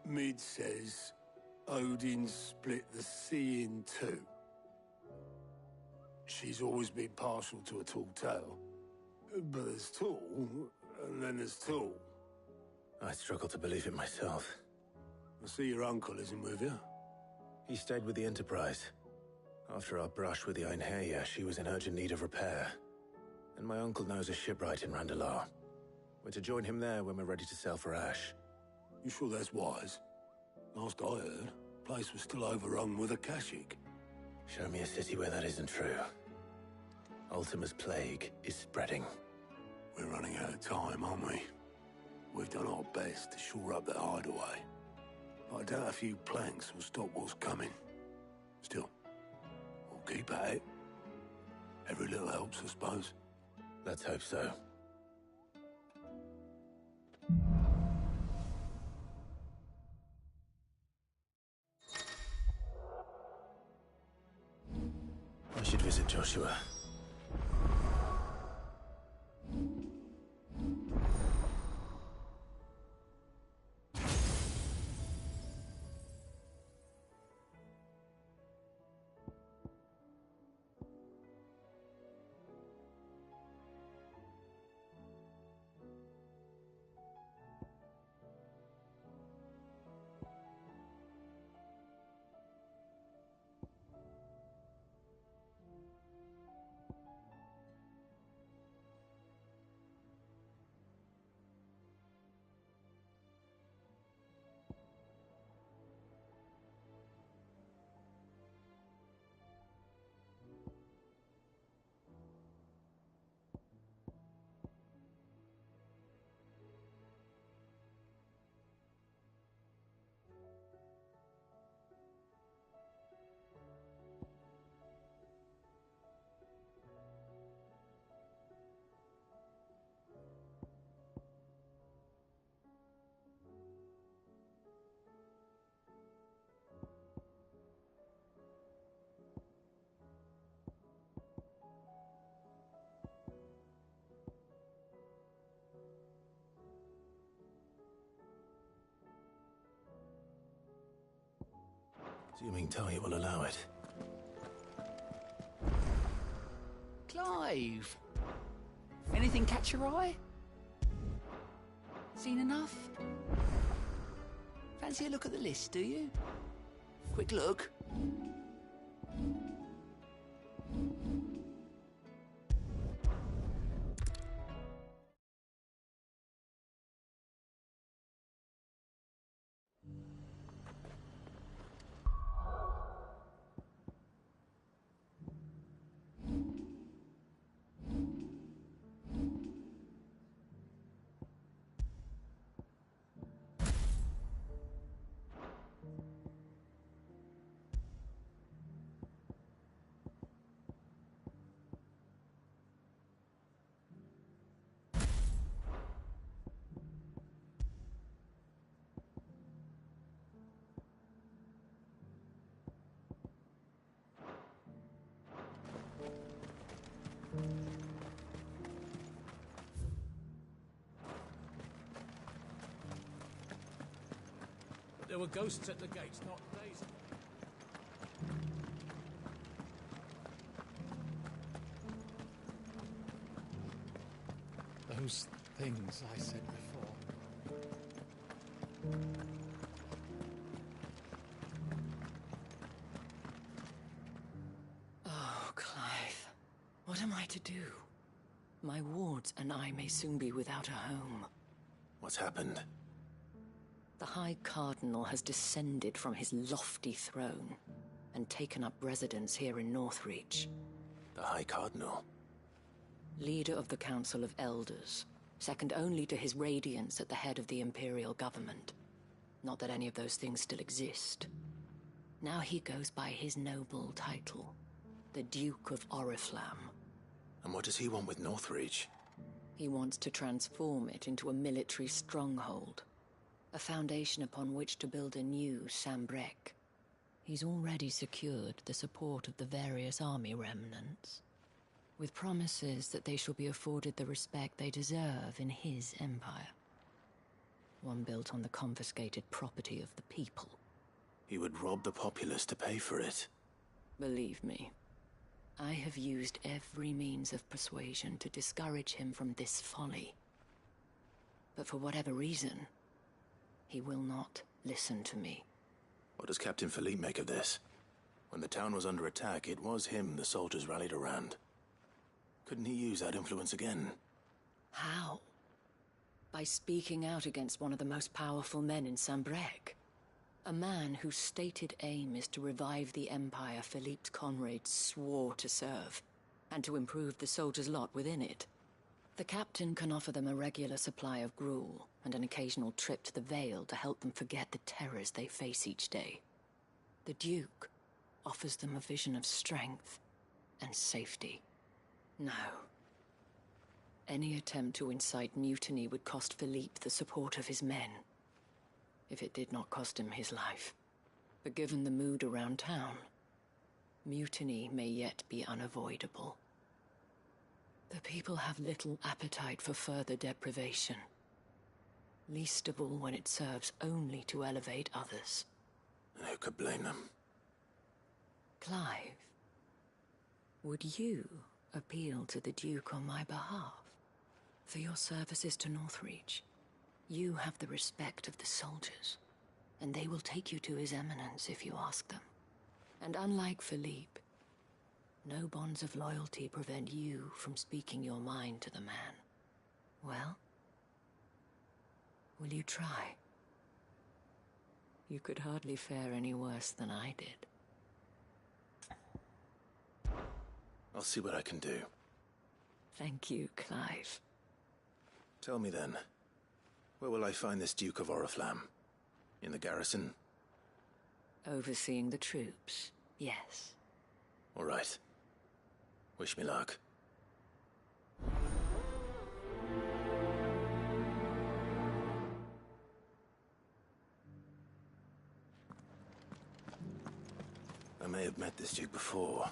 Mid says Odin split the sea in two. She's always been partial to a tall tale. But there's tall, and then there's tall. I struggle to believe it myself. I see your uncle isn't with you. He stayed with the Enterprise. After our brush with the Einherja, she was in urgent need of repair. And my uncle knows a shipwright in Randalar. We're to join him there when we're ready to sail for Ash. You sure that's wise? Last I heard, the place was still overrun with Akashic. Show me a city where that isn't true. Ultima's plague is spreading. We're running out of time, aren't we? We've done our best to shore up that hideaway. But I doubt a few planks will stop what's coming. Still, we'll keep at it. Every little helps, I suppose. Let's hope so. I should visit Joshua. Assuming Tali will allow it. Clive! Anything catch your eye? Seen enough? Fancy a look at the list, do you? Quick look. There were ghosts at the gates, not days. Those things I said before. Oh, Clive. What am I to do? My wards and I may soon be without a home. What's happened? The High Cardinal has descended from his lofty throne and taken up residence here in Northreach. The High Cardinal? Leader of the Council of Elders, second only to his Radiance at the head of the Imperial government. Not that any of those things still exist. Now he goes by his noble title, the Duke of Oriflamme. And what does he want with Northreach? He wants to transform it into a military stronghold. A foundation upon which to build a new Sambrek. He's already secured the support of the various army remnants, with promises that they shall be afforded the respect they deserve in his empire. one built on the confiscated property of the people. He would rob the populace to pay for it. Believe me, I have used every means of persuasion to discourage him from this folly. But for whatever reason, he will not listen to me. What does Captain Philippe make of this? When the town was under attack, it was him the soldiers rallied around. Couldn't he use that influence again? How? By speaking out against one of the most powerful men in Sambrec. A man whose stated aim is to revive the empire Philippe's comrades swore to serve, and to improve the soldiers' lot within it. The captain can offer them a regular supply of gruel, and an occasional trip to the Vale to help them forget the terrors they face each day. The Duke offers them a vision of strength and safety. No. Any attempt to incite mutiny would cost Philippe the support of his men, if it did not cost him his life. But given the mood around town, mutiny may yet be unavoidable. The people have little appetite for further deprivation, least of all when it serves only to elevate others. Who could blame them? Clive, would you appeal to the Duke on my behalf? For your services to Northreach, you have the respect of the soldiers, and they will take you to His Eminence if you ask them. And unlike Philippe, no bonds of loyalty prevent you from speaking your mind to the man. Well, will you try? You could hardly fare any worse than I did. I'll see what I can do. Thank you, Clive. Tell me then, where will I find this Duke of Oriflamme? In the garrison? Overseeing the troops, yes. All right. Wish me luck. I may have met this Duke before,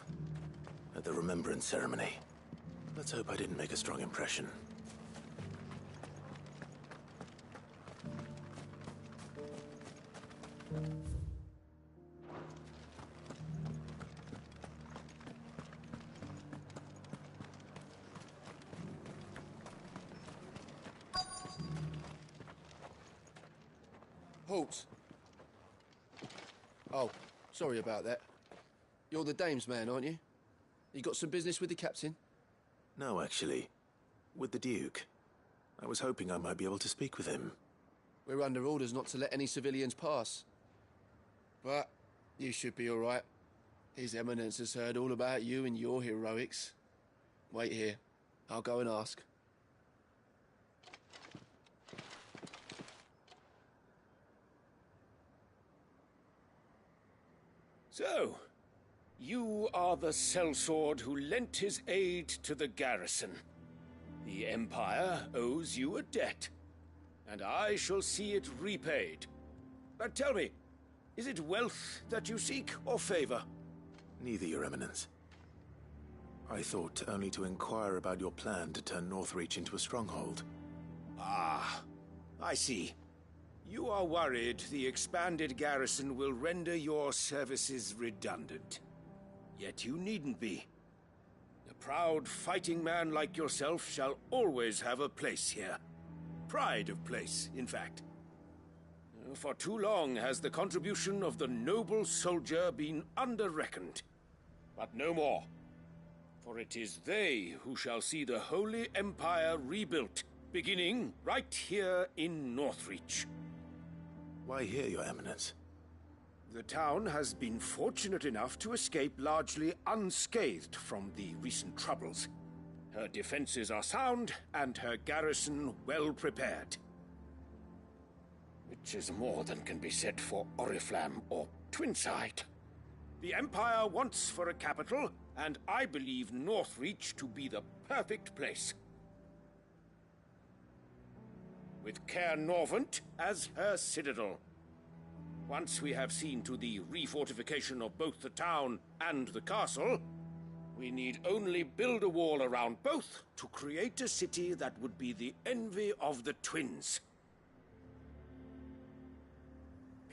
at the Remembrance Ceremony. Let's hope I didn't make a strong impression. Halt! Oh, sorry about that. You're the dame's man, aren't you? You got some business with the captain? No, actually. With the Duke. I was hoping I might be able to speak with him. We're under orders not to let any civilians pass. But you should be all right. His Eminence has heard all about you and your heroics. Wait here. I'll go and ask. So, you are the sellsword who lent his aid to the garrison. The Empire owes you a debt, and I shall see it repaid. But tell me, is it wealth that you seek, or favor? Neither, Your Eminence. I thought only to inquire about your plan to turn Northreach into a stronghold. Ah, I see. You are worried the expanded garrison will render your services redundant. Yet you needn't be. A proud fighting man like yourself shall always have a place here. Pride of place, in fact. For too long has the contribution of the noble soldier been under-reckoned. But no more. For it is they who shall see the Holy Empire rebuilt, beginning right here in Northreach. Why here, Your Eminence? The town has been fortunate enough to escape largely unscathed from the recent troubles. Her defenses are sound, and her garrison well prepared. Which is more than can be said for Oriflamme or Twinside. The Empire wants for a capital, and I believe Northreach to be the perfect place. With Caer Norvent as her citadel. Once we have seen to the refortification of both the town and the castle, we need only build a wall around both to create a city that would be the envy of the twins.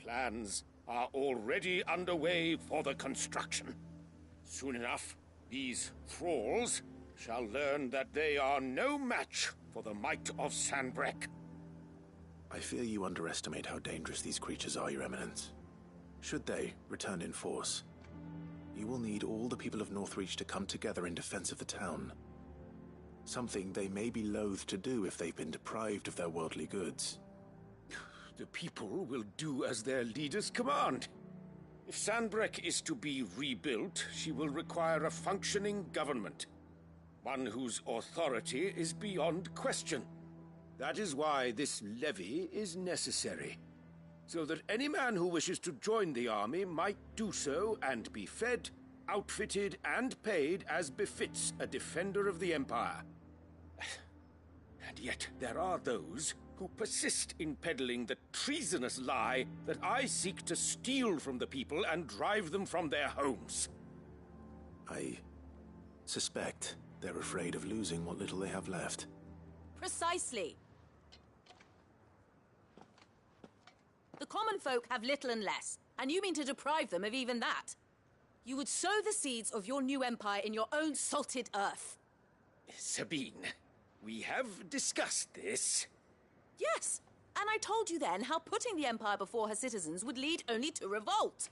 Plans are already underway for the construction. Soon enough, these thralls shall learn that they are no match for the might of Sanbreque. I fear you underestimate how dangerous these creatures are, Your Eminence. Should they return in force, you will need all the people of Northreach to come together in defense of the town. Something they may be loath to do if they've been deprived of their worldly goods. The people will do as their leaders command. If Sanbreque is to be rebuilt, she will require a functioning government. One whose authority is beyond question. That is why this levy is necessary. So that any man who wishes to join the army might do so and be fed, outfitted, and paid as befits a defender of the Empire. And yet there are those who persist in peddling the treasonous lie that I seek to steal from the people and drive them from their homes. I suspect they're afraid of losing what little they have left. Precisely. The common folk have little and less, and you mean to deprive them of even that. You would sow the seeds of your new empire in your own salted earth. Sabine, we have discussed this. Yes, and I told you then how putting the empire before her citizens would lead only to revolt.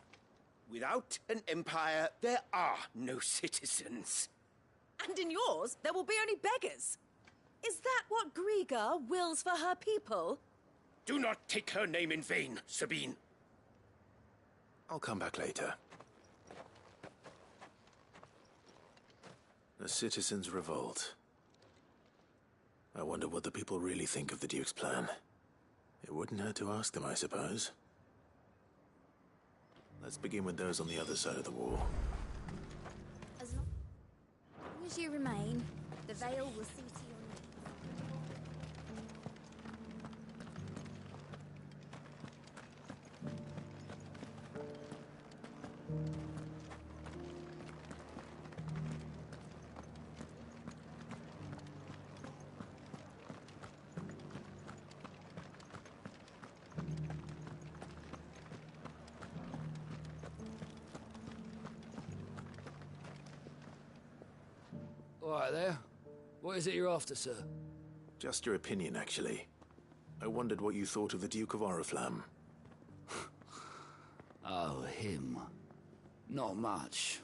Without an empire, there are no citizens. And in yours, there will be only beggars. Is that what Griga wills for her people? Do not take her name in vain, Sabine. I'll come back later. A citizens' revolt. I wonder what the people really think of the Duke's plan. It wouldn't hurt to ask them, I suppose. Let's begin with those on the other side of the wall. As long as you remain, the veil will see to your needs. All right there. What is it you're after, sir? Just your opinion, actually. I wondered what you thought of the Duke of Oriflamme. Oh, him. Not much.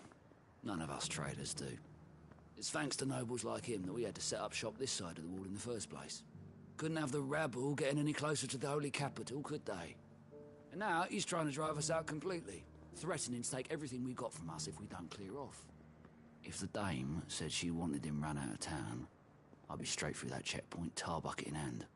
None of us traders do. It's thanks to nobles like him that we had to set up shop this side of the wall in the first place. Couldn't have the rabble getting any closer to the holy capital, could they? And now he's trying to drive us out completely, threatening to take everything we got from us if we don't clear off. If the dame said she wanted him run out of town, I'd be straight through that checkpoint, tar bucket in hand.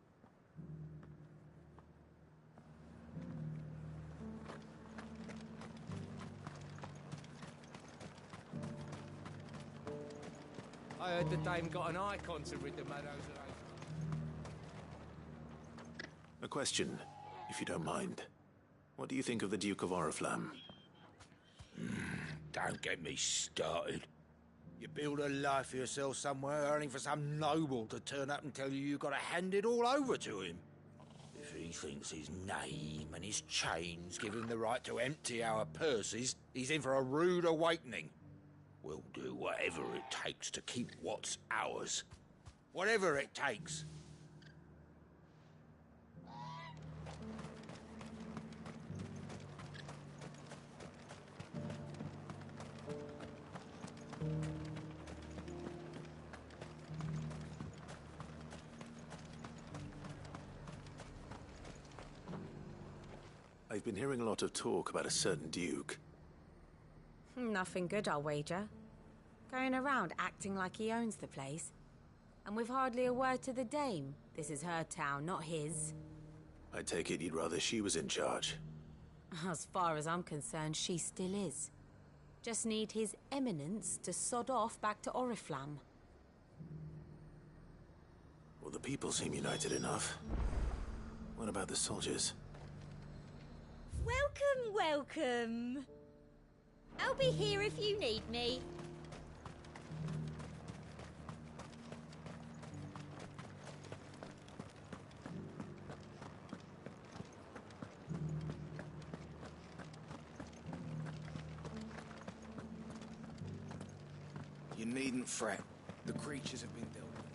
I heard the dame got an icon to rid the meadows of those. A question, if you don't mind. What do you think of the Duke of Oriflamme? Don't get me started. You build a life for yourself somewhere, earning for some noble to turn up and tell you you've got to hand it all over to him. If he thinks his name and his chains give him the right to empty our purses, he's in for a rude awakening. We'll do whatever it takes to keep what's ours. Whatever it takes. I've been hearing a lot of talk about a certain Duke. Nothing good, I'll wager. Going around acting like he owns the place. And with hardly a word to the dame. This is her town, not his. I take it you'd rather she was in charge. As far as I'm concerned, she still is. Just need his eminence to sod off back to Oriflamme. Well, the people seem united enough. What about the soldiers? Welcome, welcome. I'll be here if you need me. needn't fret. The creatures have been dealt with.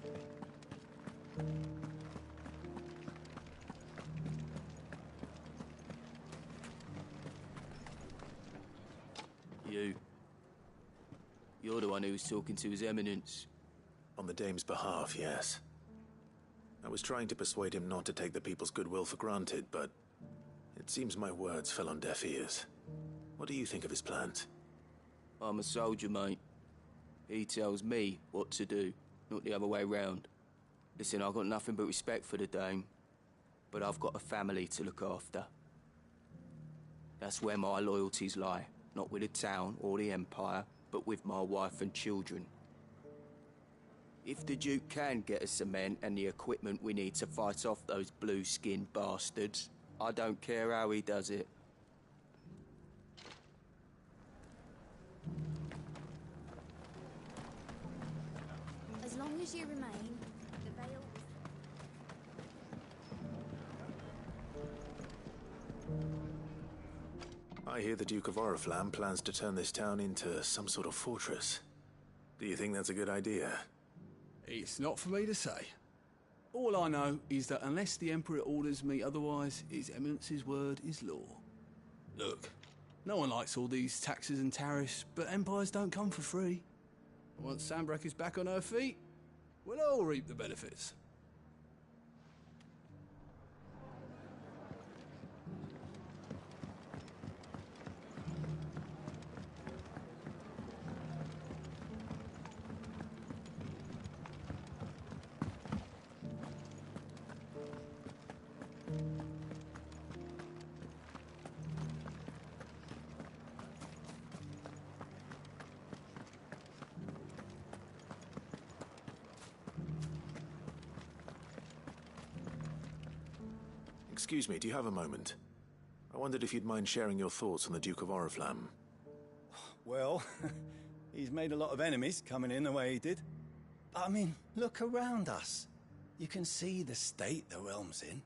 You're the one who was talking to His Eminence. On the Dame's behalf, yes. I was trying to persuade him not to take the people's goodwill for granted, but it seems my words fell on deaf ears. What do you think of his plans? I'm a soldier, mate. He tells me what to do, not the other way round. Listen, I've got nothing but respect for the Dame, but I've got a family to look after. That's where my loyalties lie, not with the town or the Empire, but with my wife and children. If the Duke can get us the men and the equipment we need to fight off those blue-skinned bastards, I don't care how he does it. As long as you remain, the veil... I hear the Duke of Oriflamme plans to turn this town into some sort of fortress. Do you think that's a good idea? It's not for me to say. All I know is that unless the Emperor orders me otherwise, His Eminence's word is law. Look, no one likes all these taxes and tariffs, but empires don't come for free. Once Sandbreak is back on her feet, we'll all reap the benefits. Excuse me, do you have a moment? I wondered if you'd mind sharing your thoughts on the Duke of Oriflamme. Well, he's made a lot of enemies coming in the way he did. But I mean, look around us. You can see the state the realm's in.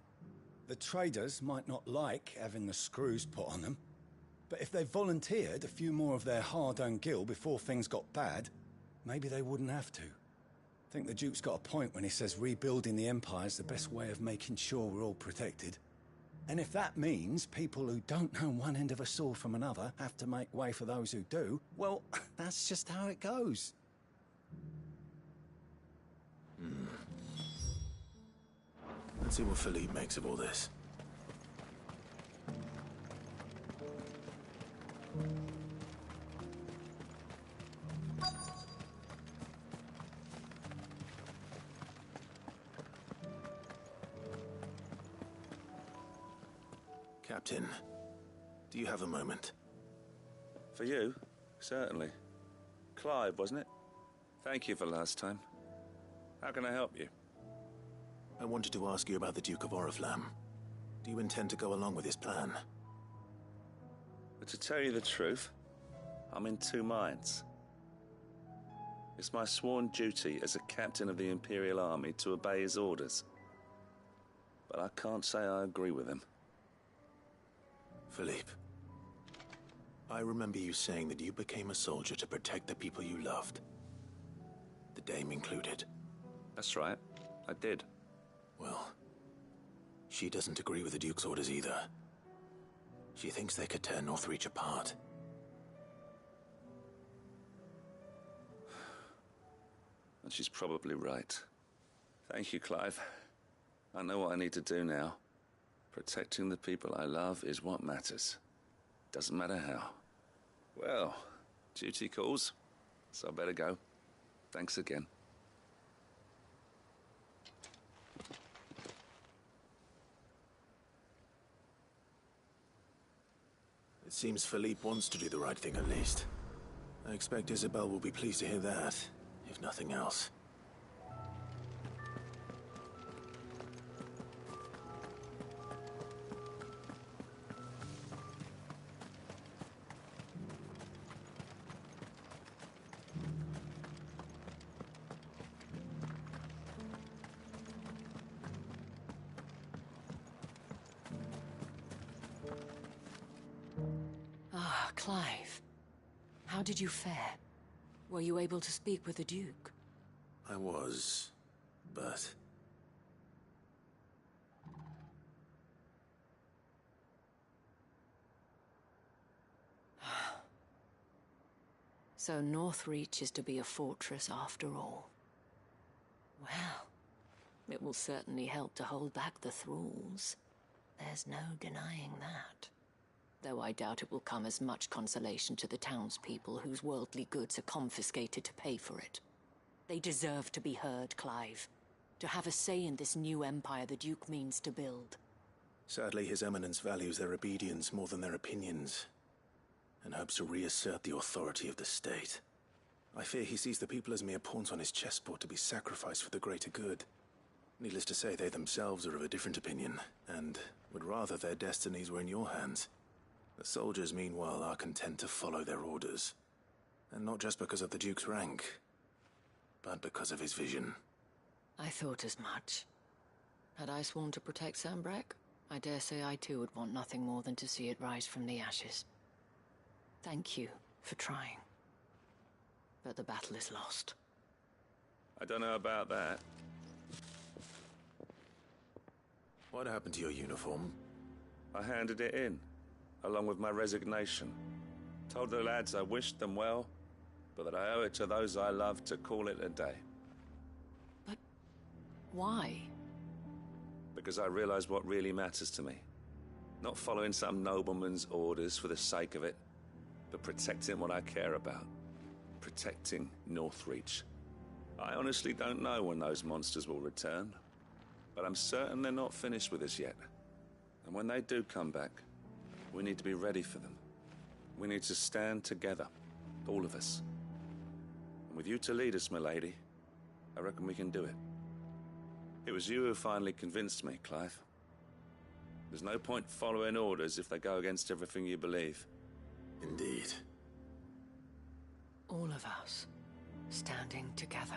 The traders might not like having the screws put on them, but if they volunteered a few more of their hard-earned gil before things got bad, maybe they wouldn't have to. I think the Duke's got a point when he says rebuilding the Empire's the best way of making sure we're all protected. And if that means people who don't know one end of a sword from another have to make way for those who do, well, that's just how it goes. Let's see what Philippe makes of all this. Captain, do you have a moment? For you? Certainly. Clive, wasn't it? Thank you for last time. How can I help you? I wanted to ask you about the Duke of Oriflamme. Do you intend to go along with his plan? But to tell you the truth, I'm in two minds. It's my sworn duty as a captain of the Imperial Army to obey his orders. But I can't say I agree with him. Philippe, I remember you saying that you became a soldier to protect the people you loved. The Dame included. That's right, I did. Well, she doesn't agree with the Duke's orders either. She thinks they could tear Northreach apart. And she's probably right. Thank you, Clive. I know what I need to do now. Protecting the people I love is what matters. Doesn't matter how. Well, duty calls, so I better go. Thanks again. It seems Philippe wants to do the right thing at least. I expect Isabel will be pleased to hear that, if nothing else. Clive. How did you fare? Were you able to speak with the Duke? I was, but... So Northreach is to be a fortress after all. Well, it will certainly help to hold back the thralls. There's no denying that. Though I doubt it will come as much consolation to the townspeople whose worldly goods are confiscated to pay for it. They deserve to be heard, Clive. To have a say in this new empire the Duke means to build. Sadly, His Eminence values their obedience more than their opinions, and hopes to reassert the authority of the state. I fear he sees the people as mere pawns on his chessboard to be sacrificed for the greater good. Needless to say, they themselves are of a different opinion, and would rather their destinies were in your hands. The soldiers, meanwhile, are content to follow their orders. And not just because of the Duke's rank, but because of his vision. I thought as much. Had I sworn to protect Sambrack, I dare say I too would want nothing more than to see it rise from the ashes. Thank you for trying. But the battle is lost. I don't know about that. What happened to your uniform? I handed it in, along with my resignation. Told the lads I wished them well, but that I owe it to those I love to call it a day. But why? Because I realize what really matters to me. Not following some nobleman's orders for the sake of it, but protecting what I care about. Protecting Northreach. I honestly don't know when those monsters will return, but I'm certain they're not finished with us yet. And when they do come back, we need to be ready for them. We need to stand together, all of us. And with you to lead us, milady, I reckon we can do it. It was you who finally convinced me, Clive. There's no point following orders if they go against everything you believe. Indeed. All of us, standing together.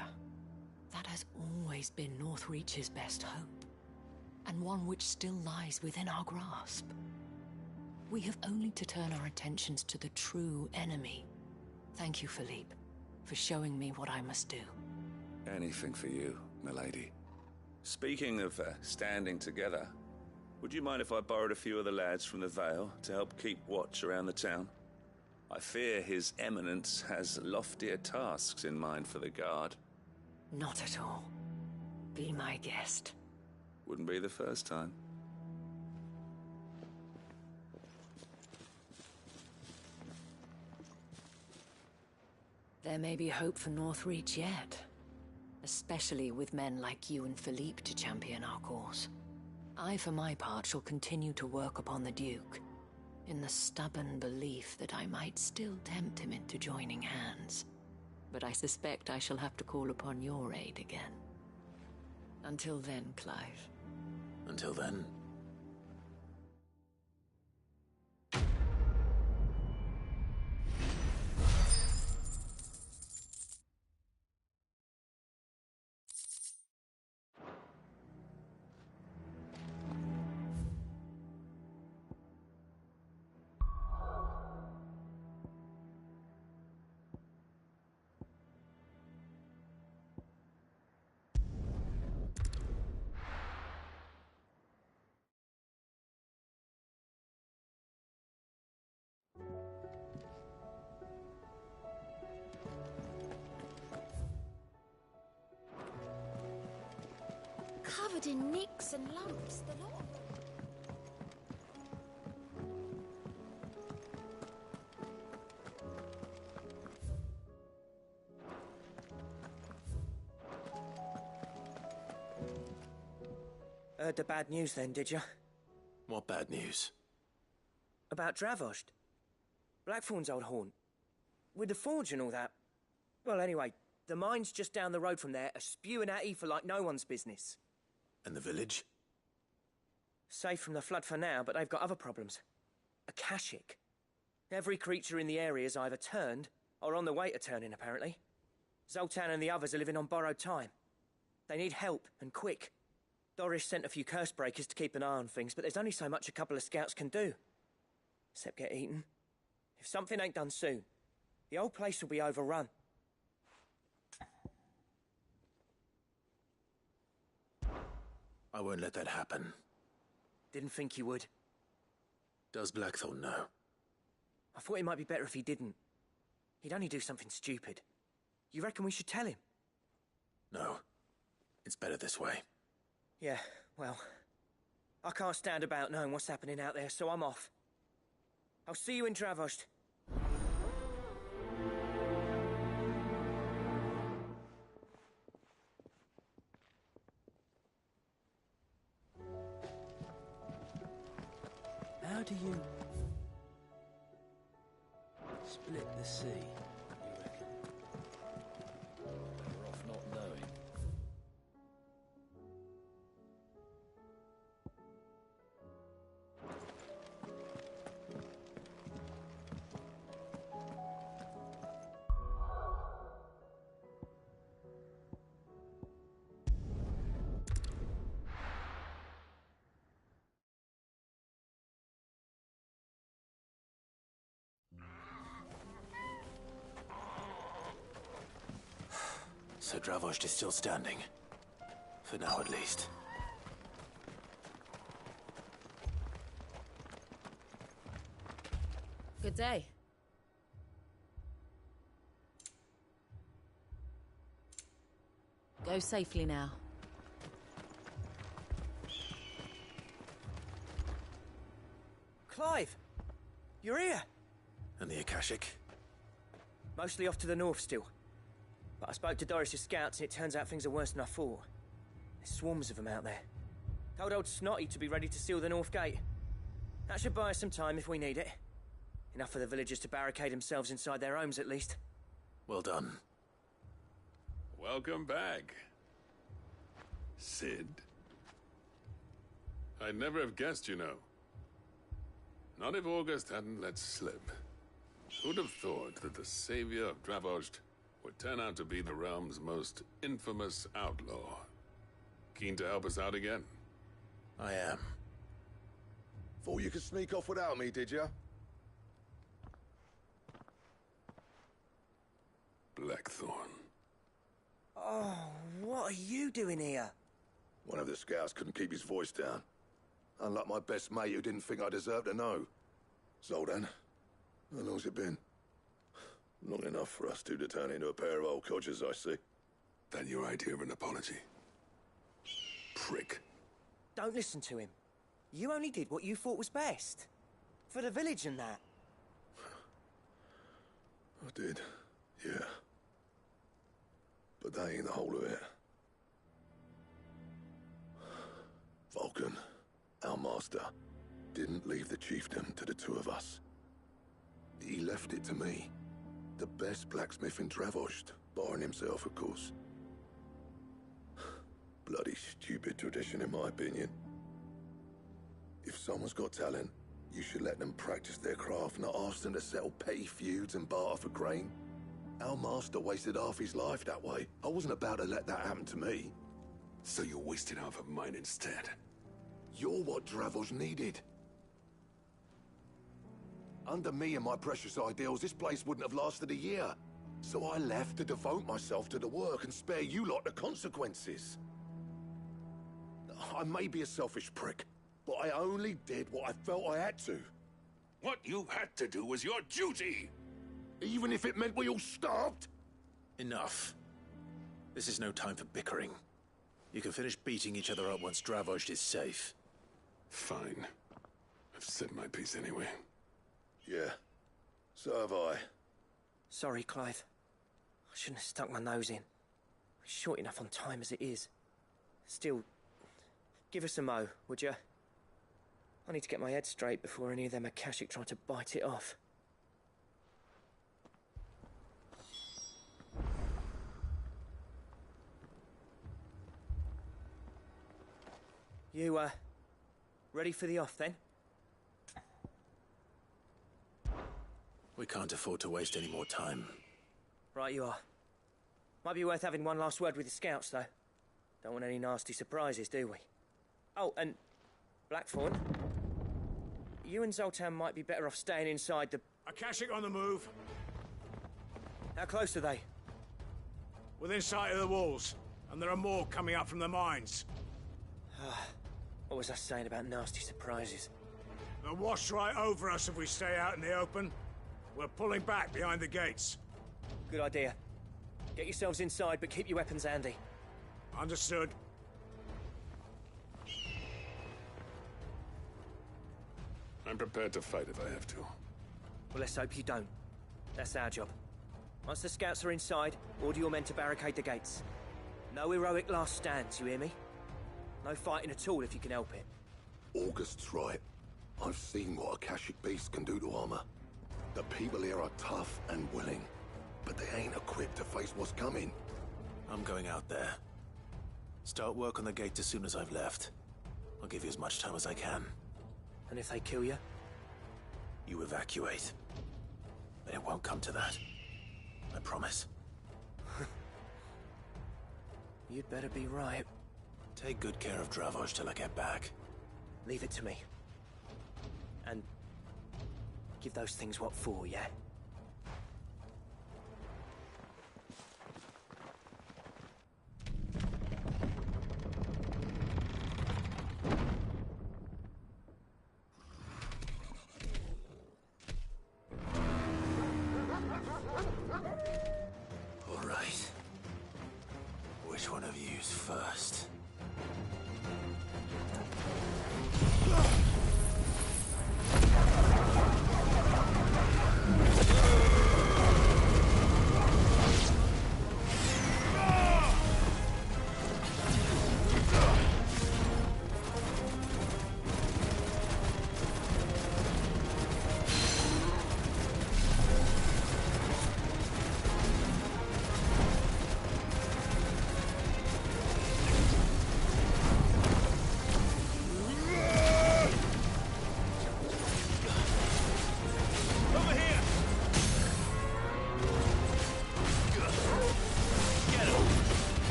That has always been Northreach's best hope, and one which still lies within our grasp. We have only to turn our attentions to the true enemy. Thank you, Philippe, for showing me what I must do. Anything for you, milady. Speaking of standing together, would you mind if I borrowed a few of the lads from the Vale to help keep watch around the town? I fear His Eminence has loftier tasks in mind for the guard. Not at all. Be my guest. Wouldn't be the first time. There may be hope for Northreach yet. Especially with men like you and Philippe to champion our cause. I, for my part, shall continue to work upon the Duke, in the stubborn belief that I might still tempt him into joining hands. But I suspect I shall have to call upon your aid again. Until then, Clive. Until then. Covered in nicks and lumps, the lot of them. Heard the bad news then, did you? What bad news? About Dravost. Blackthorn's old haunt. With the forge and all that. Well, anyway, the mine's just down the road from there are spewing out ether like no one's business. And the village? Safe from the flood for now, but they've got other problems. Akashic. Every creature in the area is either turned or on the way to turning, apparently. Zoltan and the others are living on borrowed time. They need help, and quick. Doris sent a few curse breakers to keep an eye on things, but there's only so much a couple of scouts can do. Except get eaten. If something ain't done soon, the old place will be overrun. won't let that happen. Didn't think you would. Does Blackthorn know? I thought it might be better if he didn't. He'd only do something stupid. You reckon we should tell him? No. It's better this way. Yeah, well... I can't stand about knowing what's happening out there, so I'm off. I'll see you in Dravost. How do you... split the sea, you reckon? Better off not knowing. So Dravost is still standing. For now, at least. Good day. Go safely now. Clive! You're here! And the Akashic? Mostly off to the north still. But I spoke to Doris's scouts and it turns out things are worse than I thought. There's swarms of them out there. Told old Snotty to be ready to seal the north gate. That should buy us some time if we need it. Enough for the villagers to barricade themselves inside their homes at least. Well done. Welcome back, Sid. I'd never have guessed, you know. Not if August hadn't let slip. Who'd have thought that the savior of Dravost would turn out to be the realm's most infamous outlaw? Keen to help us out again? I am. Thought you could sneak off without me, did you? Blackthorn. Oh, what are you doing here? One of the scouts couldn't keep his voice down. Unlike my best mate who didn't think I deserved to know. Zoltan, how long's it been? Long enough for us two to turn into a pair of old codgers, I see. That your idea of an apology? Prick. Don't listen to him. You only did what you thought was best. For the village and that. I did, yeah. But that ain't the whole of it. Vulcan, our master, didn't leave the chiefdom to the two of us. He left it to me. The best blacksmith in Dravost, barring himself, of course. Bloody stupid tradition, in my opinion. If someone's got talent, you should let them practice their craft, not ask them to settle petty feuds and barter for grain. Our master wasted half his life that way. I wasn't about to let that happen to me. So you wasted half of mine instead? You're what Dravost needed. Under me and my precious ideals, this place wouldn't have lasted a year. So I left to devote myself to the work and spare you lot the consequences. I may be a selfish prick, but I only did what I felt I had to. What you had to do was your duty! Even if it meant we all starved? Enough. This is no time for bickering. You can finish beating each other up once Dravost is safe. Fine. I've said my piece anyway. Yeah, so have I. Sorry, Clive. I shouldn't have stuck my nose in. We're short enough on time as it is. Still, give us a mo, would you? I need to get my head straight before any of them Akashic try to bite it off. You, ready for the off, then? We can't afford to waste any more time. Right you are. Might be worth having one last word with the scouts, though. Don't want any nasty surprises, do we? Oh, and Blackthorn, you and Zoltan might be better off staying inside the... Akashic on the move. How close are they? Within sight of the walls, and there are more coming up from the mines. What was I saying about nasty surprises? They'll wash right over us if we stay out in the open. We're pulling back behind the gates. Good idea. Get yourselves inside, but keep your weapons handy. Understood. I'm prepared to fight if I have to. Well, let's hope you don't. That's our job. Once the scouts are inside, order your men to barricade the gates. No heroic last stands, you hear me? No fighting at all if you can help it. August's right. I've seen what Akashic beasts can do to armor. The people here are tough and willing, but they ain't equipped to face what's coming. I'm going out there. Start work on the gate as soon as I've left. I'll give you as much time as I can. And if they kill you? You evacuate. But it won't come to that. I promise. You'd better be right. Take good care of Dravoj till I get back. Leave it to me. And give those things what for, yeah? All right. Which one of you's first?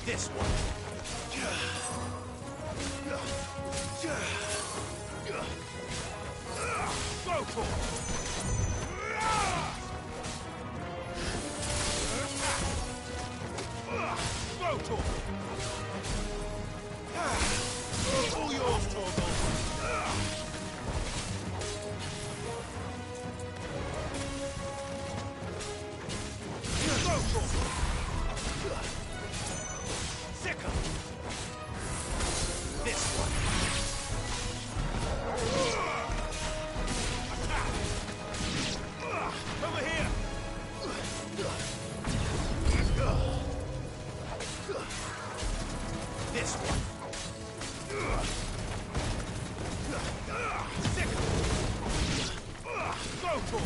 This one. Go for Go to all yours, Torgal. Go for Sicker. This one. Over here. This one. Sicker. Go for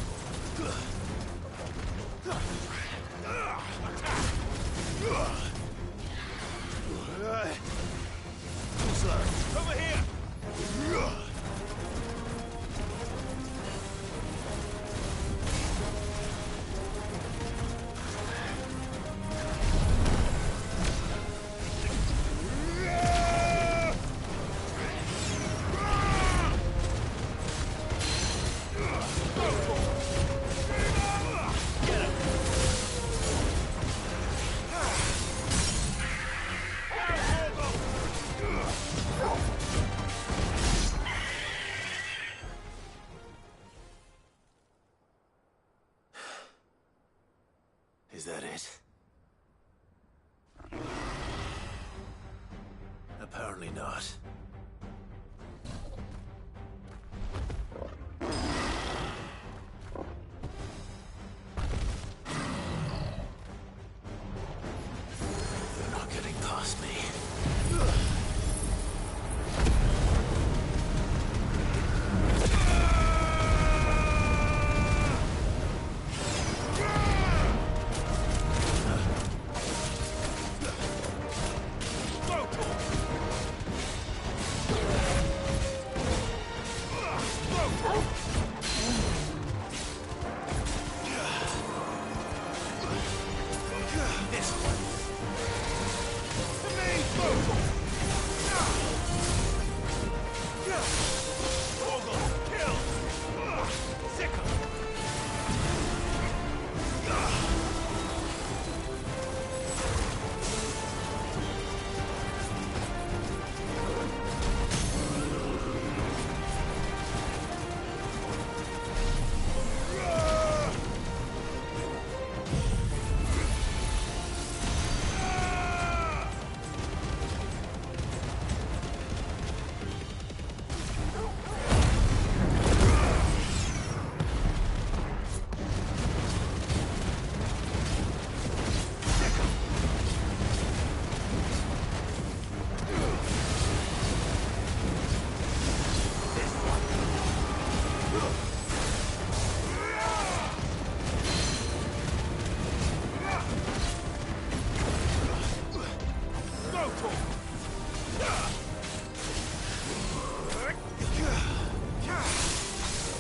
Too slow. Over here! Is that it? Apparently not. They're not getting past me.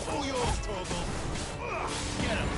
All yours, Torgal. Get him.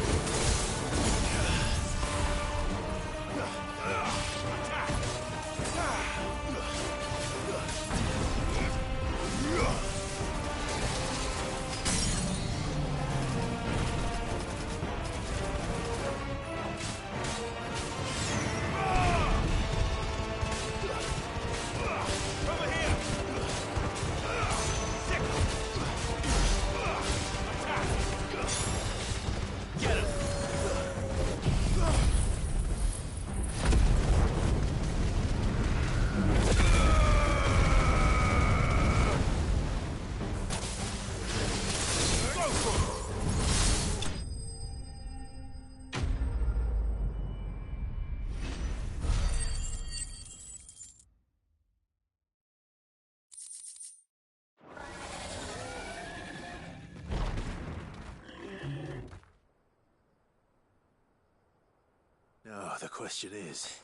Now, the question is,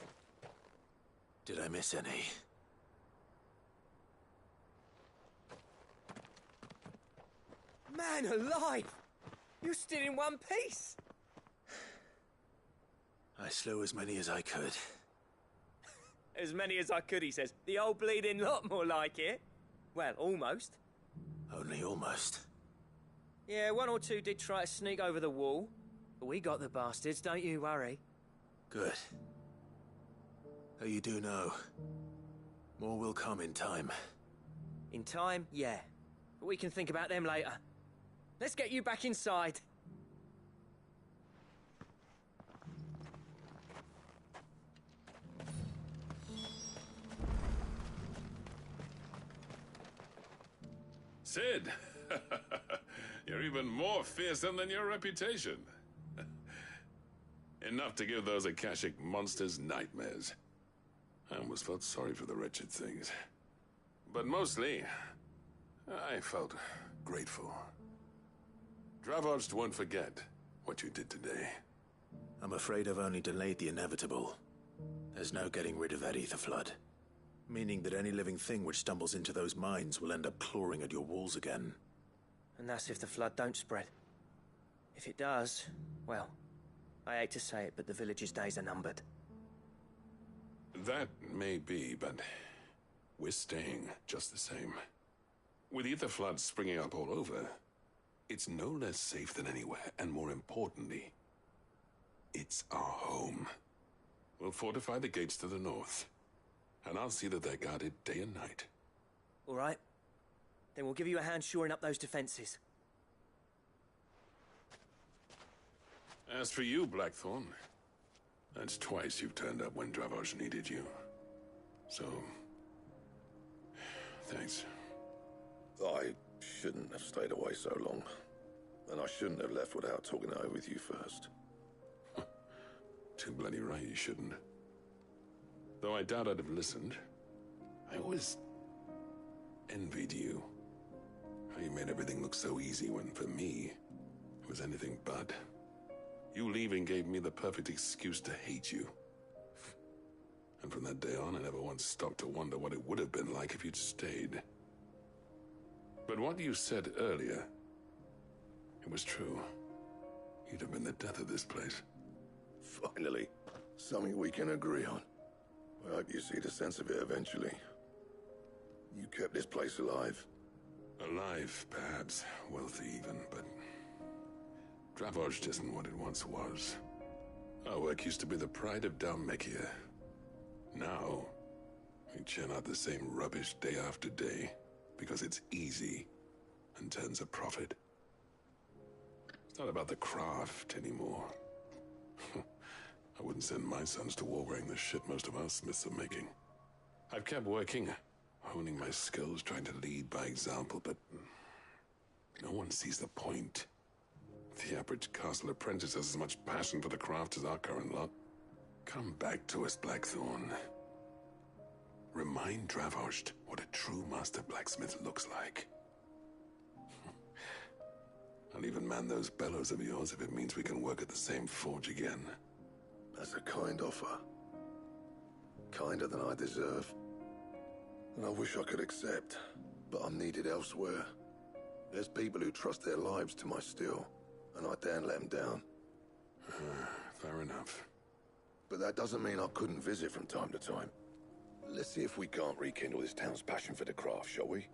did I miss any? Man alive! You're still in one piece! I slew as many as I could. As many as I could, he says. The old bleeding lot, more like it. Well, almost. Only almost. Yeah, one or two did try to sneak over the wall. But we got the bastards, don't you worry. Good. Though you do know, more will come in time. In time, yeah. But we can think about them later. Let's get you back inside. Sid! You're even more fearsome than your reputation. Enough to give those Akashic monsters nightmares. I almost felt sorry for the wretched things. But mostly, I felt grateful. Dravoged won't forget what you did today. I'm afraid I've only delayed the inevitable. There's no getting rid of that aether flood. Meaning that any living thing which stumbles into those mines will end up clawing at your walls again. And that's if the flood don't spread. If it does, well, I hate to say it, but the village's days are numbered. That may be, but we're staying just the same. With aether floods springing up all over, it's no less safe than anywhere, and more importantly, it's our home. We'll fortify the gates to the north, and I'll see that they're guarded day and night. All right. Then we'll give you a hand shoring up those defenses. As for you, Blackthorn, that's twice you've turned up when Dravos needed you. So, thanks. I shouldn't have stayed away so long. And I shouldn't have left without talking it over with you first. Too bloody right you shouldn't. Though I doubt I'd have listened. I always envied you. How you made everything look so easy when, for me, it was anything but. You leaving gave me the perfect excuse to hate you. And from that day on, I never once stopped to wonder what it would have been like if you'd stayed. But what you said earlier, it was true. You'd have been the death of this place. Finally, something we can agree on. I hope you see the sense of it eventually. You kept this place alive. Alive, perhaps. Wealthy even, but Dravos isn't what it once was. Our work used to be the pride of Dalmekia. Now, we churn out the same rubbish day after day because it's easy and turns a profit. It's not about the craft anymore. I wouldn't send my sons to war wearing the shit most of our smiths are making. I've kept working, honing my skills, trying to lead by example, but no one sees the point. The average castle apprentice has as much passion for the craft as our current lot. Come back to us, Blackthorn. Remind Dravosht what a true master blacksmith looks like. I'll even man those bellows of yours if it means we can work at the same forge again. That's a kind offer. Kinder than I deserve. And I wish I could accept, but I'm needed elsewhere. There's people who trust their lives to my steel, and I daren't let them down. Fair enough. But that doesn't mean I couldn't visit from time to time. Let's see if we can't rekindle this town's passion for the craft, shall we?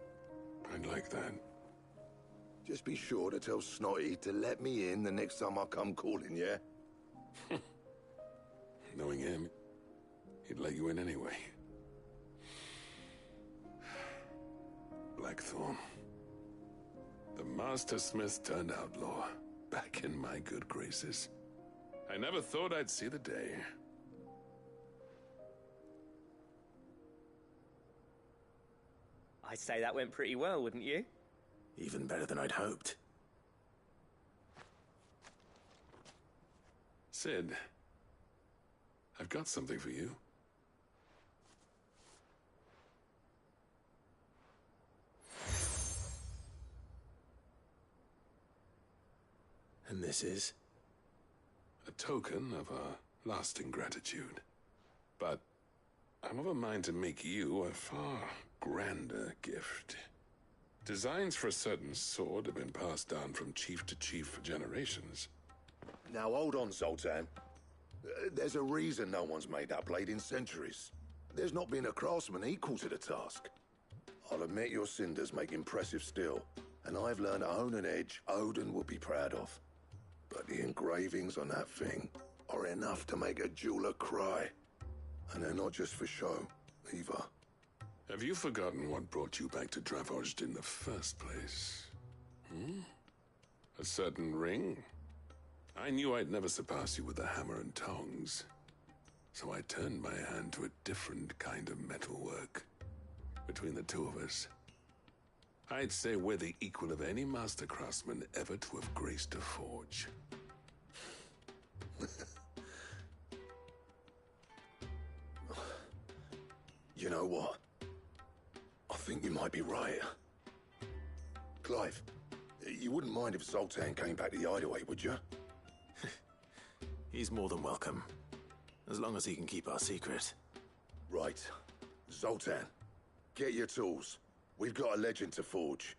I'd like that. Just be sure to tell Snotty to let me in the next time I come calling, yeah? Knowing him, he'd let you in anyway. Blackthorn. The Master Smith turned outlaw, back in my good graces. I never thought I'd see the day. I'd say that went pretty well, wouldn't you? Even better than I'd hoped. Sid, I've got something for you. And this is? A token of our lasting gratitude. But I'm of a mind to make you a far grander gift. Designs for a certain sword have been passed down from chief to chief for generations. Now hold on, Zoltan. There's a reason no one's made that blade in centuries. There's not been a craftsman equal to the task. I'll admit your cinders make impressive steel, and I've learned to own an edge Odin will be proud of. But the engravings on that thing are enough to make a jeweler cry. And they're not just for show, either. Have you forgotten what brought you back to Dravozd in the first place? A certain ring? I knew I'd never surpass you with the hammer and tongs. So I turned my hand to a different kind of metalwork. Between the two of us, I'd say we're the equal of any master craftsman ever to have graced a forge. You know what? I think you might be right. Clive, you wouldn't mind if Zoltan came back to the hideaway, would you? He's more than welcome. As long as he can keep our secret. Right. Zoltan, get your tools. We've got a legend to forge.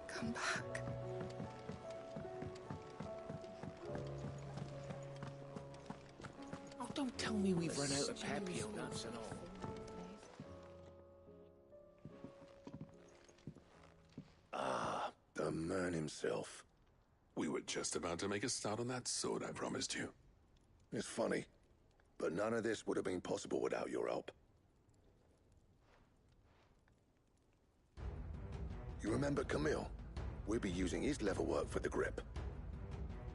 Come back. Oh, don't tell me we've run out of papio nuts and all. Ah, the man himself. We were just about to make a start on that sword I promised you. It's funny, but none of this would have been possible without your help. You remember Camille? We'll be using his leatherwork for the grip.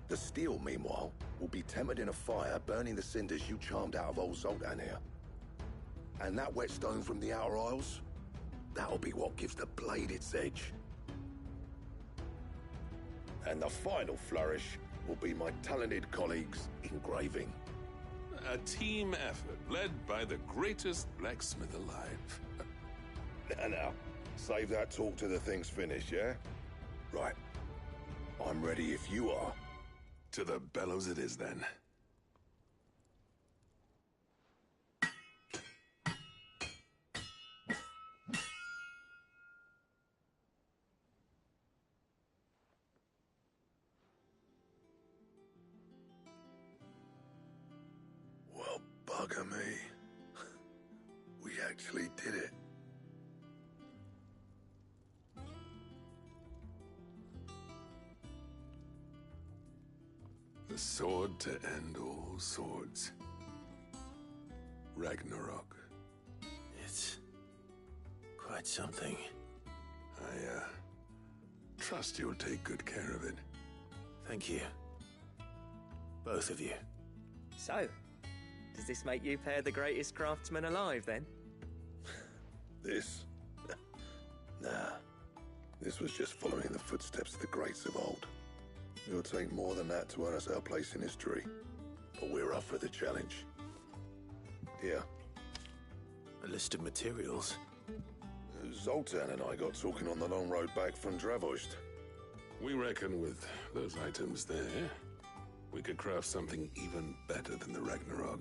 The steel, meanwhile, will be tempered in a fire, burning the cinders you charmed out of old Zoltan here. And that whetstone from the Outer Isles, that'll be what gives the blade its edge. And the final flourish will be my talented colleagues' engraving. A team effort led by the greatest blacksmith alive. Now, save that talk till the thing's finished, yeah? Right. I'm ready if you are. To the bellows it is, then. Well, bugger me. We actually did it. The sword to end all swords. Ragnarok. It's quite something. I, trust you'll take good care of it. Thank you. Both of you. So, does this make you pair the greatest craftsman alive, then? This? Nah. This was just following the footsteps of the greats of old. It'll take more than that to earn us our place in history. But we're up for the challenge. Here. A list of materials. Zoltan and I got talking on the long road back from Dravost. We reckon with those items there, we could craft something even better than the Ragnarok.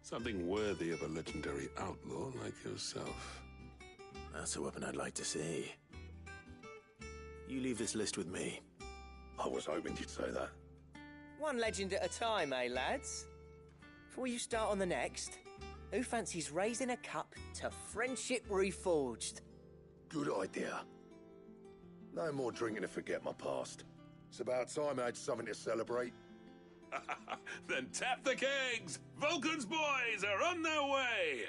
Something worthy of a legendary outlaw like yourself. That's a weapon I'd like to see. You leave this list with me. I was hoping you'd say that. One legend at a time, eh, lads? Before you start on the next, who fancies raising a cup to friendship reforged? Good idea. No more drinking to forget my past. It's about time I had something to celebrate. Then tap the kegs! Vulcan's boys are on their way!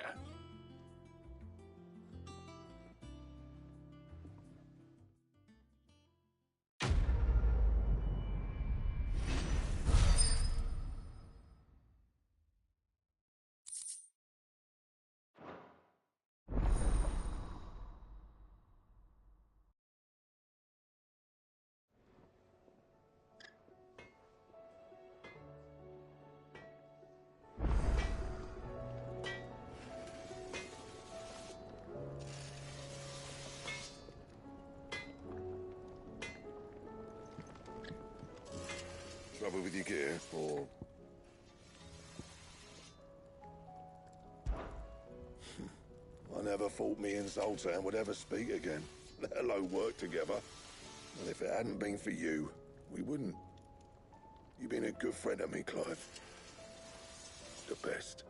Trouble with your gear, or... I never thought me and Zoltan would ever speak again, let alone work together. And if it hadn't been for you, we wouldn't. You've been a good friend to me, Clive. The best.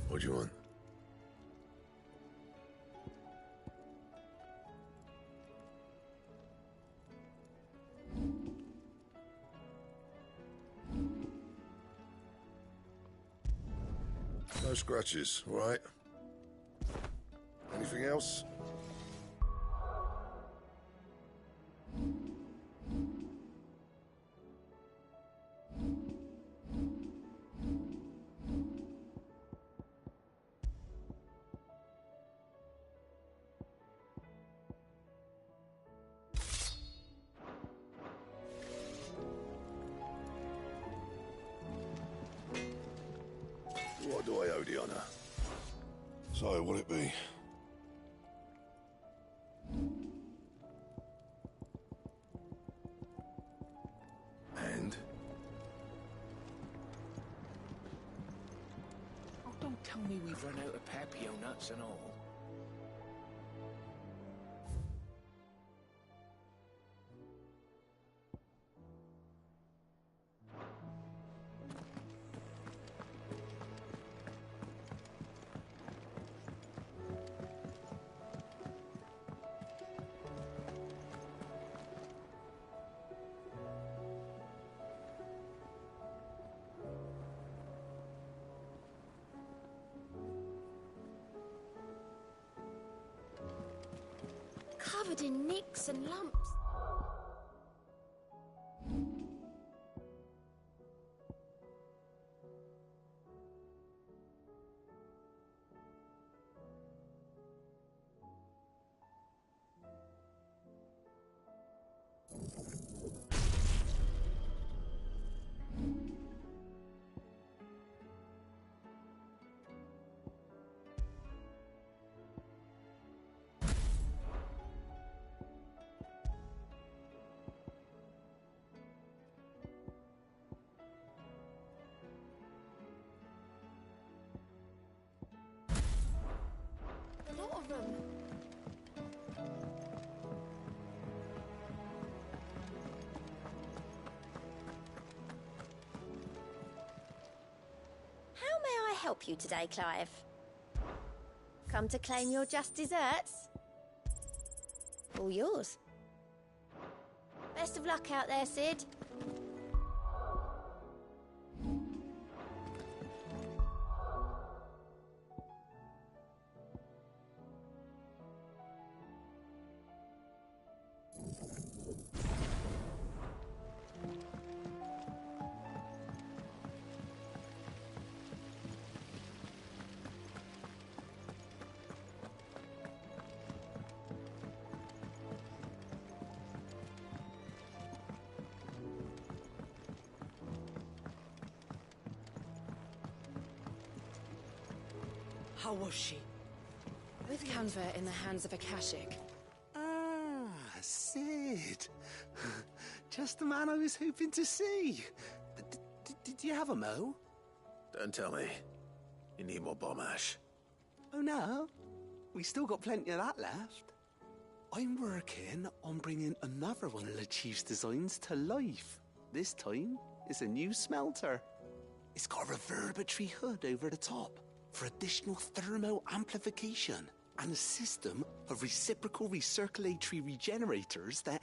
What do you want? No scratches, all right? Anything else? What do I owe the honor? So, what'll it be? And? Oh, don't tell me we've run out of papio nuts and all. Covered in nicks and lumps. A lot of them. How may I help you today, Clive? Come to claim your just desserts? All yours. Best of luck out there, Sid. How was she? With convert in the hands of Akashic. Ah, Sid. Just the man I was hoping to see. Did you have a mo? Don't tell me. You need more bomb ash. Oh no, we still got plenty of that left. I'm working on bringing another one of the Chief's designs to life. This time, it's a new smelter. It's got a reverberatory hood over the top for additional thermo amplification and a system of reciprocal recirculatory regenerators that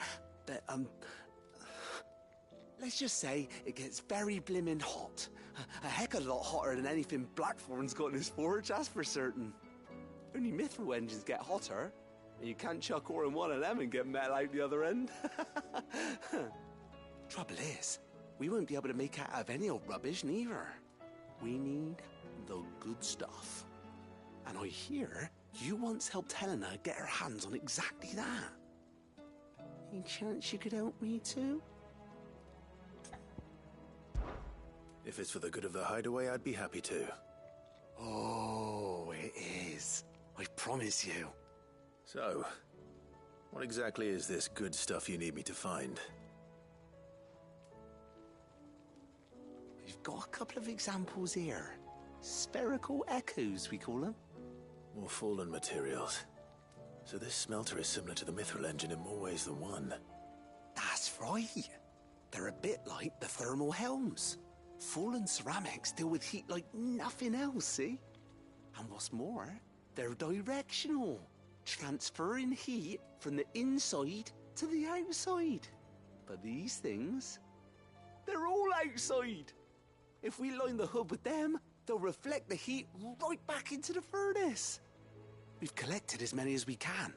let's just say it gets very blimmin' hot. A heck of a lot hotter than anything Blackthorn's got in his forge, that's for certain. Only mithril engines get hotter, and you can't chuck ore in one of them and get metal out the other end. Trouble is, we won't be able to make out of any old rubbish neither. We need the good stuff. And I hear you once helped Helena get her hands on exactly that. Any chance you could help me too? If it's for the good of the hideaway, I'd be happy to. Oh, it is. I promise you. So, what exactly is this good stuff you need me to find? We've got a couple of examples here. Spherical echoes, we call them. More fallen materials. So this smelter is similar to the mithril engine in more ways than one. That's right. They're a bit like the thermal helms. Fallen ceramics deal with heat like nothing else, see? And what's more, they're directional, transferring heat from the inside to the outside. But these things, they're all outside. If we line the hood with them, they'll reflect the heat right back into the furnace. We've collected as many as we can,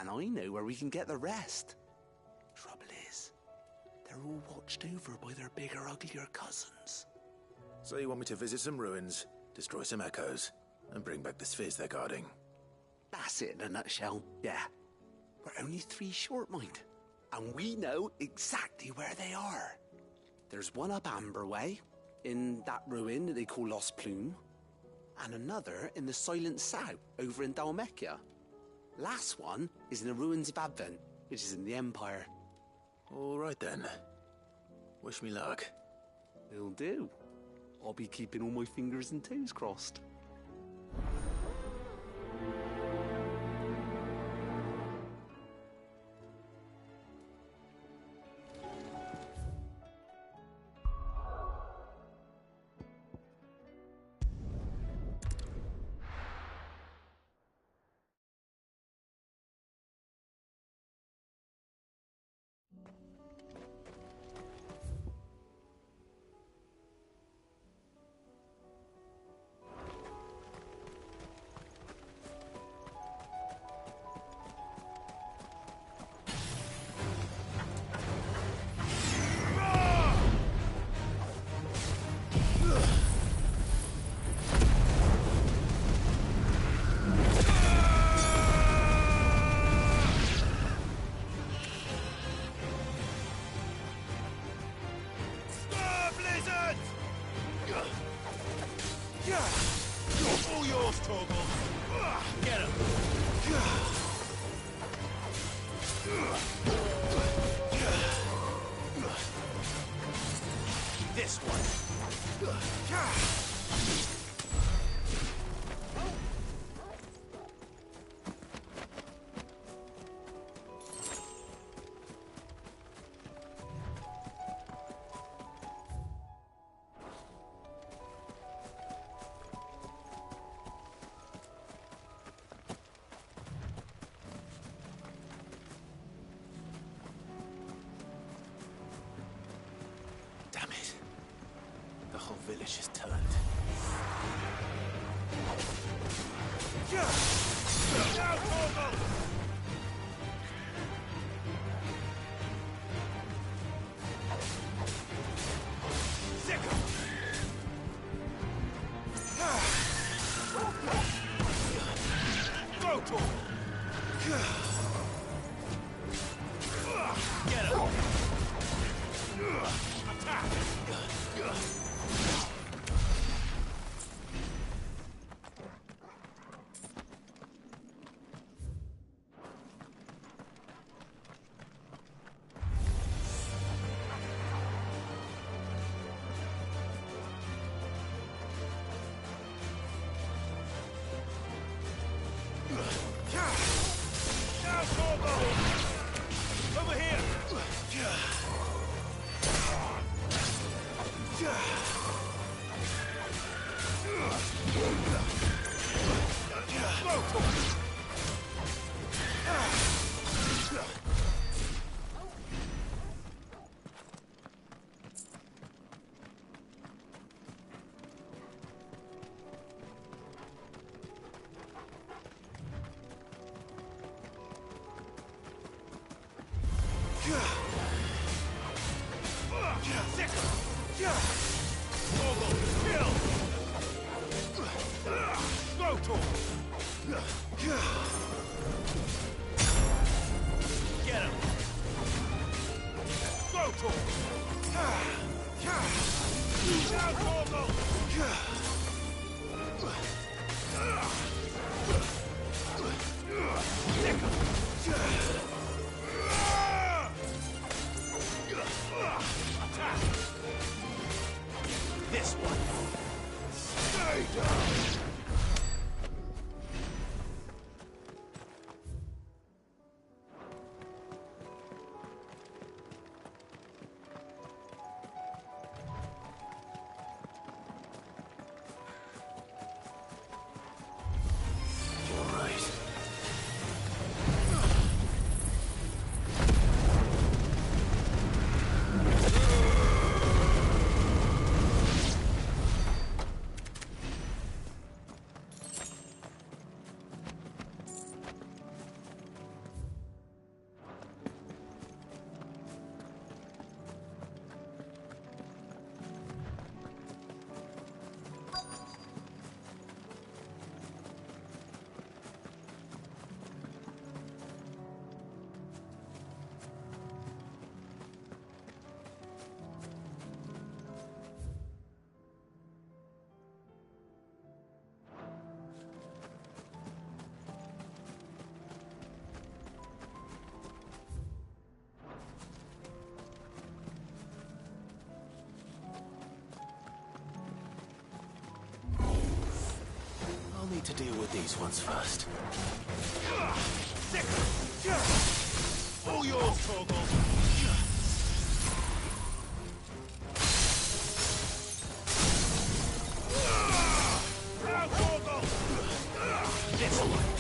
and I know where we can get the rest. Trouble is, they're all watched over by their bigger, uglier cousins. So you want me to visit some ruins, destroy some echoes, and bring back the spheres they're guarding? That's it in a nutshell, yeah. We're only 3 short, mind. And we know exactly where they are. There's one up Amber Way, in that ruin that they call Lost Plume, and another in the Silent South, over in Dalmekia. Last one is in the ruins of Advent, which is in the Empire. All right then. Wish me luck. Will do. I'll be keeping all my fingers and toes crossed. Village is turned. Over here! This one. Stay down. I'll need to deal with these ones first. All yours, Torgal. Now, Torgal. This one.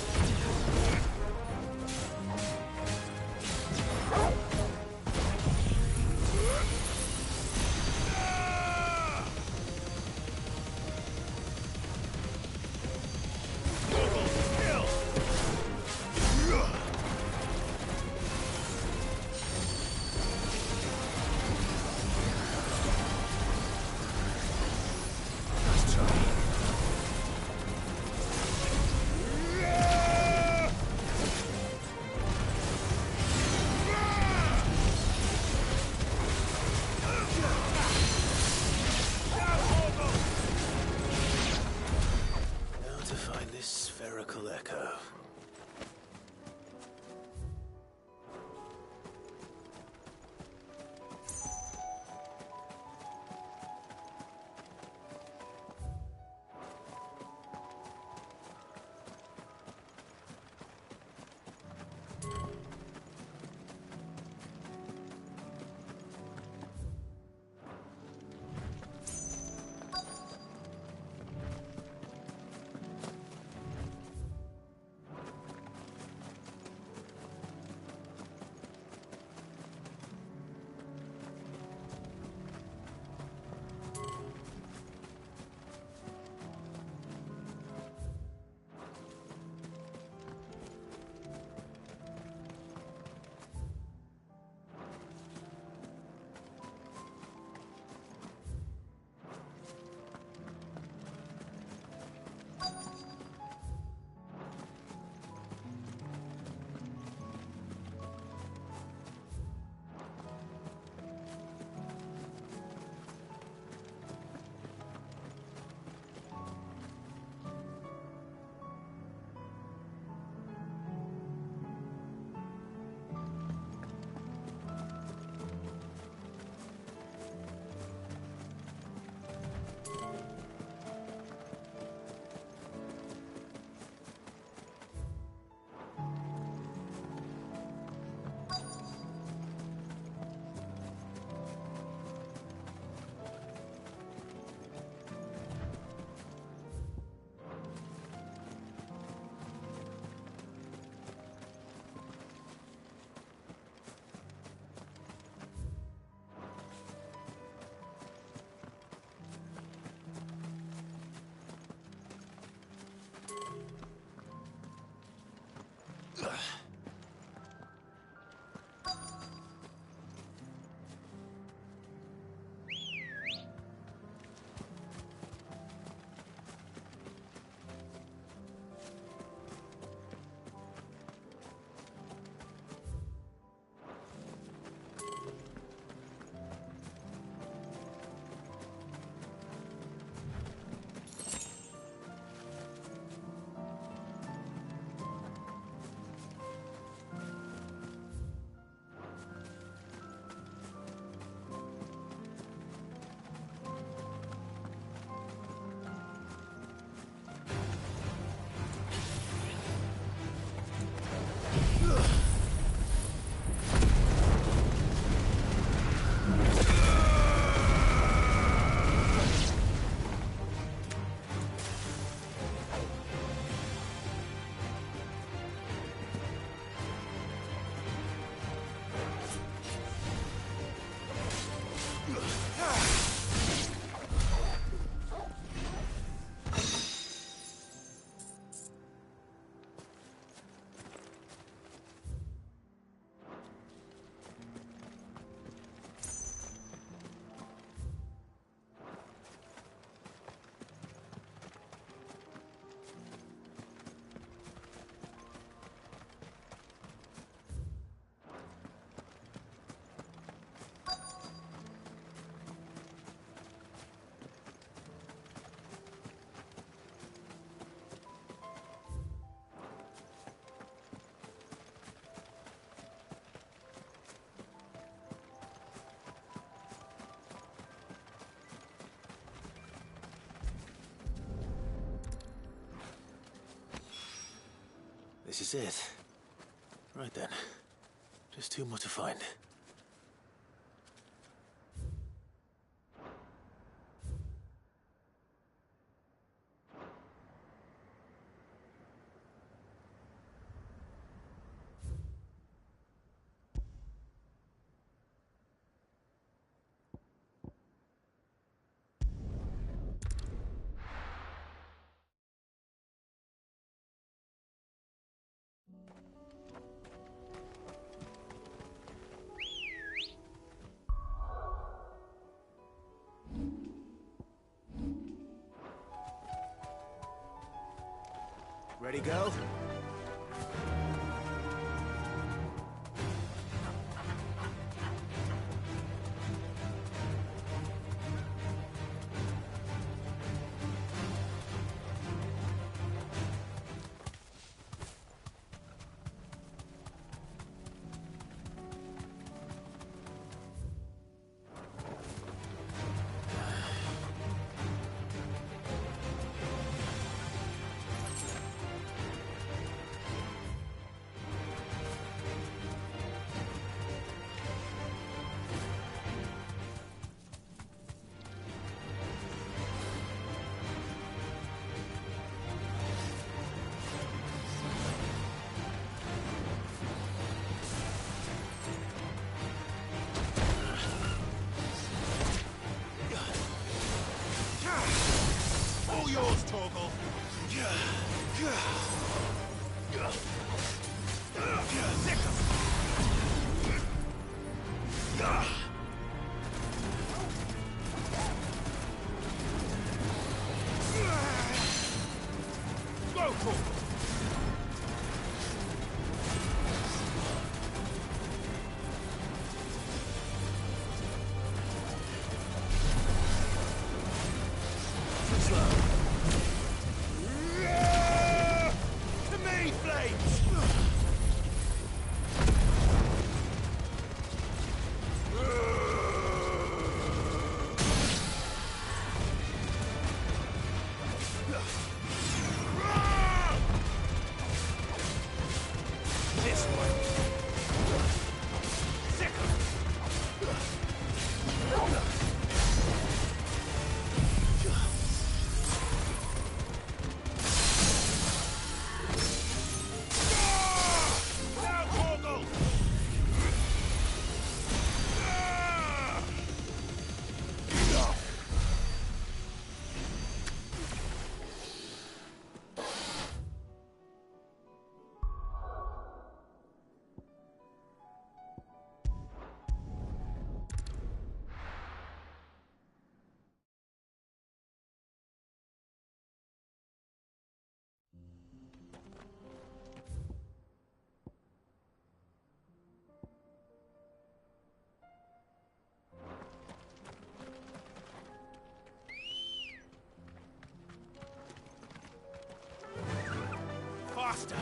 This is it. Right then. Just two more to find. Ready, go? All yours, Torgal. Go, Torgal. To me, Flames! This way. Faster!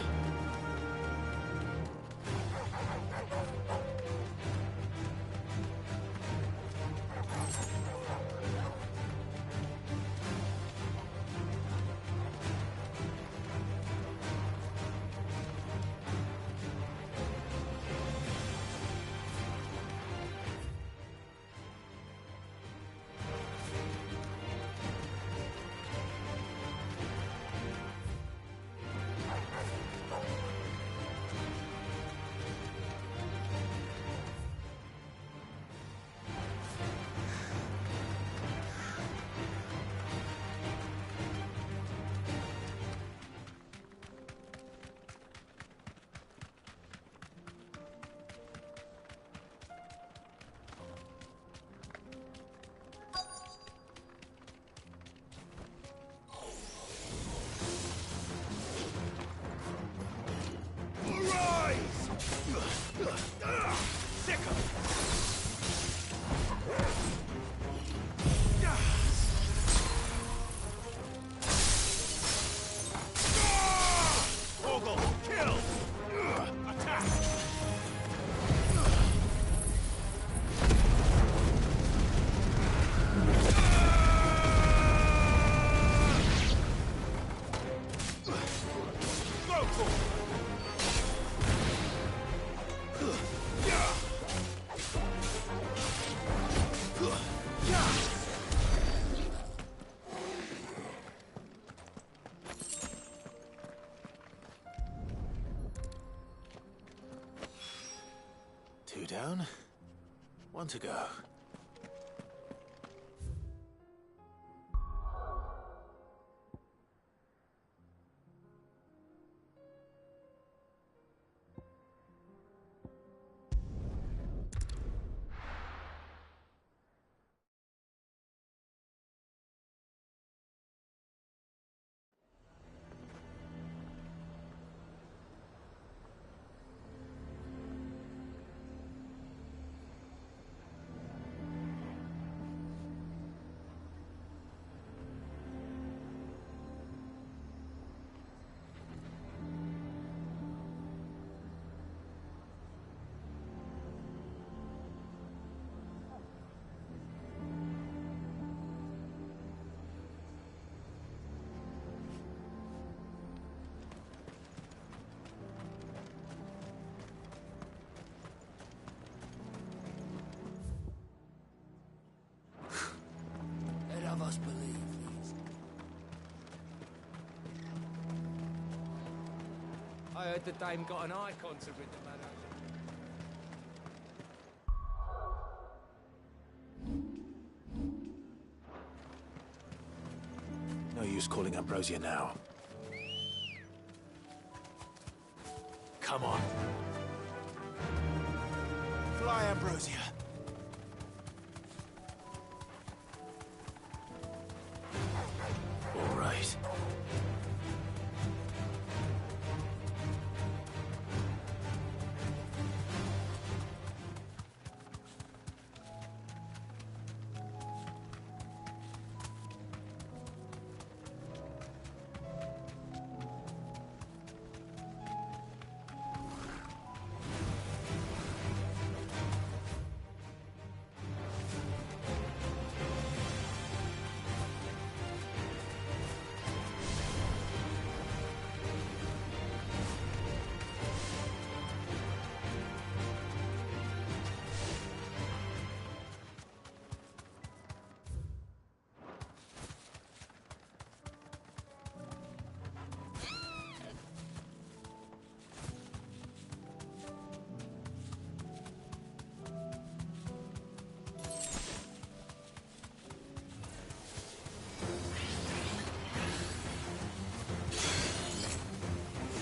down. One to go. Let of us believe these. I heard the dame got an icon to rid the man out. No use calling Ambrosia now. Come on. Fly, Ambrosia. All right.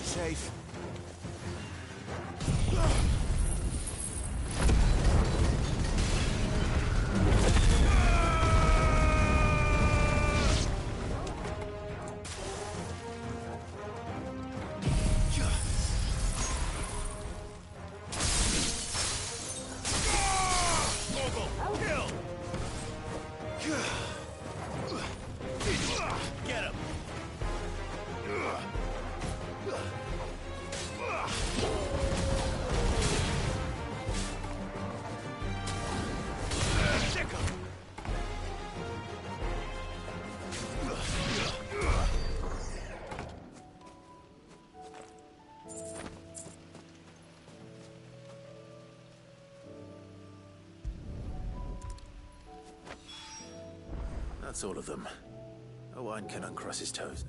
Safe. Get him! That's all of them. Owain can uncross his toes.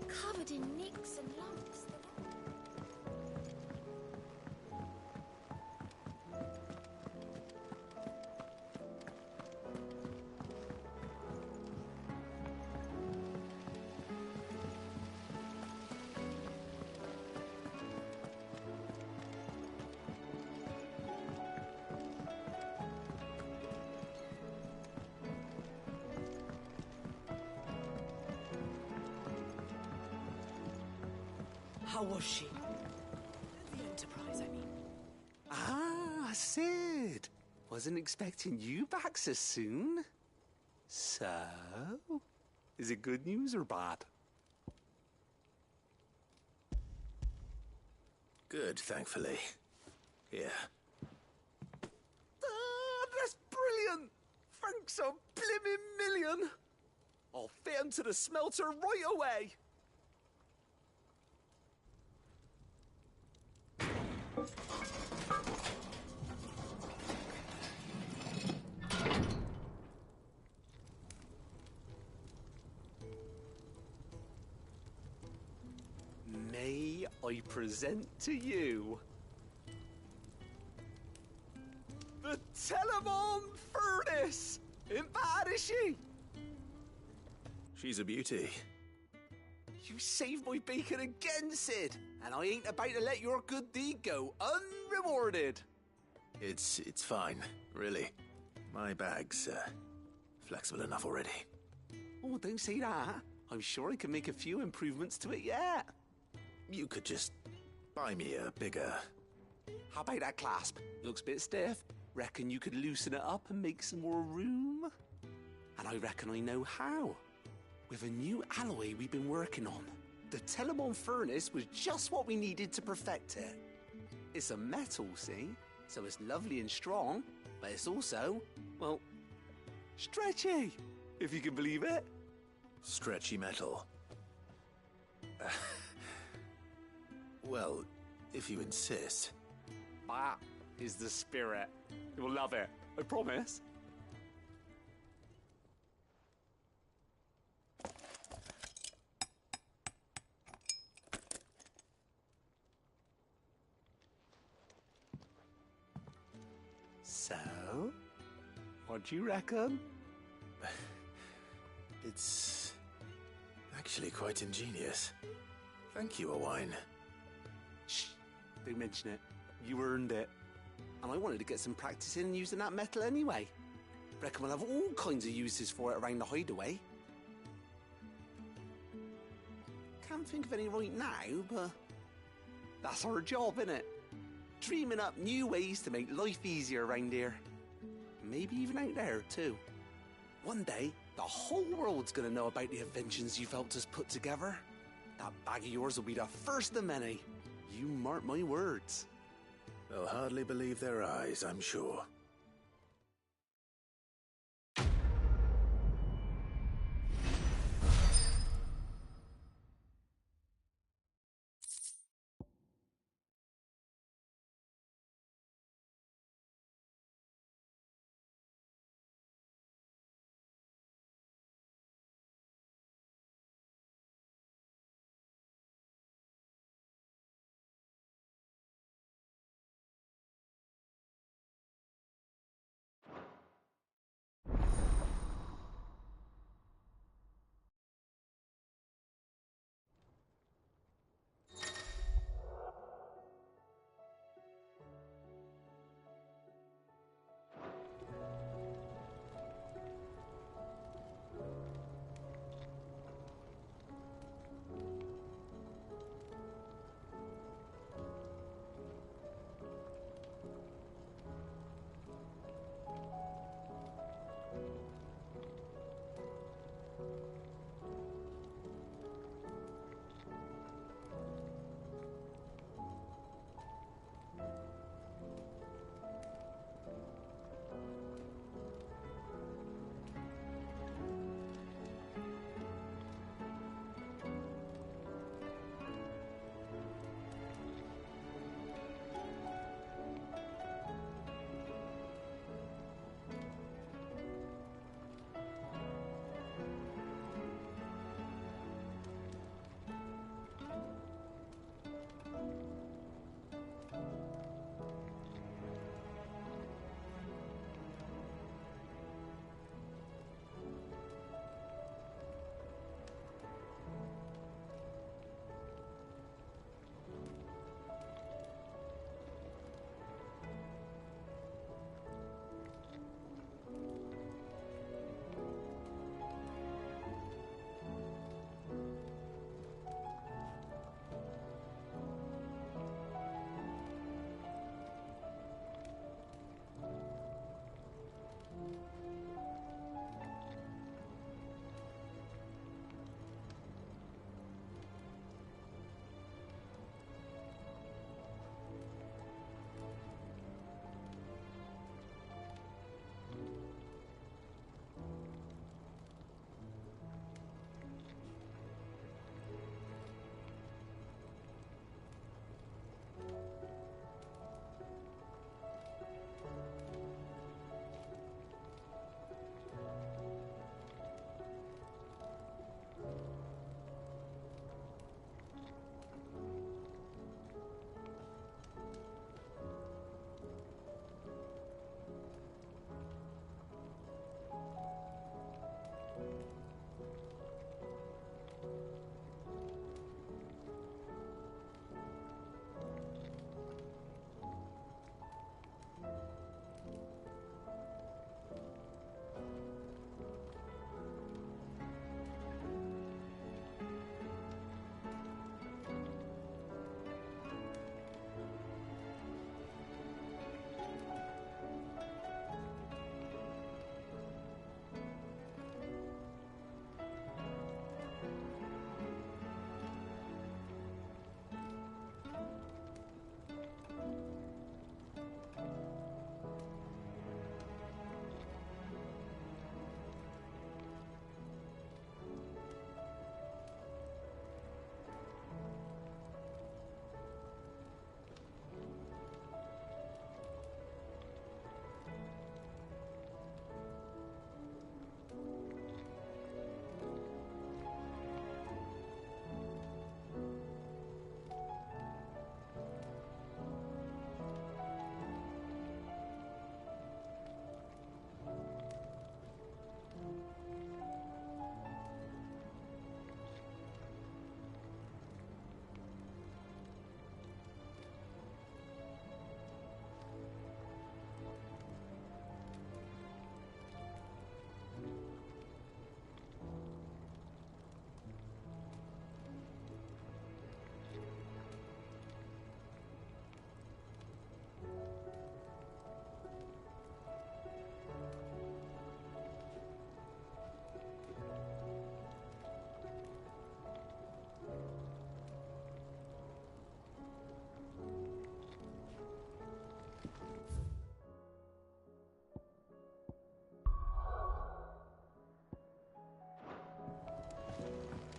Covered in nicks and lumps. How was she? The Enterprise, I mean. Ah, Sid. Wasn't expecting you back so soon. So, is it good news or bad? Good, thankfully. Here. That's brilliant! Thanks a blimmin' million! I'll fit 'em to the smelter right away! May I present to you the Telemon Furnace! Ain't bad, is she? She's a beauty. You saved my bacon again, Sid, and I ain't about to let your good deed go unrewarded. It's fine, really. My bag's flexible enough already. Oh, don't say that. I'm sure I can make a few improvements to it yet. You could just buy me a bigger... How about that clasp? Looks a bit stiff. Reckon you could loosen it up and make some more room? And I reckon I know how. With a new alloy we've been working on. The Telemon Furnace was just what we needed to perfect it. It's a metal, see? So it's lovely and strong, but it's also, well, stretchy, if you can believe it. Stretchy metal. Well, if you insist. That is the spirit. You'll love it, I promise. So, what do you reckon? It's actually quite ingenious. Thank you, Owain. Shh, don't mention it. You earned it. And I wanted to get some practice in using that metal anyway. Reckon we'll have all kinds of uses for it around the hideaway. Can't think of any right now, but that's our job, innit? Dreaming up new ways to make life easier around here. Maybe even out there, too. One day, the whole world's gonna know about the inventions you've helped us put together. That bag of yours will be the first of many. You mark my words. They'll hardly believe their eyes, I'm sure.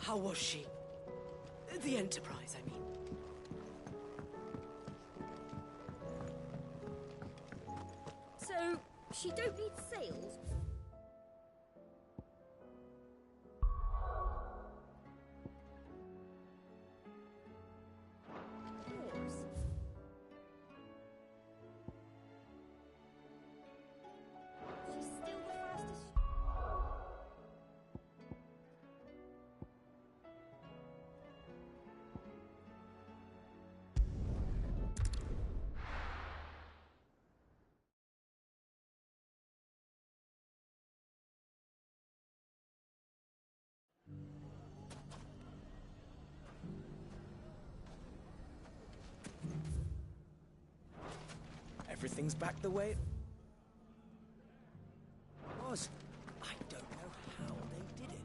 How was she? The Enterprise, I mean. So, she don't need sails? Oars? She's still the fastest. Everything's back the way it was. I don't know how they did it.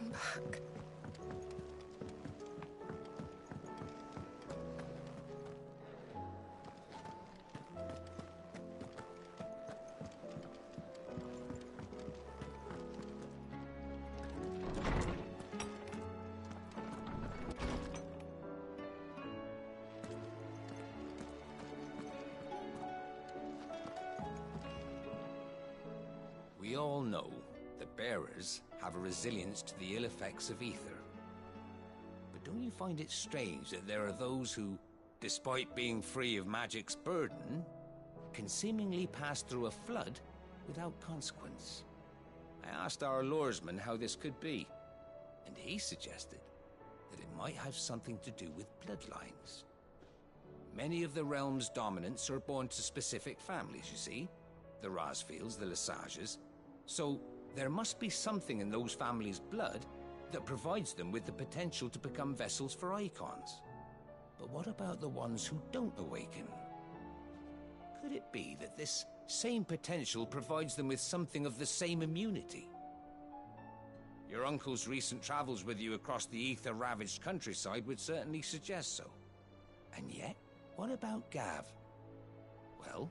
come back. We all know that bearers have a resilience to the ill effects of ether. But don't you find it strange that there are those who, despite being free of magic's burden, can seemingly pass through a flood without consequence? I asked our luresman how this could be, and he suggested that it might have something to do with bloodlines. Many of the realm's dominants are born to specific families, you see. The Rasfields, the Lesages. So there must be something in those families' blood that provides them with the potential to become vessels for icons. But what about the ones who don't awaken? Could it be that this same potential provides them with something of the same immunity? Your uncle's recent travels with you across the ether-ravaged countryside would certainly suggest so. And yet, what about Gav? Well,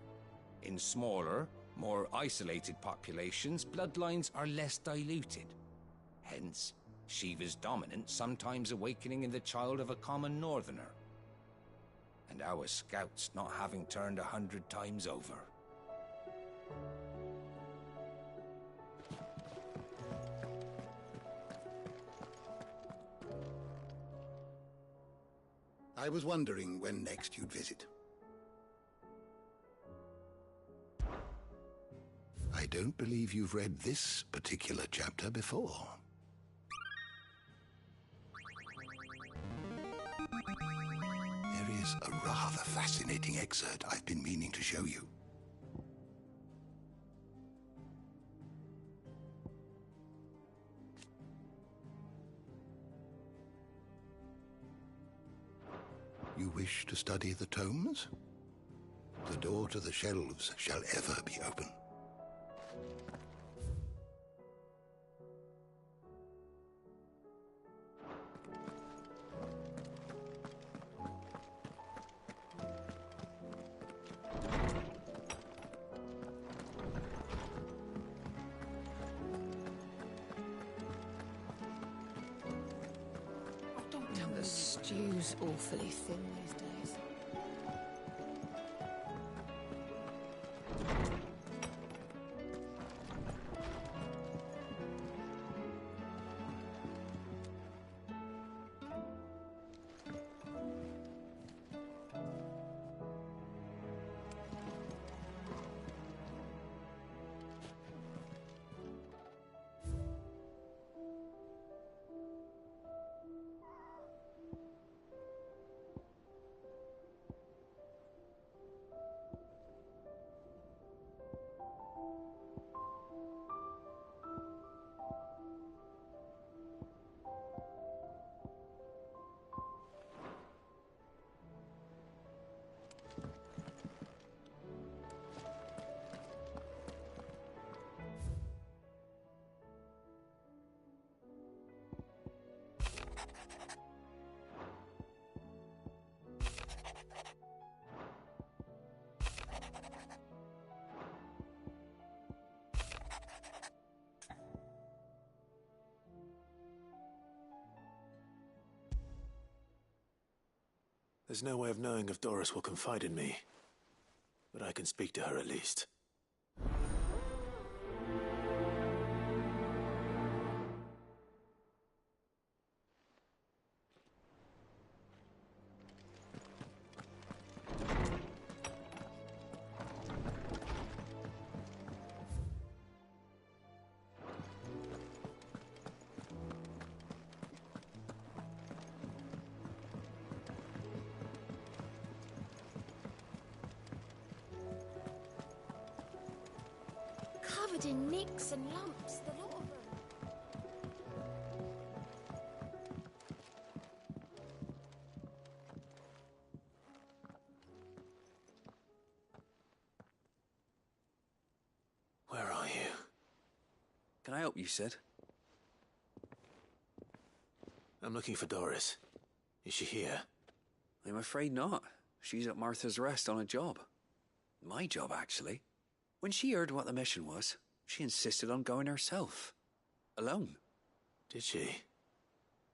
in smaller, more isolated populations, bloodlines are less diluted. Hence, Shiva's dominant sometimes awakening in the child of a common northerner. And our scouts not having turned 100 times over. I was wondering when next you'd visit. I don't believe you've read this particular chapter before. There is a rather fascinating excerpt I've been meaning to show you. You wish to study the tomes? The door to the shelves shall ever be open. The stew's awfully thin these days. There's no way of knowing if Doris will confide in me, but I can speak to her at least. Covered in nicks and lumps, the lot of them. Where are you? Can I help you, Sid? I'm looking for Doris. Is she here? I'm afraid not. She's at Martha's Rest on a job. My job, actually. When she heard what the mission was, she insisted on going herself. Alone. Did she?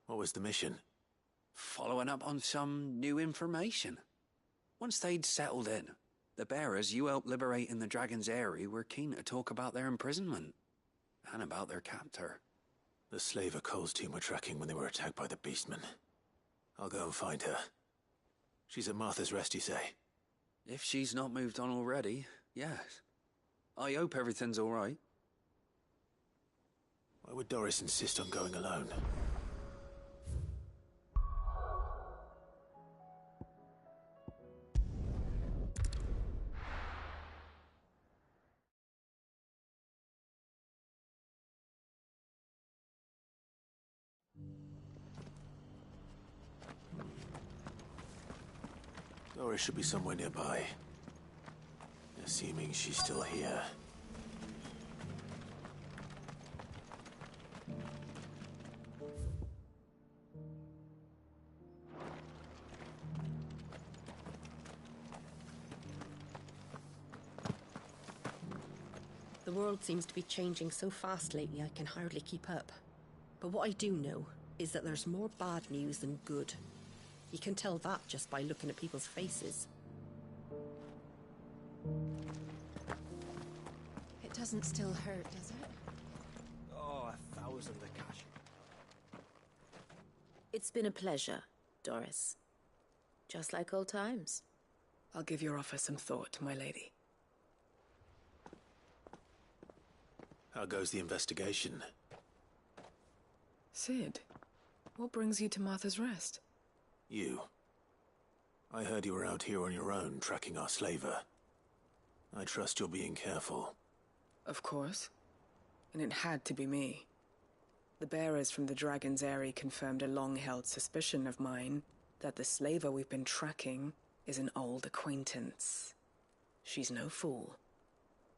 What was the mission? Following up on some new information. Once they'd settled in, the bearers you helped liberate in the Dragon's Eyrie were keen to talk about their imprisonment. And about their captor. The slaver Cole's team were tracking when they were attacked by the Beastmen. I'll go and find her. She's at Martha's Rest, you say? If she's not moved on already, yes. I hope everything's all right. Why would Doris insist on going alone? Doris should be somewhere nearby. Assuming she's still here. The world seems to be changing so fast lately I can hardly keep up. But what I do know is that there's more bad news than good. You can tell that just by looking at people's faces. It doesn't still hurt, does it? Oh, 1,000 a cash. It's been a pleasure, Doris. Just like old times. I'll give your offer some thought, my lady. How goes the investigation? Sid, what brings you to Martha's Rest? You. I heard you were out here on your own, tracking our slaver. I trust you're being careful. Of course. And it had to be me. The bearers from the Dragon's Eyrie confirmed a long-held suspicion of mine that the slaver we've been tracking is an old acquaintance. She's no fool.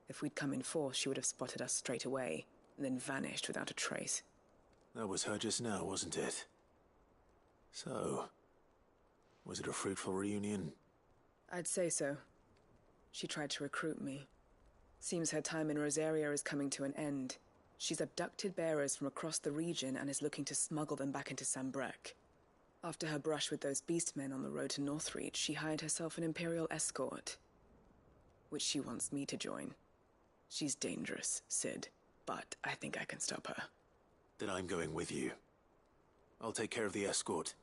If we'd come in force, she would have spotted us straight away, and then vanished without a trace. That was her just now, wasn't it? So, was it a fruitful reunion? I'd say so. She tried to recruit me. Seems her time in Rosaria is coming to an end. She's abducted bearers from across the region and is looking to smuggle them back into Sambrec. After her brush with those beastmen on the road to Northreach, she hired herself an Imperial escort, which she wants me to join. She's dangerous, Sid, but I think I can stop her. Then I'm going with you. I'll take care of the escort.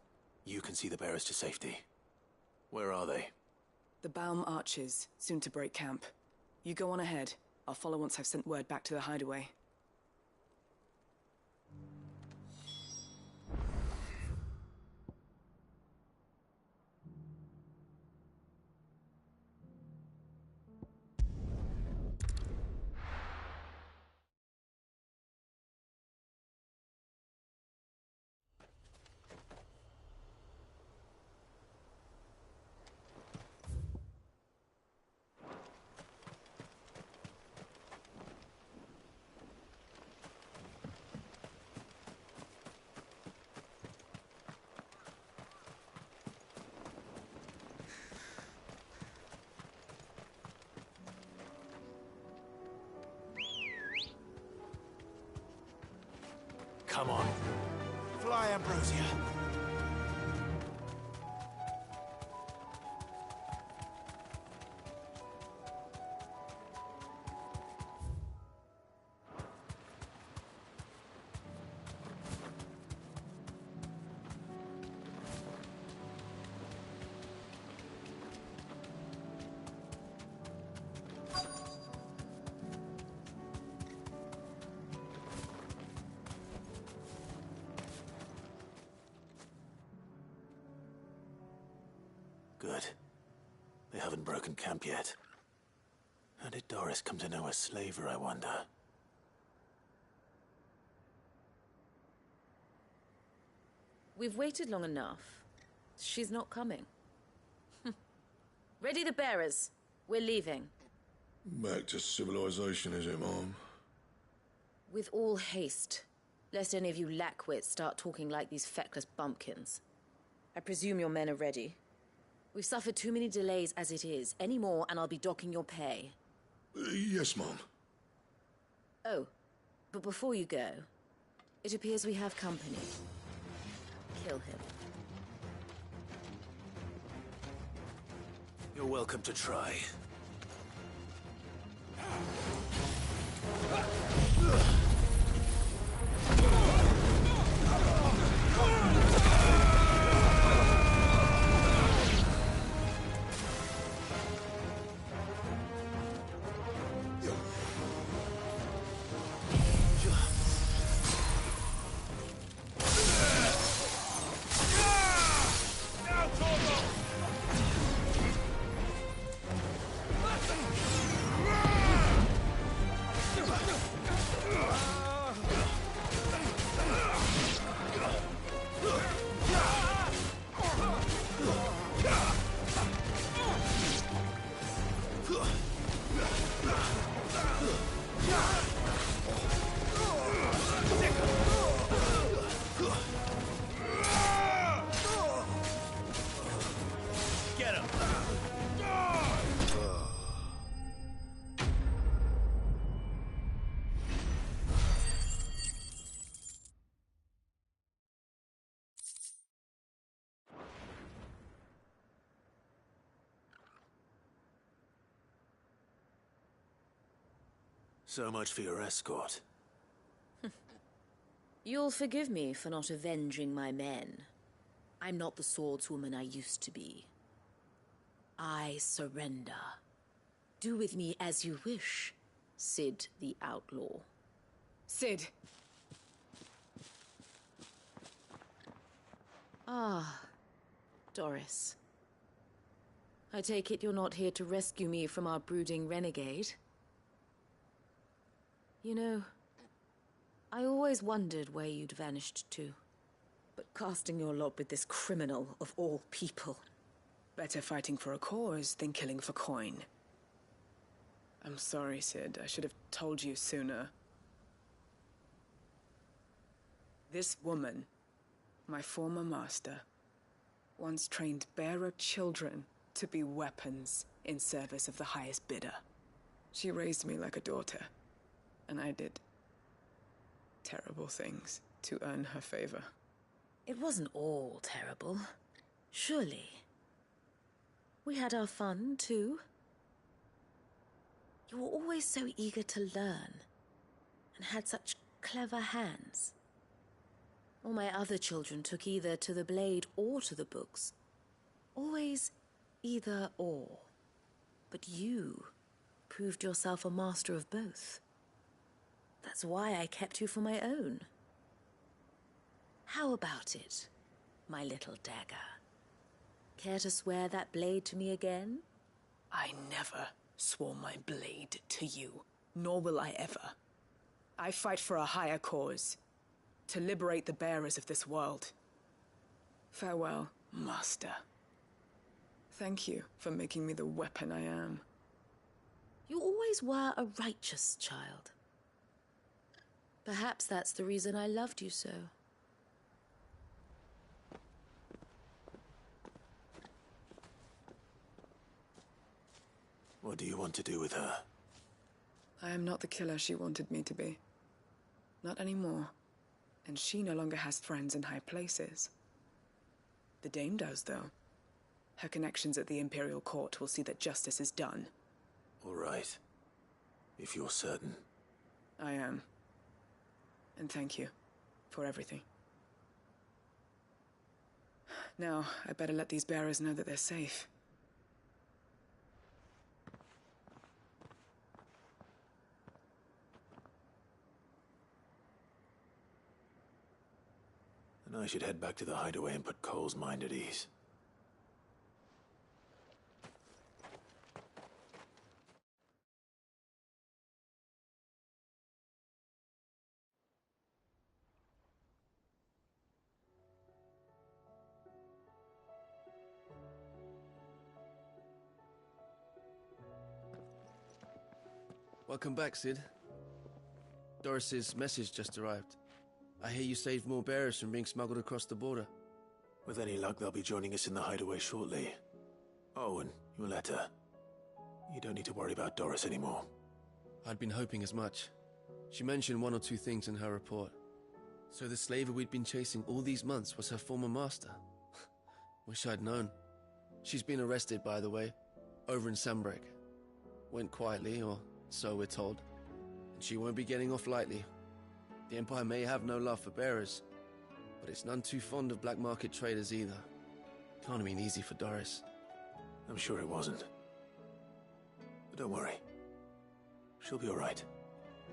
You can see the bearers to safety. Where are they? The Baum Archers, soon to break camp. You go on ahead. I'll follow once I've sent word back to the hideaway. Come on. Fly, Ambrosia. Good. They haven't broken camp yet. How did Doris come to know a slaver, I wonder? We've waited long enough. She's not coming. Ready the bearers. We're leaving. Back to civilization, is it, Mom? With all haste. Lest any of you lackwits start talking like these feckless bumpkins. I presume your men are ready. We've suffered too many delays as it is. Any more and I'll be docking your pay. Yes, Mom. Oh, but before you go, it appears we have company. Kill him. You're welcome to try. So much for your escort. You'll forgive me for not avenging my men. I'm not the swordswoman I used to be. I surrender. Do with me as you wish, Cid the Outlaw. Cid! Ah, Doris. I take it you're not here to rescue me from our brooding renegade? You know, I always wondered where you'd vanished to. But casting your lot with this criminal of all people... Better fighting for a cause than killing for coin. I'm sorry, Cid. I should have told you sooner. This woman, my former master, once trained bearer children to be weapons in service of the highest bidder. She raised me like a daughter. And I did terrible things to earn her favor. It wasn't all terrible, surely. We had our fun, too. You were always so eager to learn, and had such clever hands. All my other children took either to the blade or to the books. Always either or. But you proved yourself a master of both. That's why I kept you for my own. How about it, my little dagger? Care to swear that blade to me again? I never swore my blade to you, nor will I ever. I fight for a higher cause, to liberate the bearers of this world. Farewell, Master. Thank you for making me the weapon I am. You always were a righteous child. Perhaps that's the reason I loved you so. What do you want to do with her? I am not the killer she wanted me to be. Not anymore. And she no longer has friends in high places. The Dame does, though. Her connections at the Imperial Court will see that justice is done. All right. If you're certain. I am. And thank you for everything. Now, I better let these bearers know that they're safe. And I should head back to the hideaway and put Cole's mind at ease. Welcome back, Cid. Doris's message just arrived. I hear you saved more bearers from being smuggled across the border. With any luck, they'll be joining us in the hideaway shortly. Oh, and your letter. You don't need to worry about Doris anymore. I'd been hoping as much. She mentioned one or two things in her report. So the slaver we'd been chasing all these months was her former master. Wish I'd known. She's been arrested, by the way, over in Sambrek. Went quietly, or so we're told. And she won't be getting off lightly. The Empire may have no love for bearers, but it's none too fond of black market traders either. Can't have been easy for Doris. I'm sure it wasn't. But don't worry. She'll be all right.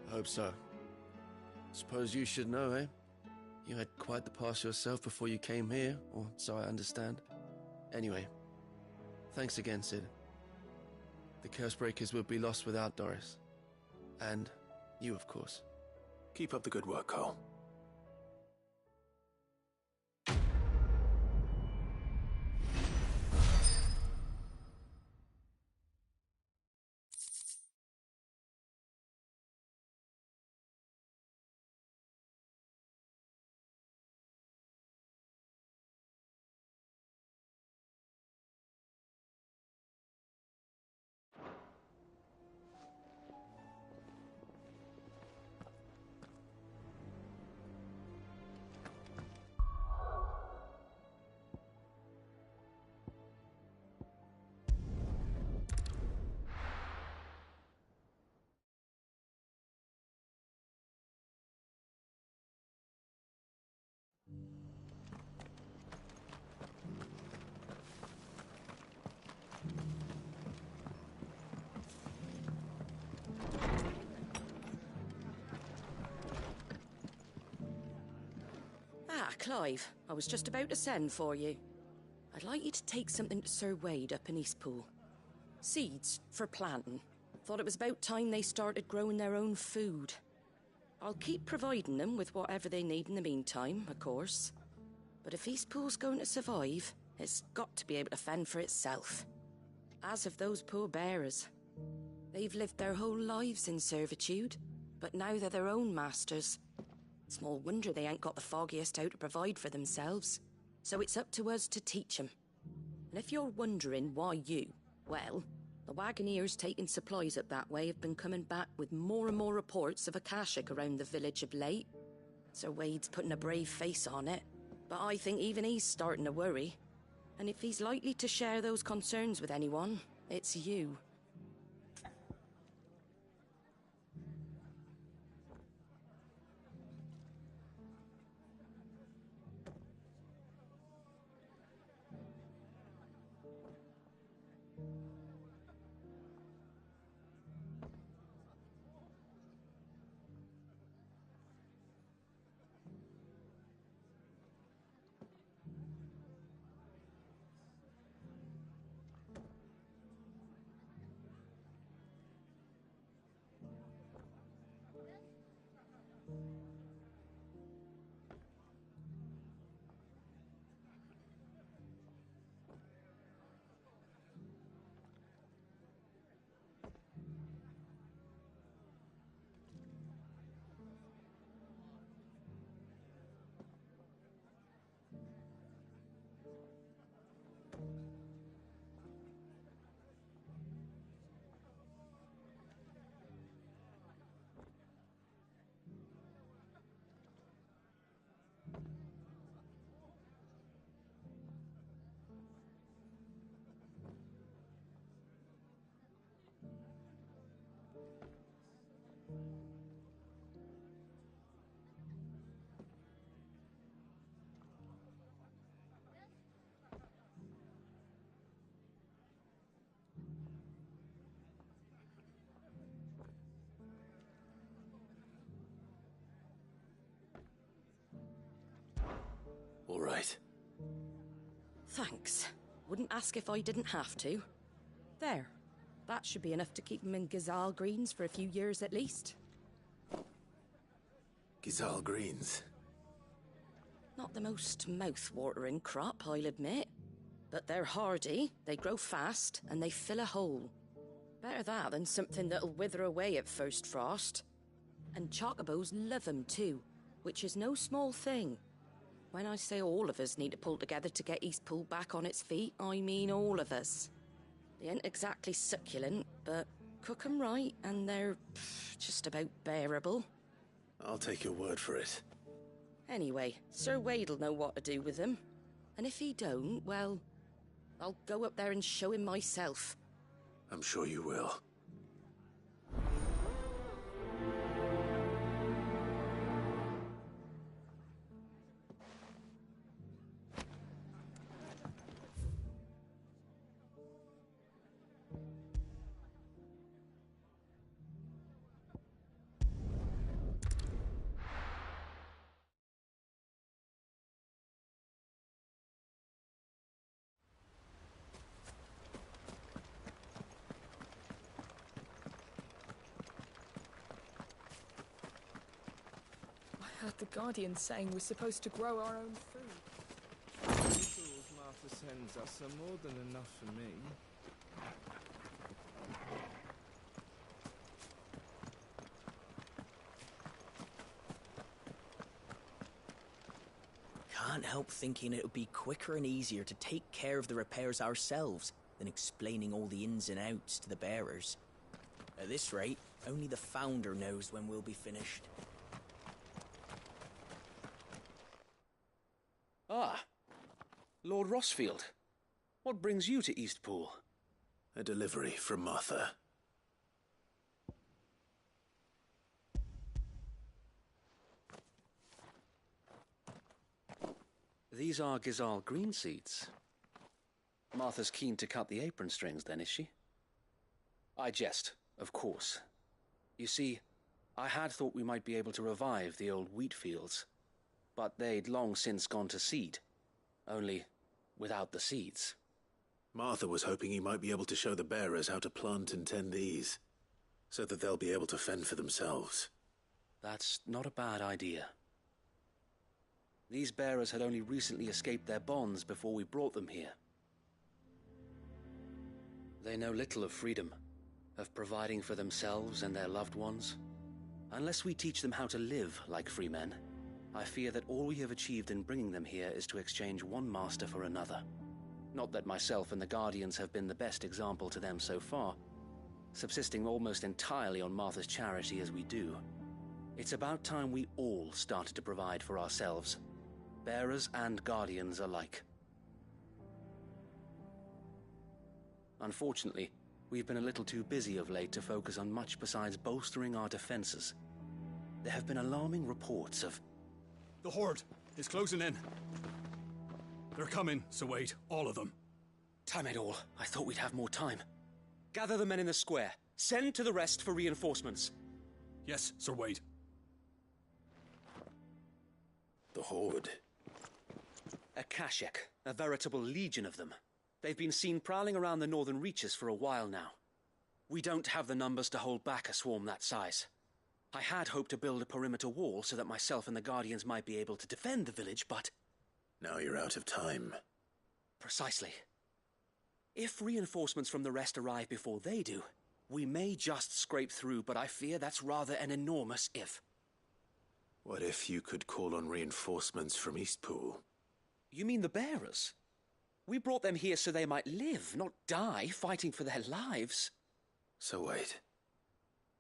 I hope so. Suppose you should know, eh? You had quite the past yourself before you came here, or so I understand. Anyway, thanks again, Sid. The Cursebreakers would be lost without Doris. And you, of course. Keep up the good work, Cole. Ah, Clive, I was just about to send for you. I'd like you to take something to Sir Wade up in Eastpool. Seeds for planting. Thought it was about time they started growing their own food. I'll keep providing them with whatever they need in the meantime, of course. But if Eastpool's going to survive, it's got to be able to fend for itself. As of those poor bearers. They've lived their whole lives in servitude, but now they're their own masters. Small wonder they ain't got the foggiest how to provide for themselves. So it's up to us to teach them. And if you're wondering why you, well, the Wagoneers taking supplies up that way have been coming back with more and more reports of Akashic around the village of late. Sir Wade's putting a brave face on it, but I think even he's starting to worry. And if he's likely to share those concerns with anyone, it's you. All right. Thanks. Wouldn't ask if I didn't have to. There. That should be enough to keep them in Gazal Greens for a few years at least. Gazal Greens? Not the most mouth-watering crop, I'll admit. But they're hardy, they grow fast, and they fill a hole. Better that than something that'll wither away at first frost. And chocobos love 'em too. which is no small thing. When I say all of us need to pull together to get Eastpool back on its feet, I mean all of us. They ain't exactly succulent, but cook 'em right and they're just about bearable. I'll take your word for it. Anyway, Sir Wade'll know what to do with them. And if he don't, well, I'll go up there and show him myself. I'm sure you will. I heard the Guardian saying we're supposed to grow our own food. The tools Martha sends us are more than enough for me. Can't help thinking it would be quicker and easier to take care of the repairs ourselves than explaining all the ins and outs to the bearers. At this rate, only the Founder knows when we'll be finished. Ah, Lord Rossfield. What brings you to Eastpool? A delivery from Martha. These are Gizal green seeds. Martha's keen to cut the apron strings then, is she? I jest, of course. You see, I had thought we might be able to revive the old wheat fields, but they'd long since gone to seed, only without the seeds. Martha was hoping you might be able to show the bearers how to plant and tend these, so that they'll be able to fend for themselves. That's not a bad idea. These bearers had only recently escaped their bonds before we brought them here. They know little of freedom, of providing for themselves and their loved ones. Unless we teach them how to live like free men, I fear that all we have achieved in bringing them here is to exchange one master for another. Not that myself and the Guardians have been the best example to them so far, subsisting almost entirely on Martha's charity as we do. It's about time we all started to provide for ourselves, bearers and Guardians alike. Unfortunately, we've been a little too busy of late to focus on much besides bolstering our defenses. There have been alarming reports of... The Horde is closing in. They're coming, Sir Wade, all of them. Damn it all, I thought we'd have more time. Gather the men in the square. Send to the rest for reinforcements. Yes, Sir Wade. The Horde. A Kashik, a veritable legion of them. They've been seen prowling around the northern reaches for a while now. We don't have the numbers to hold back a swarm that size. I had hoped to build a perimeter wall so that myself and the Guardians might be able to defend the village, but... Now you're out of time. Precisely. If reinforcements from the rest arrive before they do, we may just scrape through, but I fear that's rather an enormous if. What if you could call on reinforcements from Eastpool? You mean the bearers? We brought them here so they might live, not die fighting for their lives. So wait.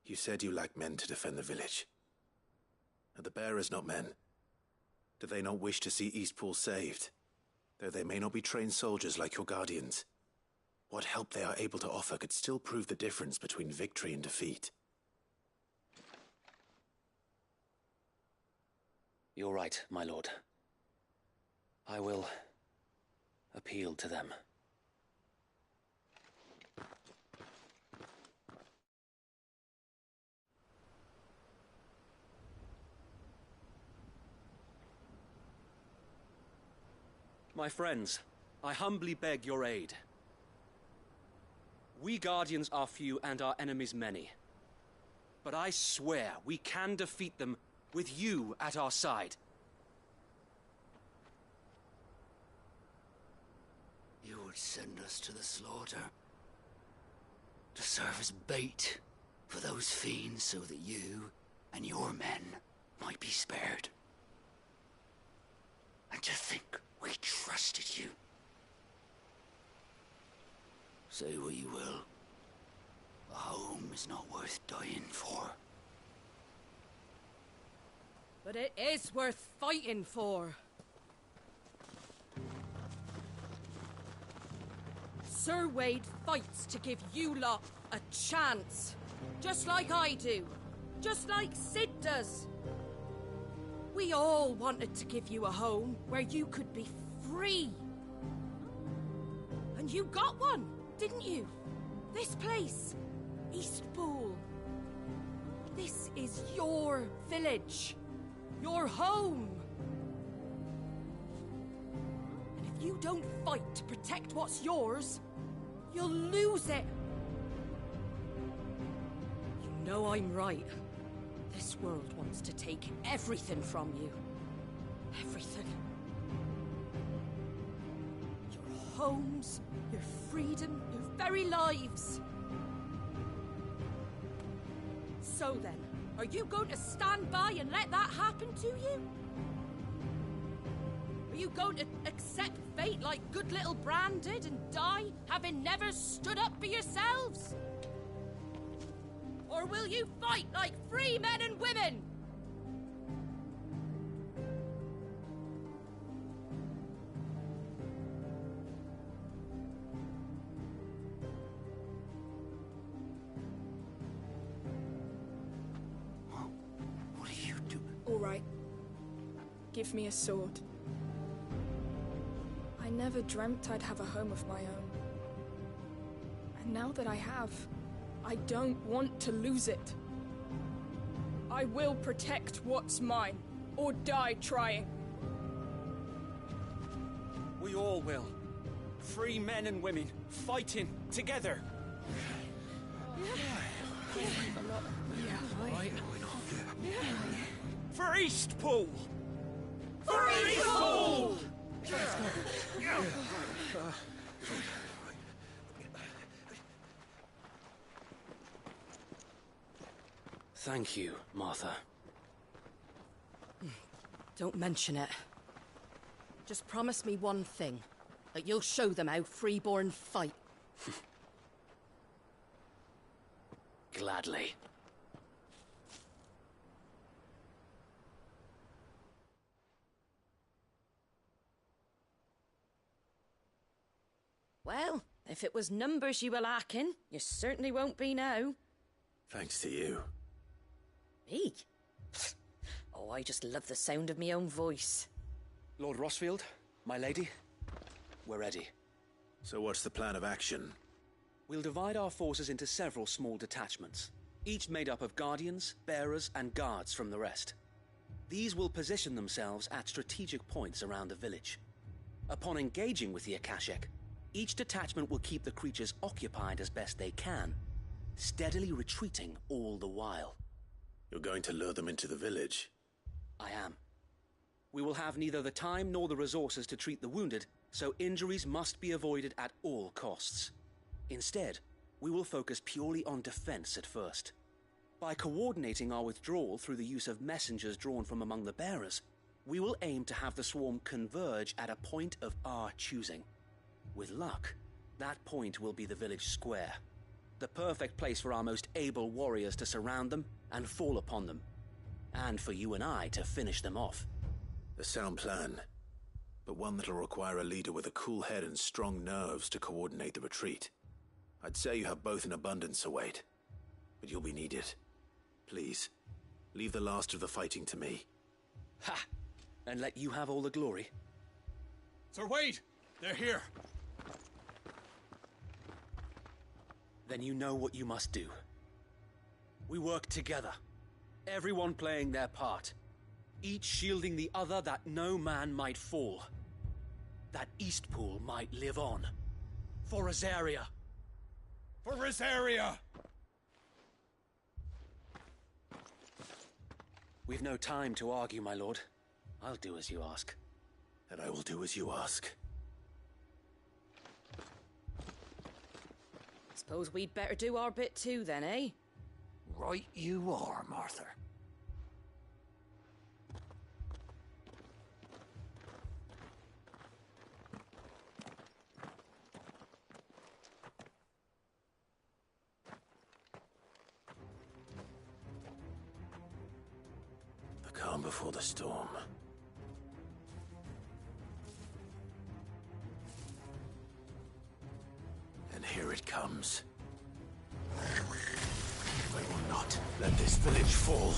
You said you lack men to defend the village. Are the bearers not men? Do they not wish to see Eastpool saved? Though they may not be trained soldiers like your Guardians. What help they are able to offer could still prove the difference between victory and defeat. You're right, my lord. I will appeal to them. My friends, I humbly beg your aid. We Guardians are few and our enemies many. But I swear we can defeat them with you at our side. You would send us to the slaughter, to serve as bait for those fiends so that you and your men might be spared. Say what you will. A home is not worth dying for. But it is worth fighting for. Sir Wade fights to give you lot a chance. Just like I do. Just like Sid does. We all wanted to give you a home where you could be free. And you got one, didn't you? This place, Eastpool. This is your village. Your home. And if you don't fight to protect what's yours, you'll lose it. You know I'm right. This world wants to take everything from you. Everything. Your homes, your freedom, your very lives. So then, are you going to stand by and let that happen to you? Are you going to accept fate like good little Bran did and die, having never stood up for yourselves? Or will you fight like free men and women? What are you doing? All right. Give me a sword. I never dreamt I'd have a home of my own. And now that I have, I don't want to lose it. I will protect what's mine, or die trying. We all will. Free men and women, fighting together. For Eastpool! For Eastpool! Thank you, Martha. Don't mention it. Just promise me one thing. That you'll show them how freeborn fight. Gladly. Well, if it was numbers you were lacking, you certainly won't be now. Thanks to you. Me? Oh, I just love the sound of my own voice. Lord Rossfield, my lady, we're ready. So what's the plan of action? We'll divide our forces into several small detachments, each made up of guardians, bearers, and guards from the rest. These will position themselves at strategic points around the village. Upon engaging with the Akashic, each detachment will keep the creatures occupied as best they can, steadily retreating all the while. You're going to lure them into the village? I am. We will have neither the time nor the resources to treat the wounded, so injuries must be avoided at all costs. Instead, we will focus purely on defense at first. By coordinating our withdrawal through the use of messengers drawn from among the bearers, we will aim to have the swarm converge at a point of our choosing. With luck, that point will be the village square. The perfect place for our most able warriors to surround them and fall upon them. And for you and I to finish them off. A sound plan, but one that'll require a leader with a cool head and strong nerves to coordinate the retreat. I'd say you have both in abundance, Sir Wade, but you'll be needed. Please, leave the last of the fighting to me. Ha! And let you have all the glory. Sir Wade! They're here! Then you know what you must do. We work together, everyone playing their part, each shielding the other that no man might fall, that Eastpool might live on. For Rosaria! For Rosaria! We've no time to argue, my lord. I'll do as you ask. And I will do as you ask. Suppose we'd better do our bit too then, eh? Right you are, Martha. calm before the storm. And here it comes. I will not let this village fall.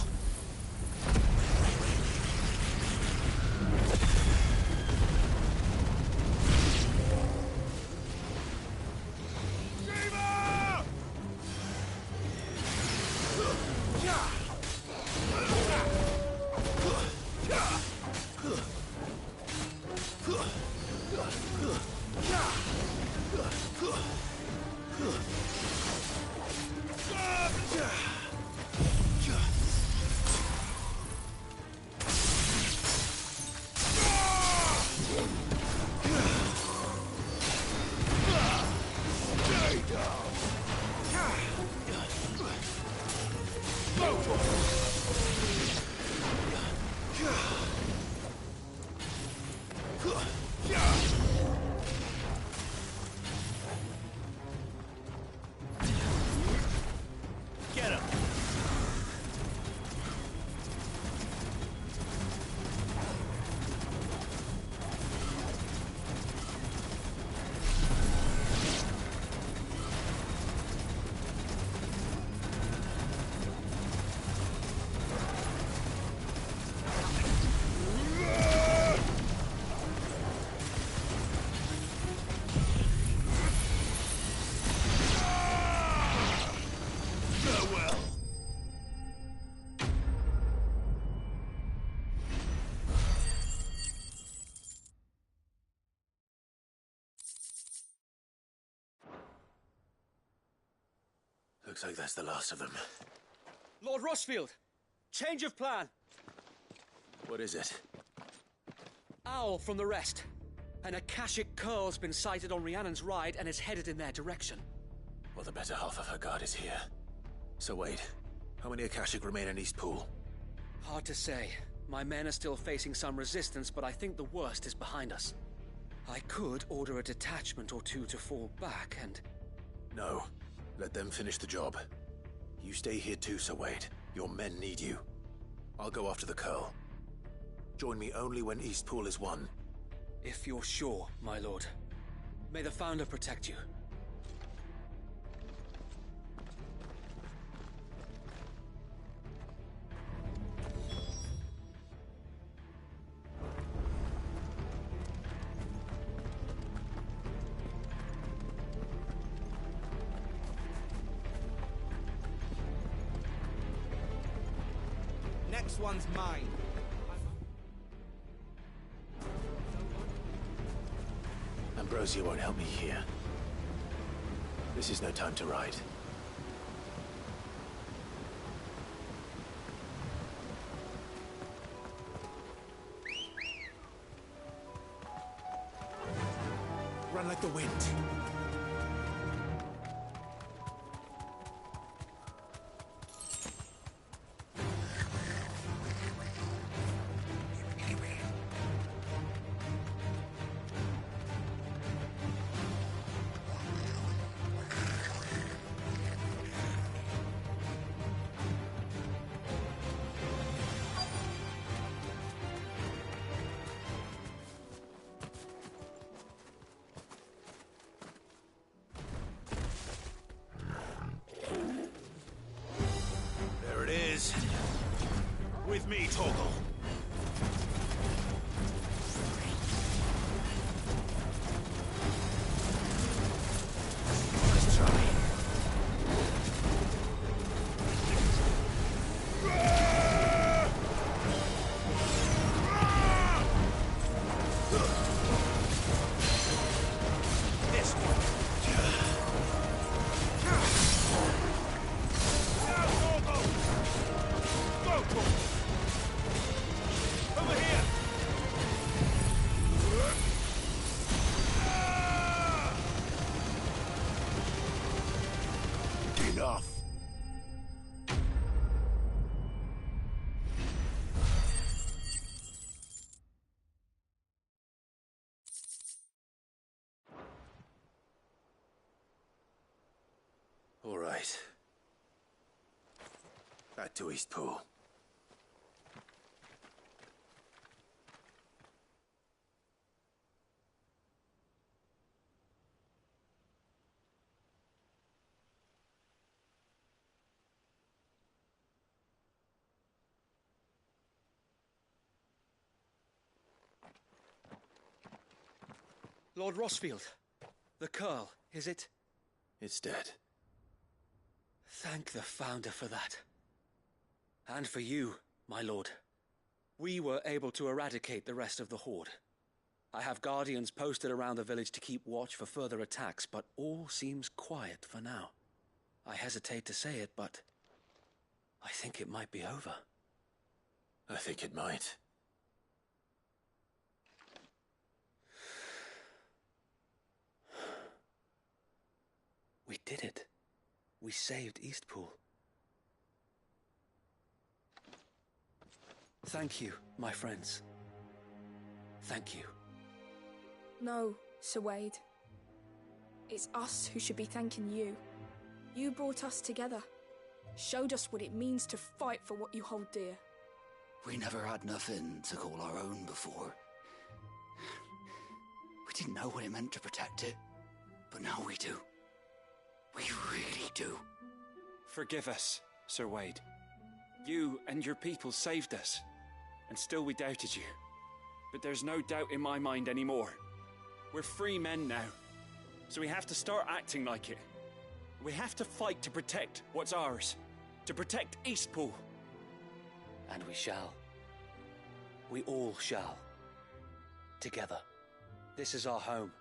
Looks like that's the last of them. Lord Rossfield! Change of plan! What is it? Owl from the rest. An Akashic curl's been sighted on Rhiannon's ride and is headed in their direction. Well, the better half of her guard is here. So wait, how many Akashic remain in East Pool? Hard to say. My men are still facing some resistance, but I think the worst is behind us. I could order a detachment or two to fall back and... No. Let them finish the job. You stay here too, Sir Wade. Your men need you. I'll go after the Curl. Join me only when East Pool is won. If you're sure, my lord. May the Founder protect you. Next one's mine. Ambrosia won't help me here. This is no time to ride. Run like the wind. With me, Torgal. Nice try. This one. Over here! Enough! All right. Back to East Pool. Lord Rosfield. The Curl, is it? It's dead. Thank the Founder for that. And for you, my lord. We were able to eradicate the rest of the Horde. I have guardians posted around the village to keep watch for further attacks, but all seems quiet for now. I hesitate to say it, but I think it might be over. I think it might. We did it. We saved Eastpool. Thank you, my friends. Thank you. No, Sir Wade. It's us who should be thanking you. You brought us together. Showed us what it means to fight for what you hold dear. We never had nothing to call our own before. We didn't know what it meant to protect it, but now we do. We really do. Forgive us, Sir Wade. You and your people saved us, and still we doubted you. But there's no doubt in my mind anymore. We're free men now, so we have to start acting like it. We have to fight to protect what's ours, to protect Eastpool. And we shall. We all shall. Together. This is our home.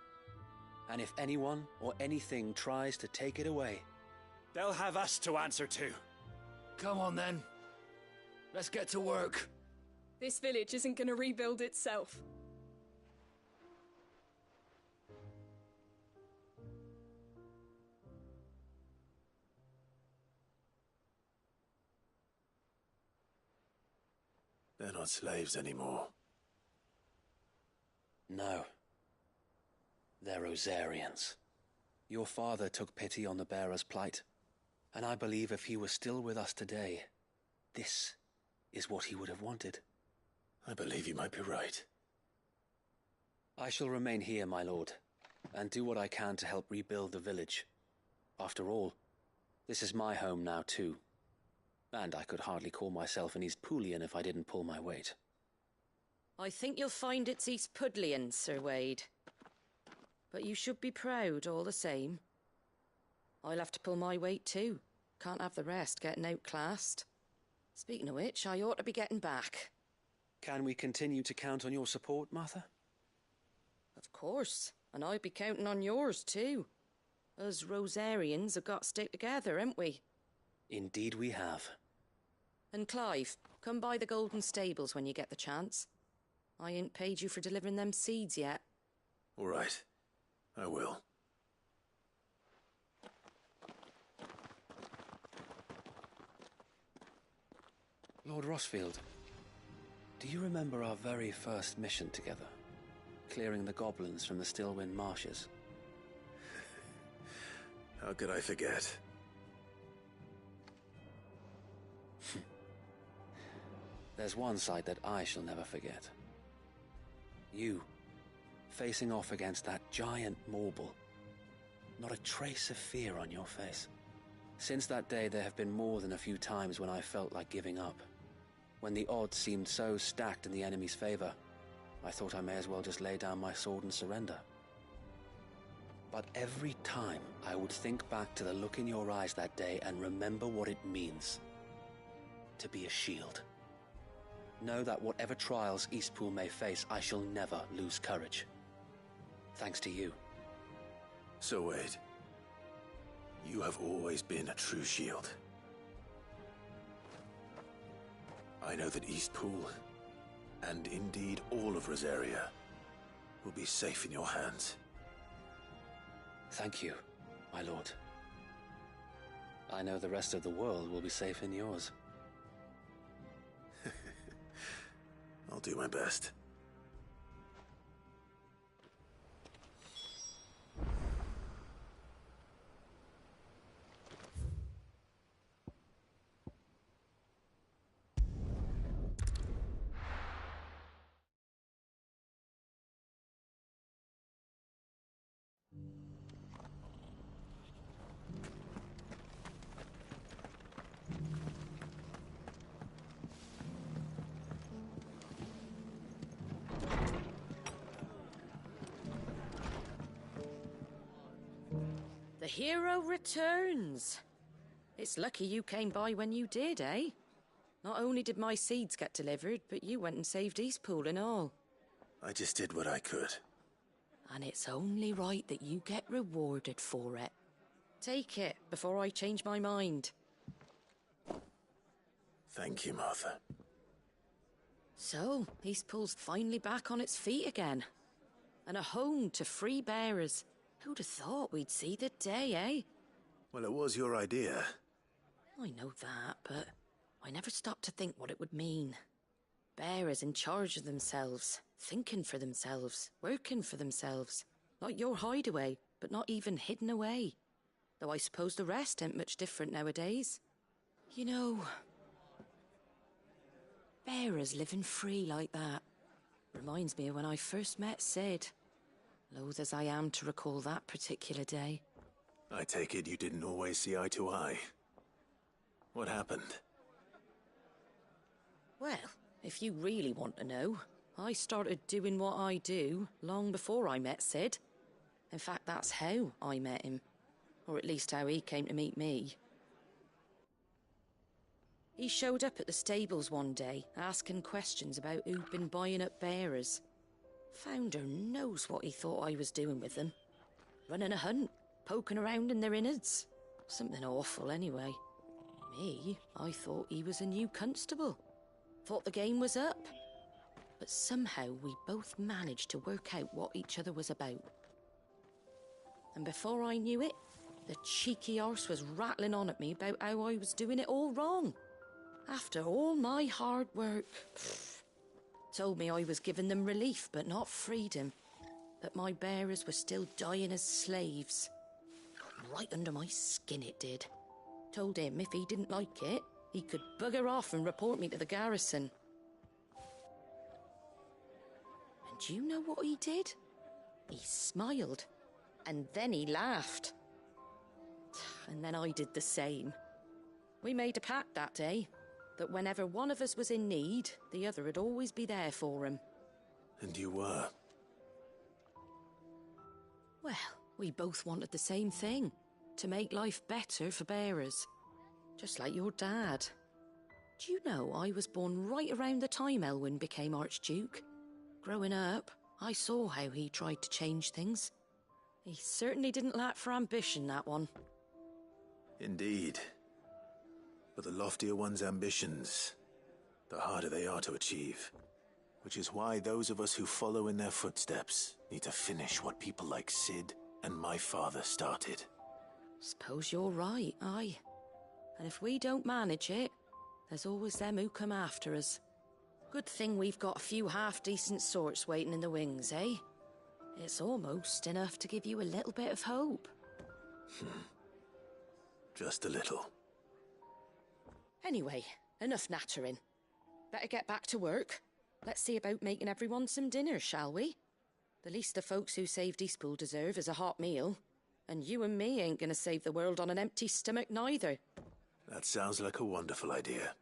And if anyone or anything tries to take it away, they'll have us to answer to. Come on then. Let's get to work. This village isn't gonna rebuild itself. They're not slaves anymore. No. They're Rosarians. Your father took pity on the bearer's plight, and I believe if he were still with us today, this is what he would have wanted. I believe you might be right. I shall remain here, my lord, and do what I can to help rebuild the village. After all, this is my home now too. And I could hardly call myself an Eastpoolian if I didn't pull my weight. I think you'll find it's Eastpudlian, Sir Wade. But you should be proud all the same. I'll have to pull my weight too. Can't have the rest getting outclassed. Speaking of which, I ought to be getting back. Can we continue to count on your support, Martha? Of course, and I'd be counting on yours too. Us Rosarians have got to stick together, haven't we? Indeed we have. And Clive, come by the Golden Stables when you get the chance. I ain't paid you for delivering them seeds yet. All right. I will. Lord Rosfield, do you remember our very first mission together? Clearing the goblins from the Stillwind marshes? How could I forget? There's one sight that I shall never forget. You, facing off against that giant Morble. Not a trace of fear on your face. Since that day, there have been more than a few times when I felt like giving up. When the odds seemed so stacked in the enemy's favor, I thought I may as well just lay down my sword and surrender. But every time, I would think back to the look in your eyes that day and remember what it means to be a shield. Know that whatever trials Eastpool may face, I shall never lose courage. Thanks to you. So Wade, you have always been a true shield. I know that Eastpool, and indeed all of Rosaria, will be safe in your hands. Thank you, my lord. I know the rest of the world will be safe in yours. I'll do my best. hero returns. It's lucky you came by when you did, eh? Not only did my seeds get delivered, but you went and saved Eastpool and all. I just did what I could. And it's only right that you get rewarded for it. Take it before I change my mind. Thank you, Martha. So, Eastpool's finally back on its feet again. And a home to free bearers. Who'd have thought we'd see the day, eh? Well, it was your idea. I know that, but I never stopped to think what it would mean. Bearers in charge of themselves, thinking for themselves, working for themselves. Not your hideaway, but not even hidden away. Though I suppose the rest ain't much different nowadays. You know, bearers living free like that reminds me of when I first met Sid. Loath as I am to recall that particular day. I take it you didn't always see eye to eye. What happened? Well, if you really want to know, I started doing what I do long before I met Sid. In fact, that's how I met him. Or at least how he came to meet me. He showed up at the stables one day, asking questions about who'd been buying up bearers. Founder knows what he thought I was doing with them. Running a hunt, poking around in their innards. Something awful anyway. Me, I thought he was a new constable. Thought the game was up. But somehow we both managed to work out what each other was about. And before I knew it, the cheeky arse was rattling on at me about how I was doing it all wrong. After all my hard work. Told me I was giving them relief, but not freedom. That my bearers were still dying as slaves. Right under my skin it did. Told him if he didn't like it, he could bugger off and report me to the garrison. And you know what he did? He smiled. And then he laughed. And then I did the same. We made a pact that day, that whenever one of us was in need, the other would always be there for him. And you were? Well, we both wanted the same thing. To make life better for bearers. Just like your dad. Do you know I was born right around the time Elwyn became Archduke? Growing up, I saw how he tried to change things. He certainly didn't lack for ambition, that one. Indeed. But the loftier one's ambitions, the harder they are to achieve. Which is why those of us who follow in their footsteps need to finish what people like Sid and my father started. Suppose you're right, aye. And if we don't manage it, there's always them who come after us. Good thing we've got a few half-decent sorts waiting in the wings, eh? It's almost enough to give you a little bit of hope. Just a little. Anyway, enough nattering. Better get back to work. Let's see about making everyone some dinner, shall we? The least the folks who saved Eastpool deserve is a hot meal. And you and me ain't gonna save the world on an empty stomach neither. That sounds like a wonderful idea.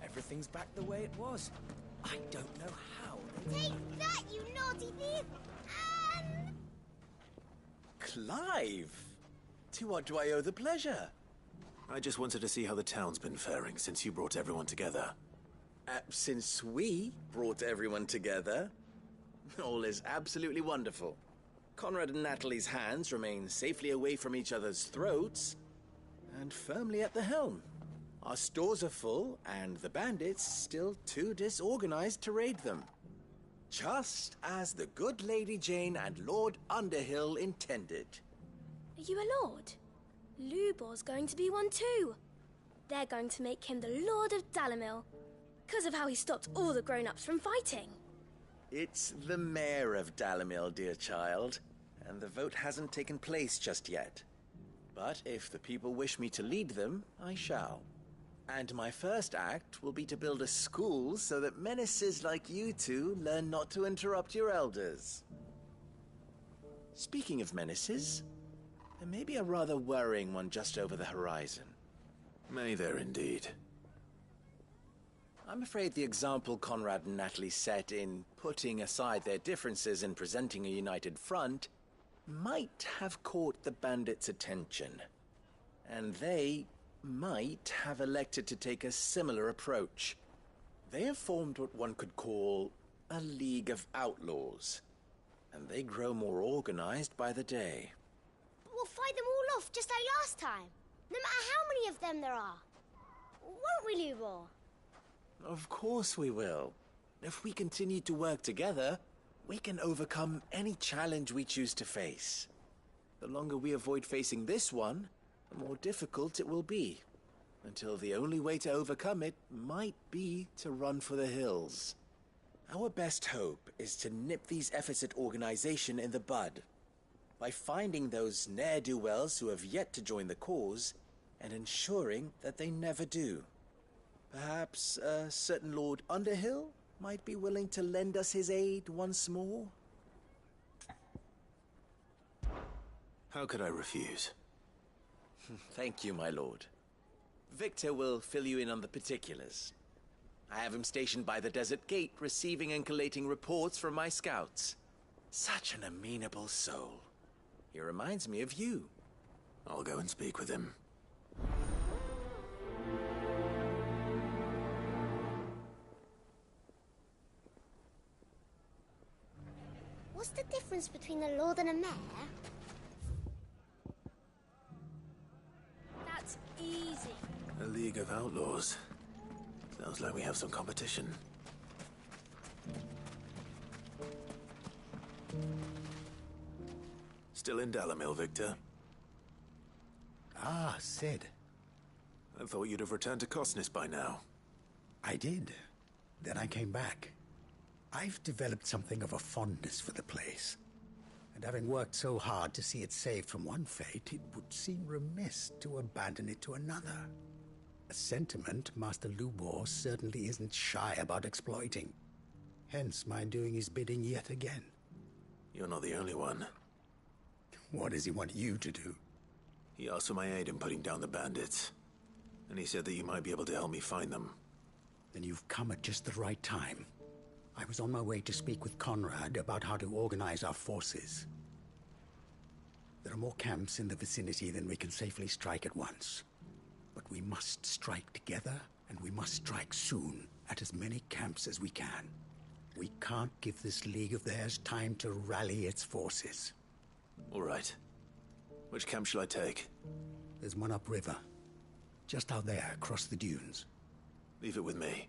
Everything's back the way it was. I don't know how. Take that, you naughty thief! Clive! To what do I owe the pleasure? I just wanted to see how the town's been faring since you brought everyone together. Since we brought everyone together, all is absolutely wonderful. Conrad and Natalie's hands remain safely away from each other's throats, and firmly at the helm. Our stores are full, and the bandits still too disorganized to raid them. Just as the good Lady Jane and Lord Underhill intended. Are you a lord? Lubor's going to be one too. They're going to make him the Lord of Dalimil, because of how he stopped all the grown-ups from fighting. It's the mayor of Dalimil, dear child, and the vote hasn't taken place just yet. But if the people wish me to lead them, I shall. And my first act will be to build a school so that menaces like you two learn not to interrupt your elders. Speaking of menaces, there may be a rather worrying one just over the horizon. May there indeed. I'm afraid the example Conrad and Natalie set in putting aside their differences and presenting a united front might have caught the bandits' attention. And they might have elected to take a similar approach. They have formed what one could call a League of Outlaws, and they grow more organized by the day. We'll fight them all off just like last time, no matter how many of them there are. Won't we, Lubor? Of course we will. If we continue to work together, we can overcome any challenge we choose to face. The longer we avoid facing this one, the more difficult it will be, until the only way to overcome it might be to run for the hills. Our best hope is to nip these efforts at organization in the bud, by finding those ne'er-do-wells who have yet to join the cause, and ensuring that they never do. Perhaps a certain Lord Underhill might be willing to lend us his aid once more? How could I refuse? Thank you, my lord. Victor will fill you in on the particulars. I have him stationed by the desert gate, receiving and collating reports from my scouts. Such an amenable soul. He reminds me of you. I'll go and speak with him. What's the difference between a lord and a mayor? That's easy. A League of Outlaws. Sounds like we have some competition. Still in Dalimil, Victor? Ah, Sid. I thought you'd have returned to Cosnis by now. I did. Then I came back. I've developed something of a fondness for the place. And having worked so hard to see it saved from one fate, it would seem remiss to abandon it to another. A sentiment Master Lubor certainly isn't shy about exploiting. Hence my doing his bidding yet again. You're not the only one. What does he want you to do? He asked for my aid in putting down the bandits. And he said that you might be able to help me find them. Then you've come at just the right time. I was on my way to speak with Conrad about how to organize our forces. There are more camps in the vicinity than we can safely strike at once. But we must strike together, and we must strike soon at as many camps as we can. We can't give this league of theirs time to rally its forces. All right. Which camp shall I take? There's one upriver. Just out there, across the dunes. Leave it with me.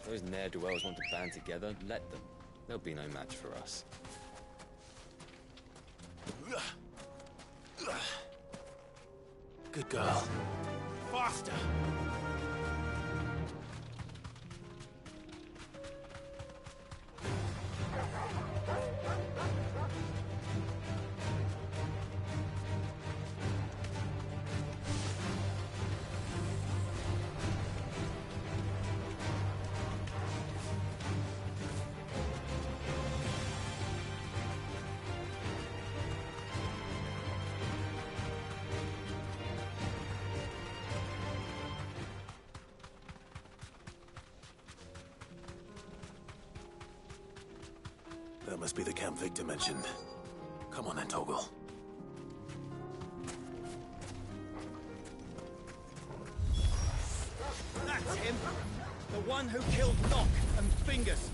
If those ne'er-do-wells want to band together, let them. They'll be no match for us. Good girl. Faster! That must be the camp Victor mentioned. Come on then, Toggle. That's him! The one who killed Nock and Fingers!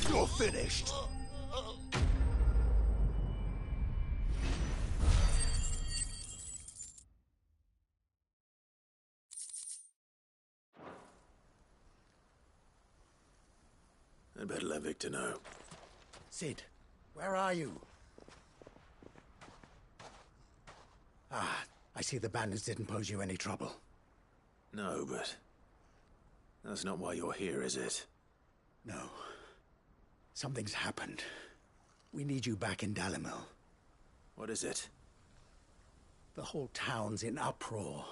You're finished. I'd better let Victor know. Sid, where are you? Ah, I see the bandits didn't pose you any trouble. No, but that's not why you're here, is it? No. Something's happened. We need you back in Dalimil. What is it? The whole town's in uproar.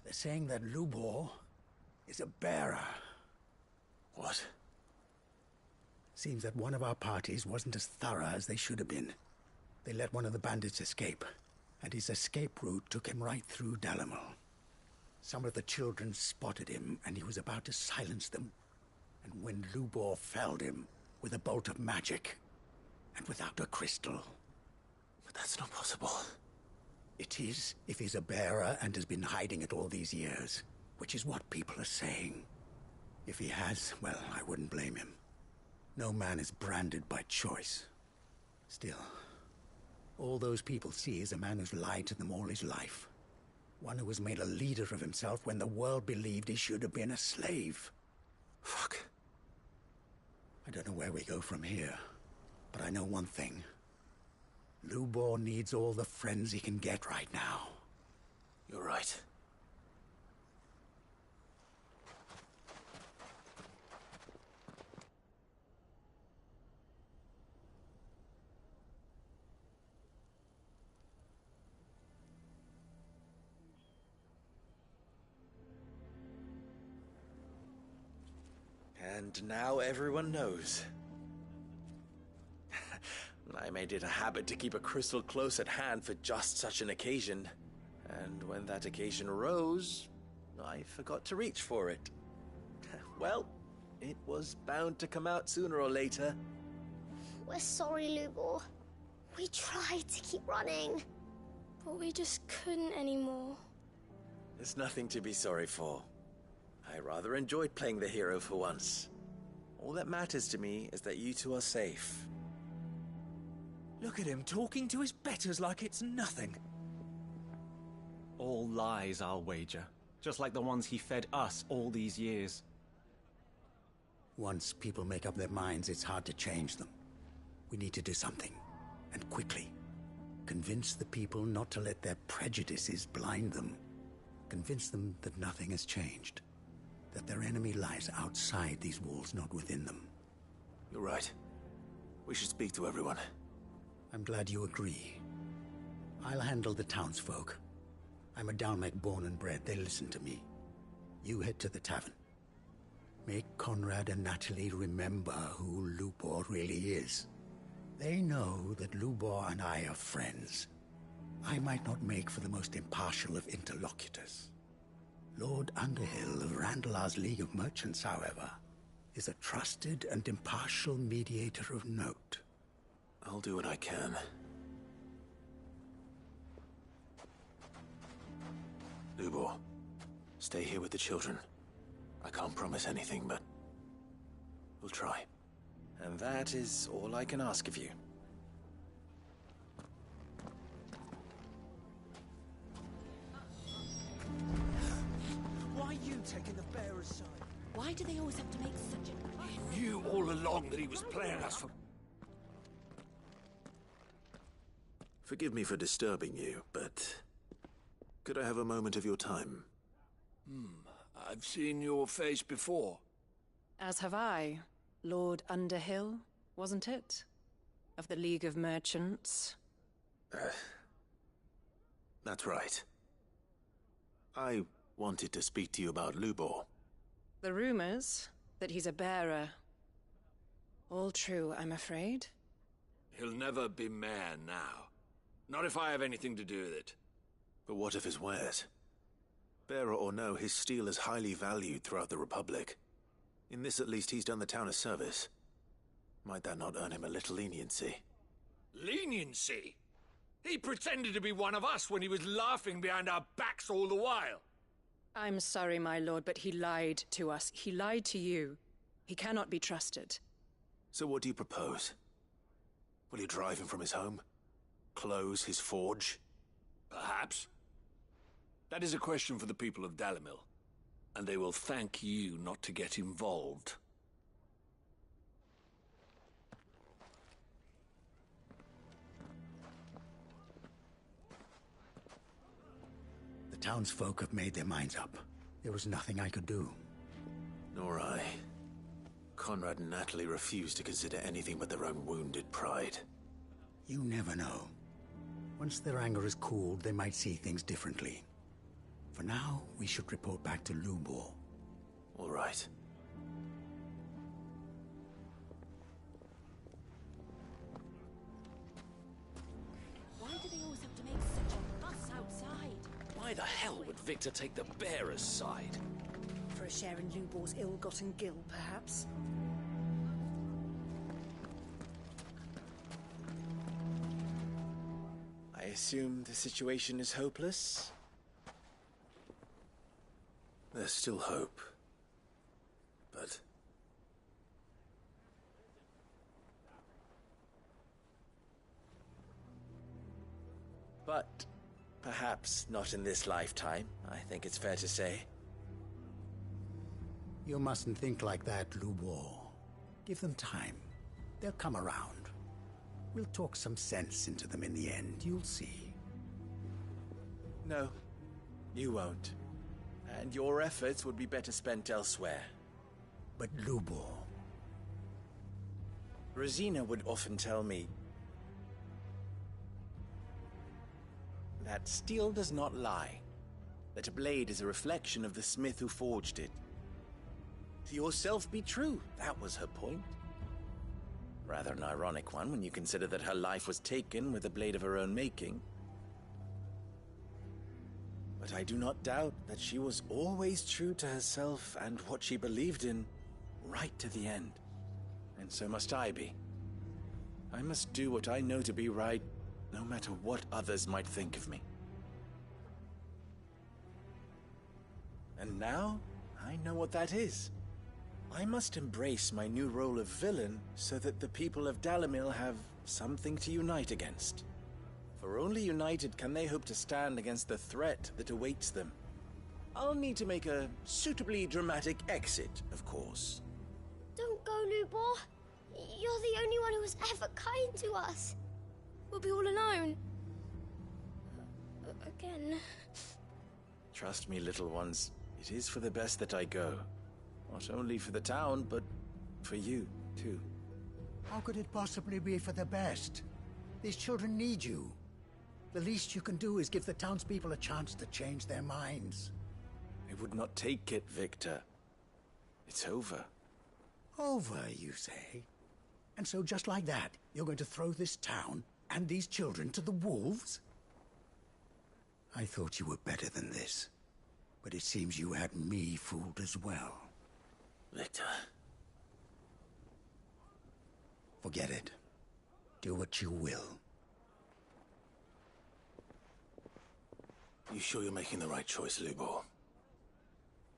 They're saying that Lubor is a bearer. What? Seems that one of our parties wasn't as thorough as they should have been. They let one of the bandits escape, and his escape route took him right through Dalimil. Some of the children spotted him, and he was about to silence them. And when Lubor felled him with a bolt of magic, and without a crystal. But that's not possible. It is, if he's a bearer and has been hiding it all these years, which is what people are saying. If he has, well, I wouldn't blame him. No man is branded by choice. Still, all those people see is a man who's lied to them all his life. One who was made a leader of himself when the world believed he should have been a slave. Fuck. I don't know where we go from here, but I know one thing. Lubor needs all the friends he can get right now. You're right. And now everyone knows. I made it a habit to keep a crystal close at hand for just such an occasion. And when that occasion arose, I forgot to reach for it. Well, it was bound to come out sooner or later. We're sorry, Lubor. We tried to keep running, but we just couldn't anymore. There's nothing to be sorry for. I rather enjoyed playing the hero for once. All that matters to me is that you two are safe. Look at him talking to his betters like it's nothing. All lies, I'll wager. Just like the ones he fed us all these years. Once people make up their minds, it's hard to change them. We need to do something, and quickly. Convince the people not to let their prejudices blind them. Convince them that nothing has changed. That their enemy lies outside these walls, not within them. You're right. We should speak to everyone. I'm glad you agree. I'll handle the townsfolk. I'm a Dalmec born and bred. They listen to me. You head to the tavern. Make Conrad and Natalie remember who Lubor really is. They know that Lubor and I are friends. I might not make for the most impartial of interlocutors. Lord Underhill of Randalar's League of Merchants, however, is a trusted and impartial mediator of note. I'll do what I can. Lubor, stay here with the children. I can't promise anything, but we'll try. And that is all I can ask of you. Why are you taking the bearer's side? Why do they always have to make such a... He knew all along that he was playing us for... Forgive me for disturbing you, but could I have a moment of your time? I've seen your face before. As have I. Lord Underhill, wasn't it? Of the League of Merchants. That's right. I wanted to speak to you about Lubor. The rumors that he's a bearer. All true, I'm afraid. He'll never be mayor now. Not if I have anything to do with it. But what of his wares? Bearer or no, his steel is highly valued throughout the Republic. In this at least he's done the town a service. Might that not earn him a little leniency? Leniency? He pretended to be one of us when he was laughing behind our backs all the while. I'm sorry, my lord, but he lied to us. He lied to you. He cannot be trusted. So what do you propose? Will you drive him from his home? Close his forge? Perhaps. That is a question for the people of Dalimil, and they will thank you not to get involved. The townsfolk have made their minds up. There was nothing I could do. Nor I. Conrad and Natalie refused to consider anything but their own wounded pride. You never know. Once their anger is cooled, they might see things differently. For now, we should report back to Lubor. All right. Why do they always have to make such a fuss outside? Why the hell would Victor take the bearer's side? For a share in Lubor's ill-gotten gil, perhaps? I assume the situation is hopeless? There's still hope. But... But perhaps not in this lifetime, I think it's fair to say. You mustn't think like that, Lubor. Give them time. They'll come around. We'll talk some sense into them in the end, you'll see. No, you won't. And your efforts would be better spent elsewhere. But Lubor... Rosina would often tell me that steel does not lie, that a blade is a reflection of the smith who forged it. To yourself be true, that was her point. Rather an ironic one when you consider that her life was taken with a blade of her own making. But I do not doubt that she was always true to herself and what she believed in, right to the end. And so must I be. I must do what I know to be right, no matter what others might think of me. And now, I know what that is. I must embrace my new role of villain so that the people of Dalimil have something to unite against. For only united can they hope to stand against the threat that awaits them. I'll need to make a suitably dramatic exit, of course. Don't go, Lubor. You're the only one who was ever kind to us. We'll be all alone. Again. Trust me, little ones. It is for the best that I go. Not only for the town, but for you, too. How could it possibly be for the best? These children need you. The least you can do is give the townspeople a chance to change their minds. I would not take it, Victor. It's over. Over, you say? And so just like that, you're going to throw this town and these children to the wolves? I thought you were better than this. But it seems you had me fooled as well. Victor. Forget it. Do what you will. You sure you're making the right choice, Lubor?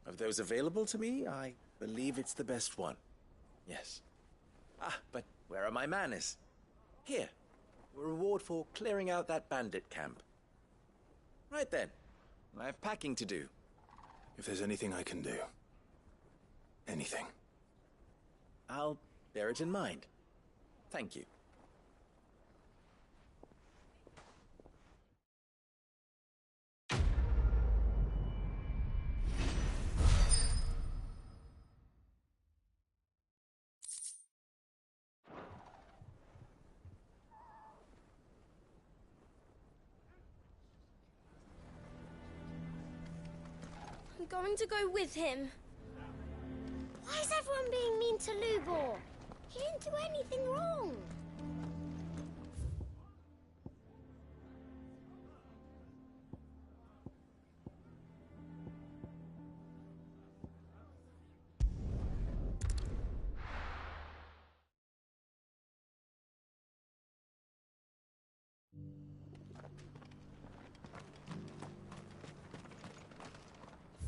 Of those available to me, I believe it's the best one. Yes. Ah, but where are my manners? Here. A reward for clearing out that bandit camp. Right then. I have packing to do. If there's anything I can do. Anything. I'll bear it in mind. Thank you. I'm going to go with him. Why is everyone being mean to Lubor? He didn't do anything wrong.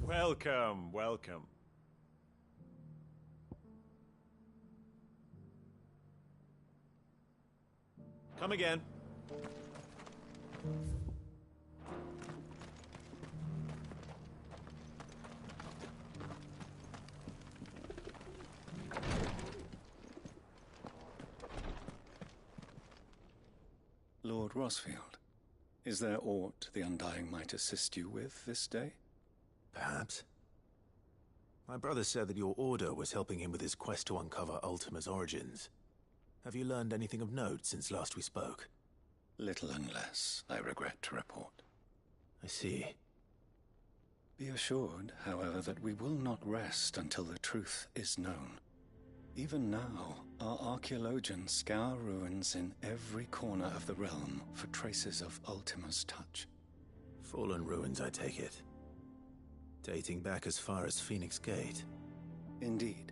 Welcome, welcome. Come again. Lord Rosfield, is there aught the Undying might assist you with this day? Perhaps. My brother said that your order was helping him with his quest to uncover Ultima's origins. Have you learned anything of note since last we spoke? Little unless, I regret to report. I see. Be assured, however, that we will not rest until the truth is known. Even now, our archaeologians scour ruins in every corner of the realm for traces of Ultima's touch. Fallen ruins, I take it. Dating back as far as Phoenix Gate. Indeed.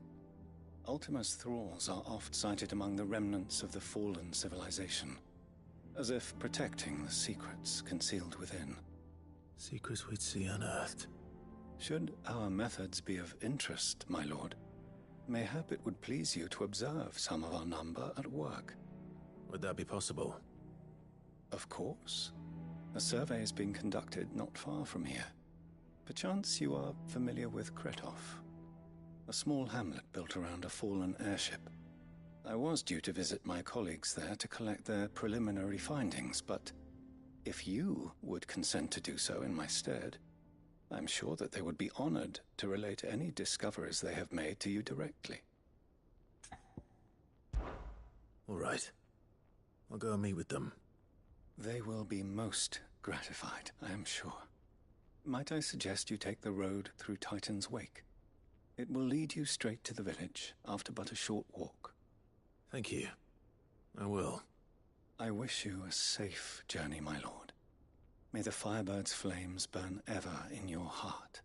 Ultima's thralls are oft sighted among the remnants of the fallen civilization, as if protecting the secrets concealed within. Secrets we'd see unearthed. Should our methods be of interest, my lord, mayhap it would please you to observe some of our number at work. Would that be possible? Of course. A survey is being conducted not far from here. Perchance you are familiar with Kretov, a small hamlet built around a fallen airship. I was due to visit my colleagues there to collect their preliminary findings, but if you would consent to do so in my stead, I'm sure that they would be honored to relate any discoveries they have made to you directly. All right. I'll go and meet with them. They will be most gratified, I am sure. Might I suggest you take the road through Titan's Wake? It will lead you straight to the village after but a short walk. Thank you. I will. I wish you a safe journey, my lord. May the Firebird's flames burn ever in your heart.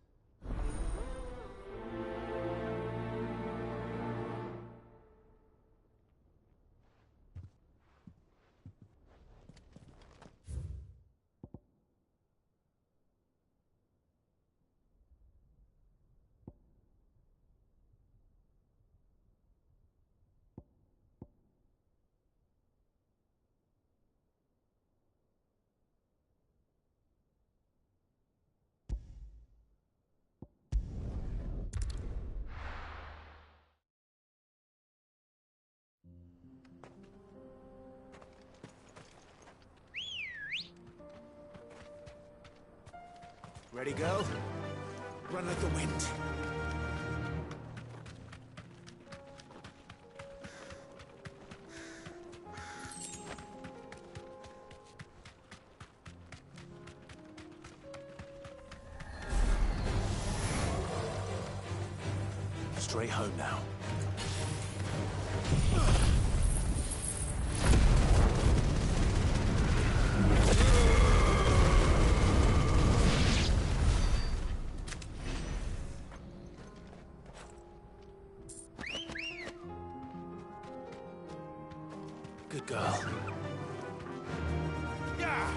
Ready, girl? Run like the wind. Straight home now. Good girl. Yeah!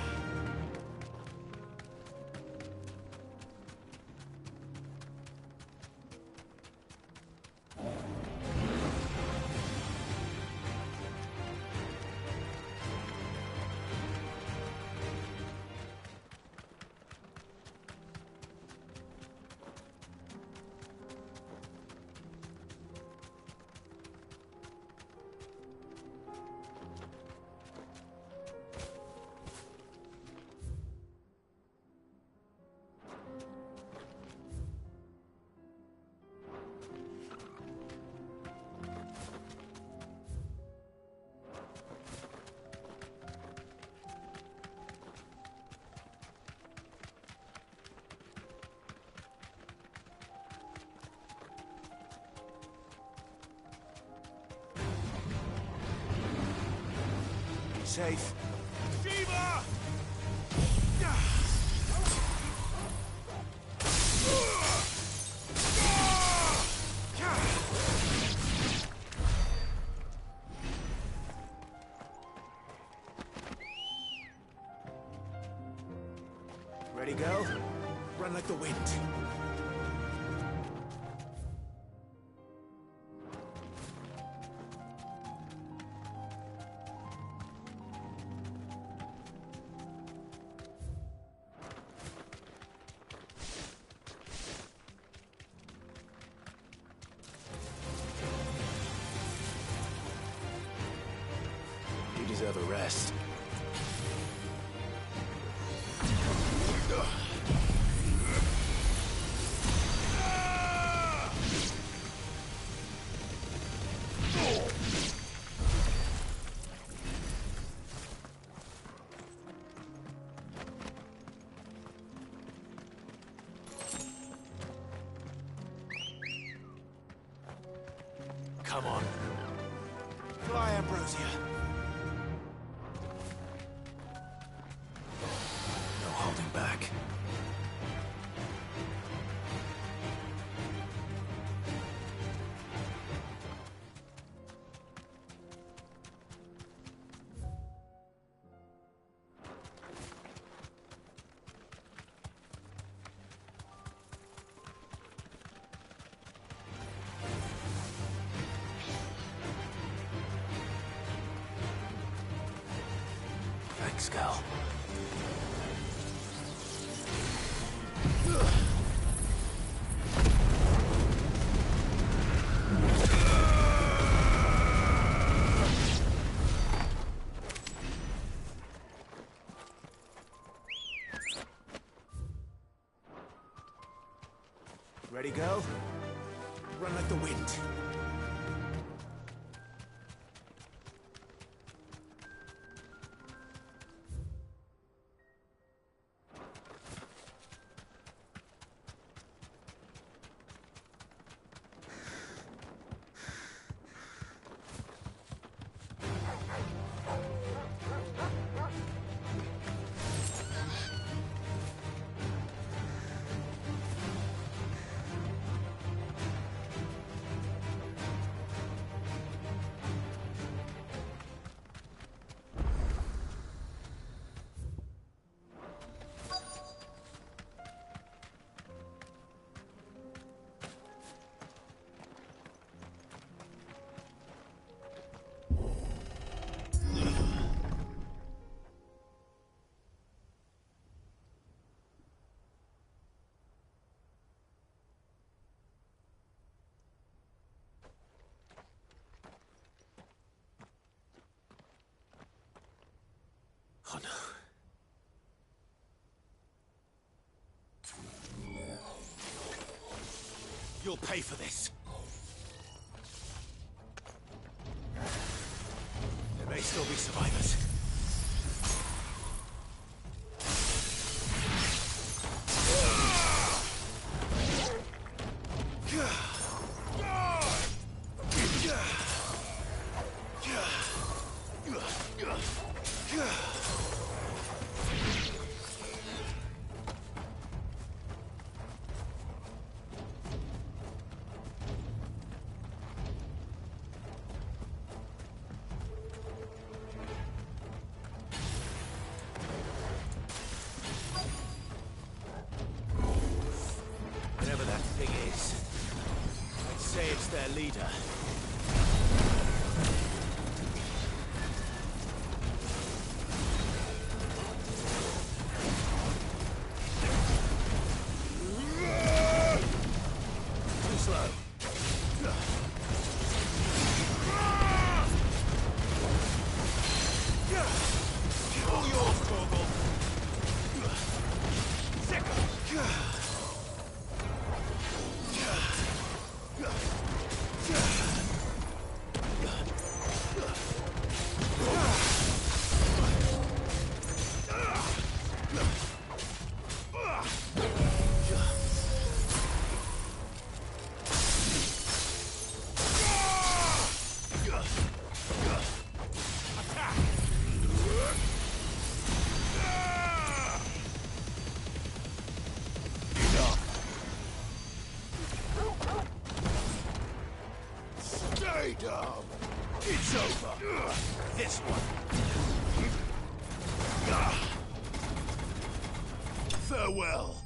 Safe. Shiva! Ready, girl? Run like the wind. deserve a rest. Come on. Fly, Ambrosia. No holding back. Thanks, Gal. Ready, girl? Run like the wind. Oh no. You'll pay for this. There may still be survivors. Whatever that thing is, I'd say it's their leader. Too slow. All yours, Torgal. Stay down. It's over. This one. Farewell.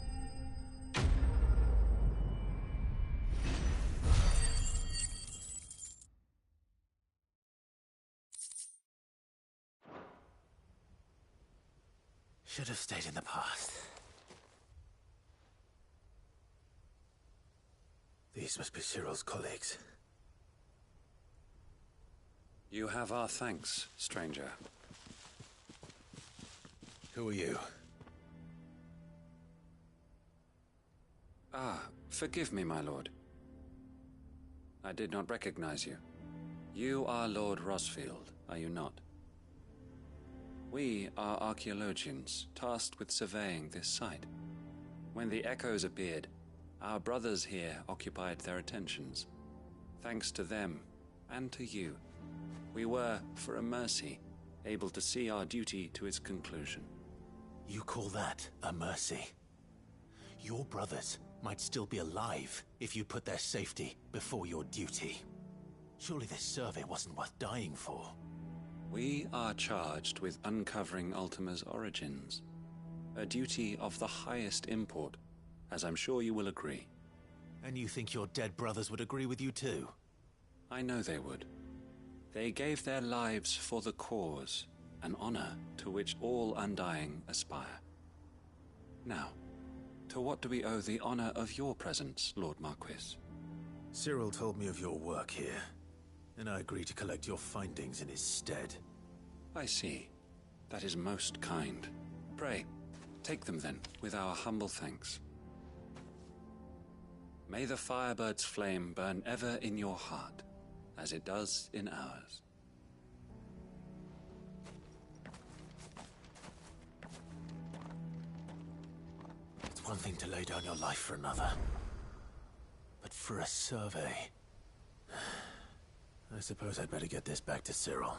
Should have stayed in the past. These must be Cyril's colleagues. You have our thanks, stranger. Who are you? Ah, forgive me, my lord. I did not recognize you. You are Lord Rosfield, are you not? We are archaeologians, tasked with surveying this site. When the echoes appeared, our brothers here occupied their attentions. Thanks to them, and to you, we were, for a mercy, able to see our duty to its conclusion. You call that a mercy? Your brothers might still be alive if you put their safety before your duty. Surely this survey wasn't worth dying for. We are charged with uncovering Ultima's origins. A duty of the highest import, as I'm sure you will agree. And you think your dead brothers would agree with you too? I know they would. They gave their lives for the cause, an honor to which all Undying aspire. Now, to what do we owe the honor of your presence, Lord Marquis? Cyril told me of your work here, and I agreed to collect your findings in his stead. I see. That is most kind. Pray, take them then, with our humble thanks. May the Firebird's flame burn ever in your heart, as it does in ours. It's one thing to lay down your life for another, but for a survey... I suppose I'd better get this back to Cyril.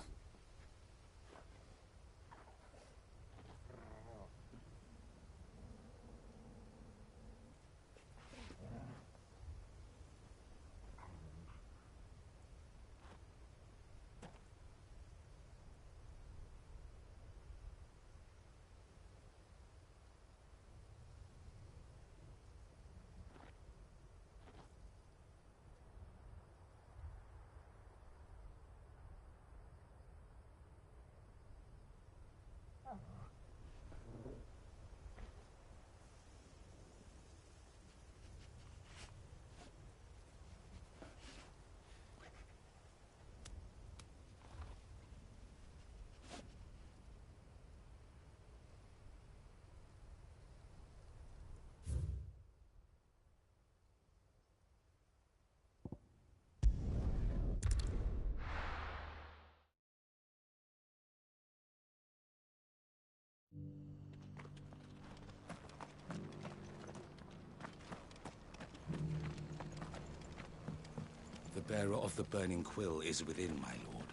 The bearer of the burning quill is within, my lord.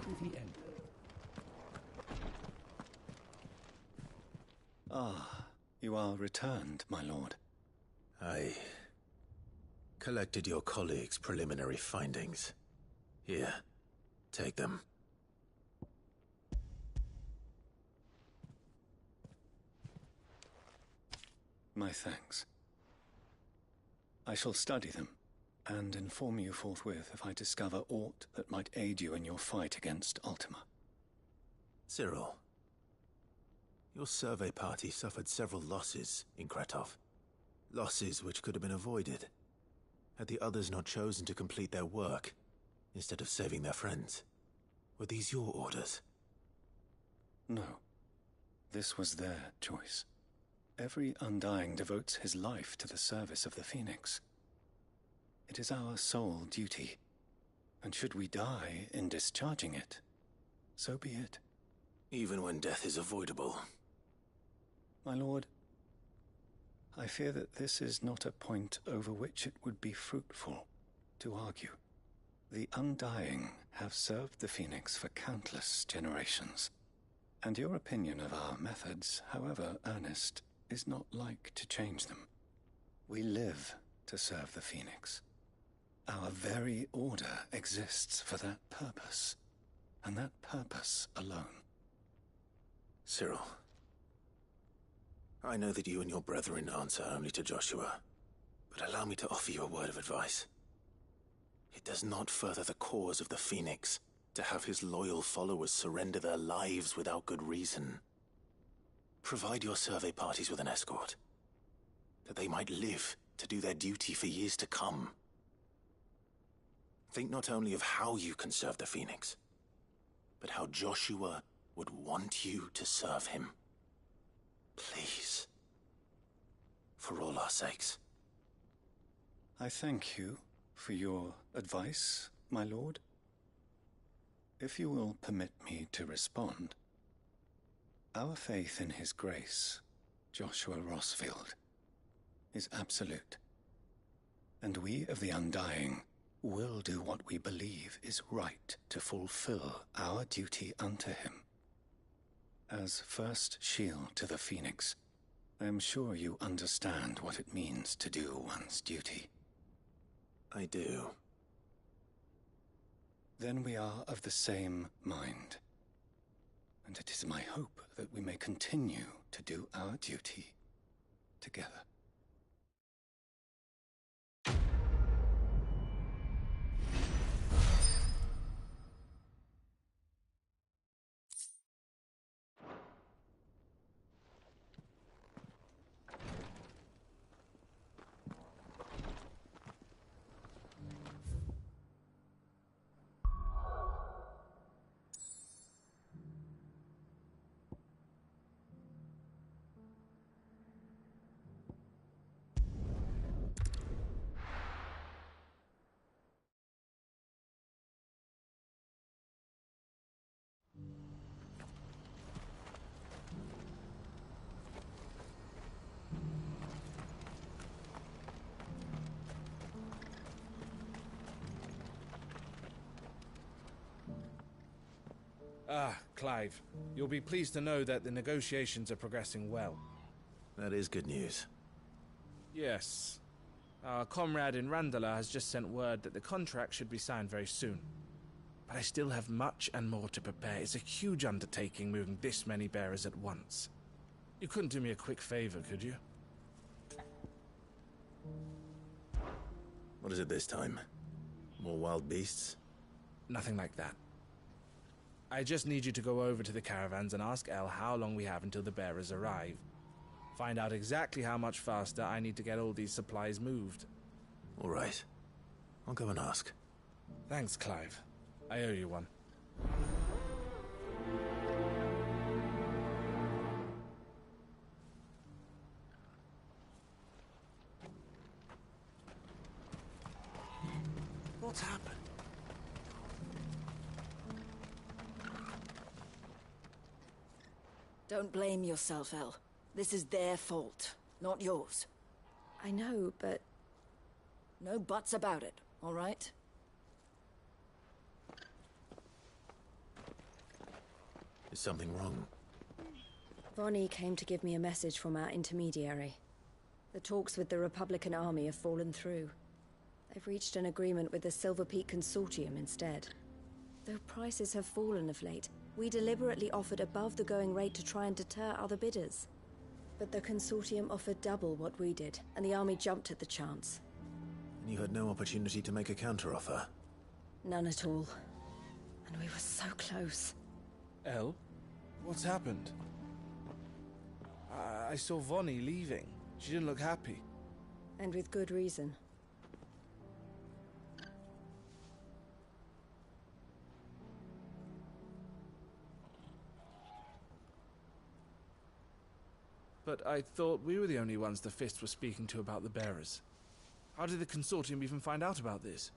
Prithee enter. Ah, you are returned, my lord. I collected your colleagues' preliminary findings. Here, take them. My thanks. I shall study them, and inform you forthwith if I discover aught that might aid you in your fight against Ultima. Cyril, your survey party suffered several losses in Kretov. Losses which could have been avoided, had the others not chosen to complete their work, instead of saving their friends. Were these your orders? No. This was their choice. Every Undying devotes his life to the service of the Phoenix. It is our sole duty, and should we die in discharging it, so be it. Even when death is avoidable. My lord, I fear that this is not a point over which it would be fruitful to argue. The Undying have served the Phoenix for countless generations, and your opinion of our methods, however earnest, is not like to change them. We live to serve the Phoenix. Our very order exists for that purpose, and that purpose alone. Cyril, I know that you and your brethren answer only to Joshua, but allow me to offer you a word of advice. It does not further the cause of the Phoenix to have his loyal followers surrender their lives without good reason. Provide your survey parties with an escort, that they might live to do their duty for years to come. Think not only of how you can serve the Phoenix, but how Joshua would want you to serve him. Please. For all our sakes. I thank you for your advice, my lord. If you will permit me to respond, our faith in his grace, Joshua Rossfield, is absolute. And we of the Undying will do what we believe is right to fulfill our duty unto him. As first shield to the Phoenix, I am sure you understand what it means to do one's duty. I do. Then we are of the same mind. And it is my hope that we may continue to do our duty together. Ah, Clive. You'll be pleased to know that the negotiations are progressing well. That is good news. Yes. Our comrade in Randalar has just sent word that the contract should be signed very soon. But I still have much and more to prepare. It's a huge undertaking moving this many bearers at once. You couldn't do me a quick favor, could you? What is it this time? More wild beasts? Nothing like that. I just need you to go over to the caravans and ask El how long we have until the bearers arrive. Find out exactly how much faster I need to get all these supplies moved. All right. I'll go and ask. Thanks, Clive. I owe you one. What's happened? Don't blame yourself, El. This is their fault, not yours. I know, but... No buts about it, all right? Is something wrong? Vonnie came to give me a message from our intermediary. The talks with the Republican army have fallen through. They've reached an agreement with the Silver Peak Consortium instead. Though prices have fallen of late, we deliberately offered above the going rate to try and deter other bidders. But the Consortium offered double what we did, and the army jumped at the chance. And you had no opportunity to make a counteroffer? None at all. And we were so close. El? What's happened? I saw Vonnie leaving. She didn't look happy. And with good reason. But I thought we were the only ones the Fist were speaking to about the bearers. How did the Consortium even find out about this?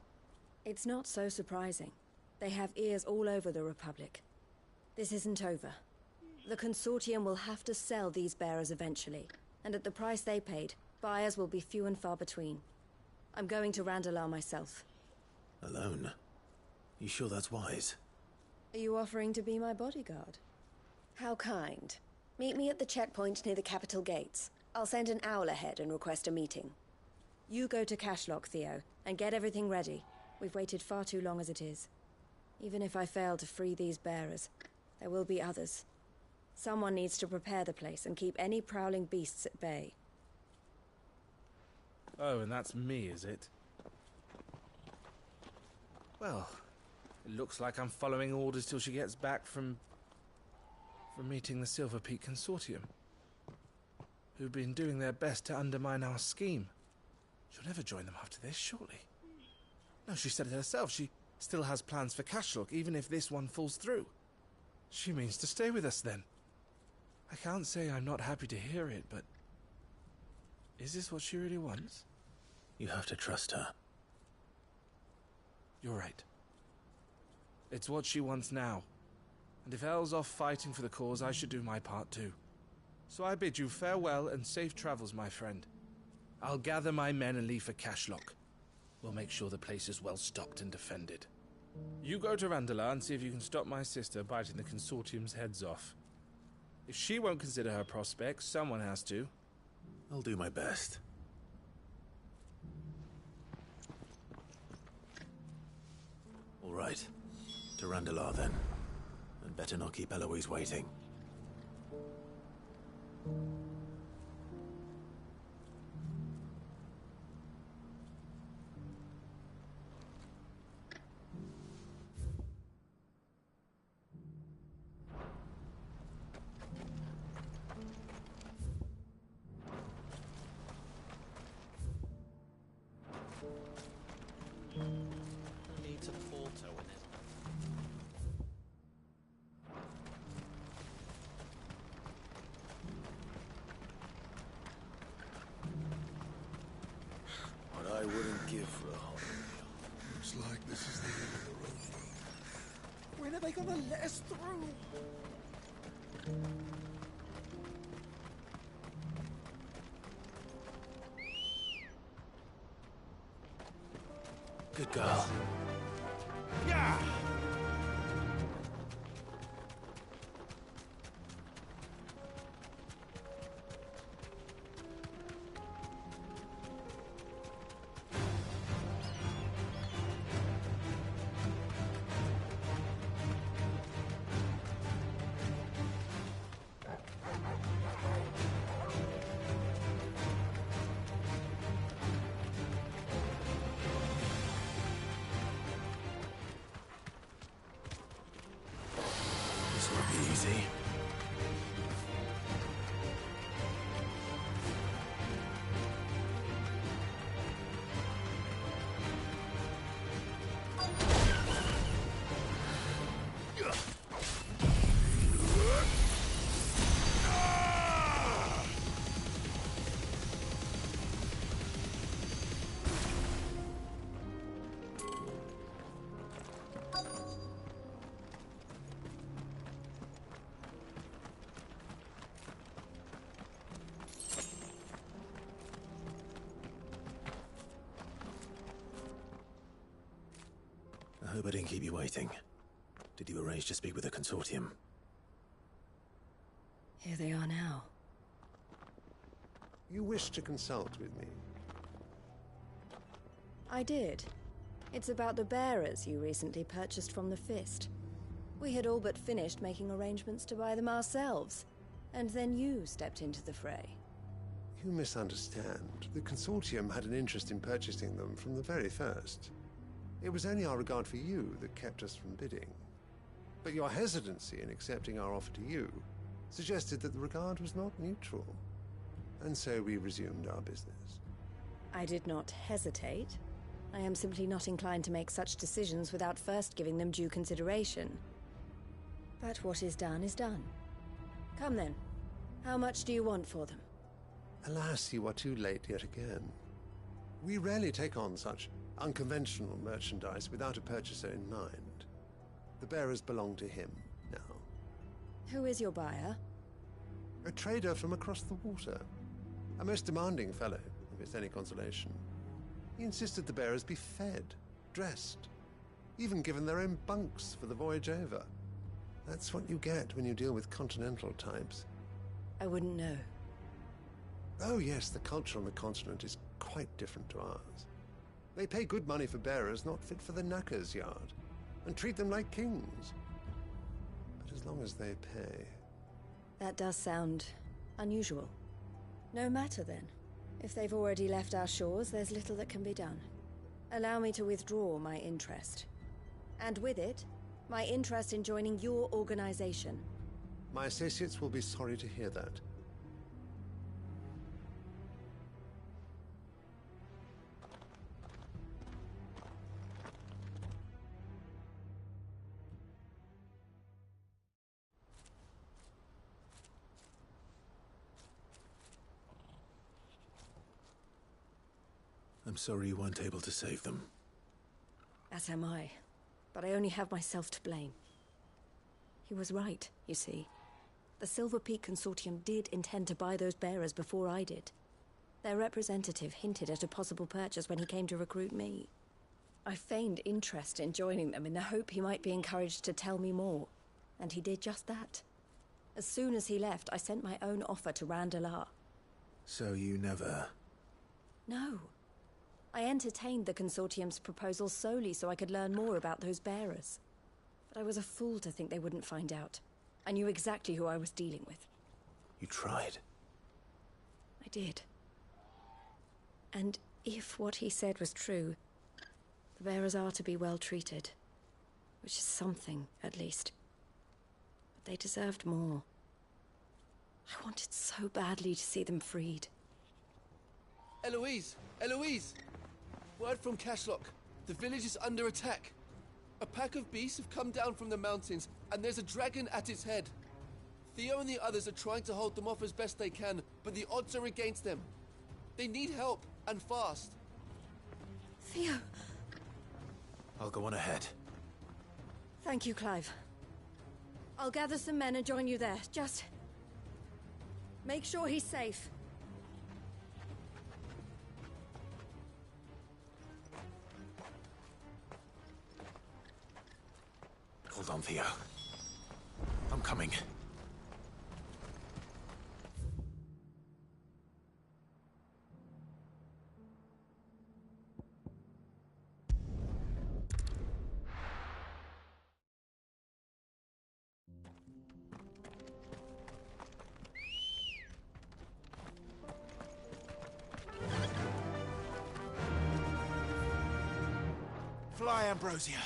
It's not so surprising. They have ears all over the Republic. This isn't over. The Consortium will have to sell these bearers eventually, and at the price they paid, buyers will be few and far between. I'm going to Randalar myself. Alone? You sure that's wise? Are you offering to be my bodyguard? How kind. Meet me at the checkpoint near the capital gates. I'll send an owl ahead and request a meeting. You go to Cashlock, Theo, and get everything ready. We've waited far too long as it is. Even if I fail to free these bearers, there will be others. Someone needs to prepare the place and keep any prowling beasts at bay. Oh, and that's me, is it? Well, it looks like I'm following orders till she gets back from meeting the Silver Peak Consortium, who've been doing their best to undermine our scheme. She'll never join them after this, surely. No, she said it herself. She still has plans for Cashlock, even if this one falls through. She means to stay with us, then. I can't say I'm not happy to hear it, but... is this what she really wants? You have to trust her. You're right. It's what she wants now. And if Elle's off fighting for the cause, I should do my part too. So I bid you farewell and safe travels, my friend. I'll gather my men and leave for Cashlock. We'll make sure the place is well stocked and defended. You go to Randalar and see if you can stop my sister biting the Consortium's heads off. If she won't consider her prospects, someone has to. I'll do my best. All right. To Randalar, then. And better not keep Eloise waiting. Needs a falter in it. What I wouldn't give for a hot meal. Looks like this is the end of the road. When are they gonna let us through? Good girl. Yeah! This won't be easy. I hope I didn't keep you waiting. Did you arrange to speak with the Consortium? Here they are now. You wish to consult with me? I did. It's about the bearers you recently purchased from the Fist. We had all but finished making arrangements to buy them ourselves, and then you stepped into the fray. You misunderstand. The Consortium had an interest in purchasing them from the very first. It was only our regard for you that kept us from bidding. But your hesitancy in accepting our offer to you suggested that the regard was not mutual. And so we resumed our business. I did not hesitate. I am simply not inclined to make such decisions without first giving them due consideration. But what is done is done. Come then. How much do you want for them? Alas, you are too late yet again. We rarely take on such unconventional merchandise without a purchaser in mind. The bearers belong to him now. Who is your buyer? A trader from across the water. A most demanding fellow, if it's any consolation. He insisted the bearers be fed, dressed, even given their own bunks for the voyage over. That's what you get when you deal with continental types. I wouldn't know. Oh yes, the culture on the continent is quite different to ours. They pay good money for bearers not fit for the knacker's yard, and treat them like kings. But as long as they pay... That does sound unusual. No matter then. If they've already left our shores, there's little that can be done. Allow me to withdraw my interest. And with it, my interest in joining your organization. My associates will be sorry to hear that. I'm sorry you weren't able to save them. As am I. But I only have myself to blame. He was right, you see. The Silver Peak Consortium did intend to buy those bearers before I did. Their representative hinted at a possible purchase when he came to recruit me. I feigned interest in joining them in the hope he might be encouraged to tell me more. And he did just that. As soon as he left, I sent my own offer to Randalar. So you never... No. I entertained the Consortium's proposal solely so I could learn more about those bearers. But I was a fool to think they wouldn't find out. I knew exactly who I was dealing with. You tried. I did. And if what he said was true, the bearers are to be well treated. Which is something, at least. But they deserved more. I wanted so badly to see them freed. Eloise! Eloise! Word from Cashlock. The village is under attack. A pack of beasts have come down from the mountains, and there's a dragon at its head. Theo and the others are trying to hold them off as best they can, but the odds are against them. They need help, and fast. Theo! I'll go on ahead. Thank you, Clive. I'll gather some men and join you there. Just... make sure he's safe. Hold on, Theo. I'm coming. Fly, Ambrosia.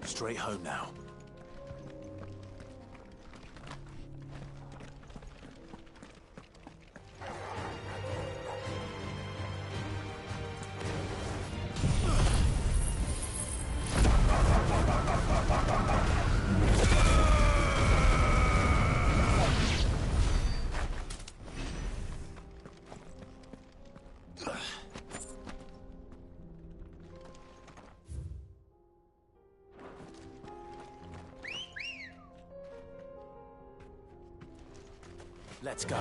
Straight home now. Let's go.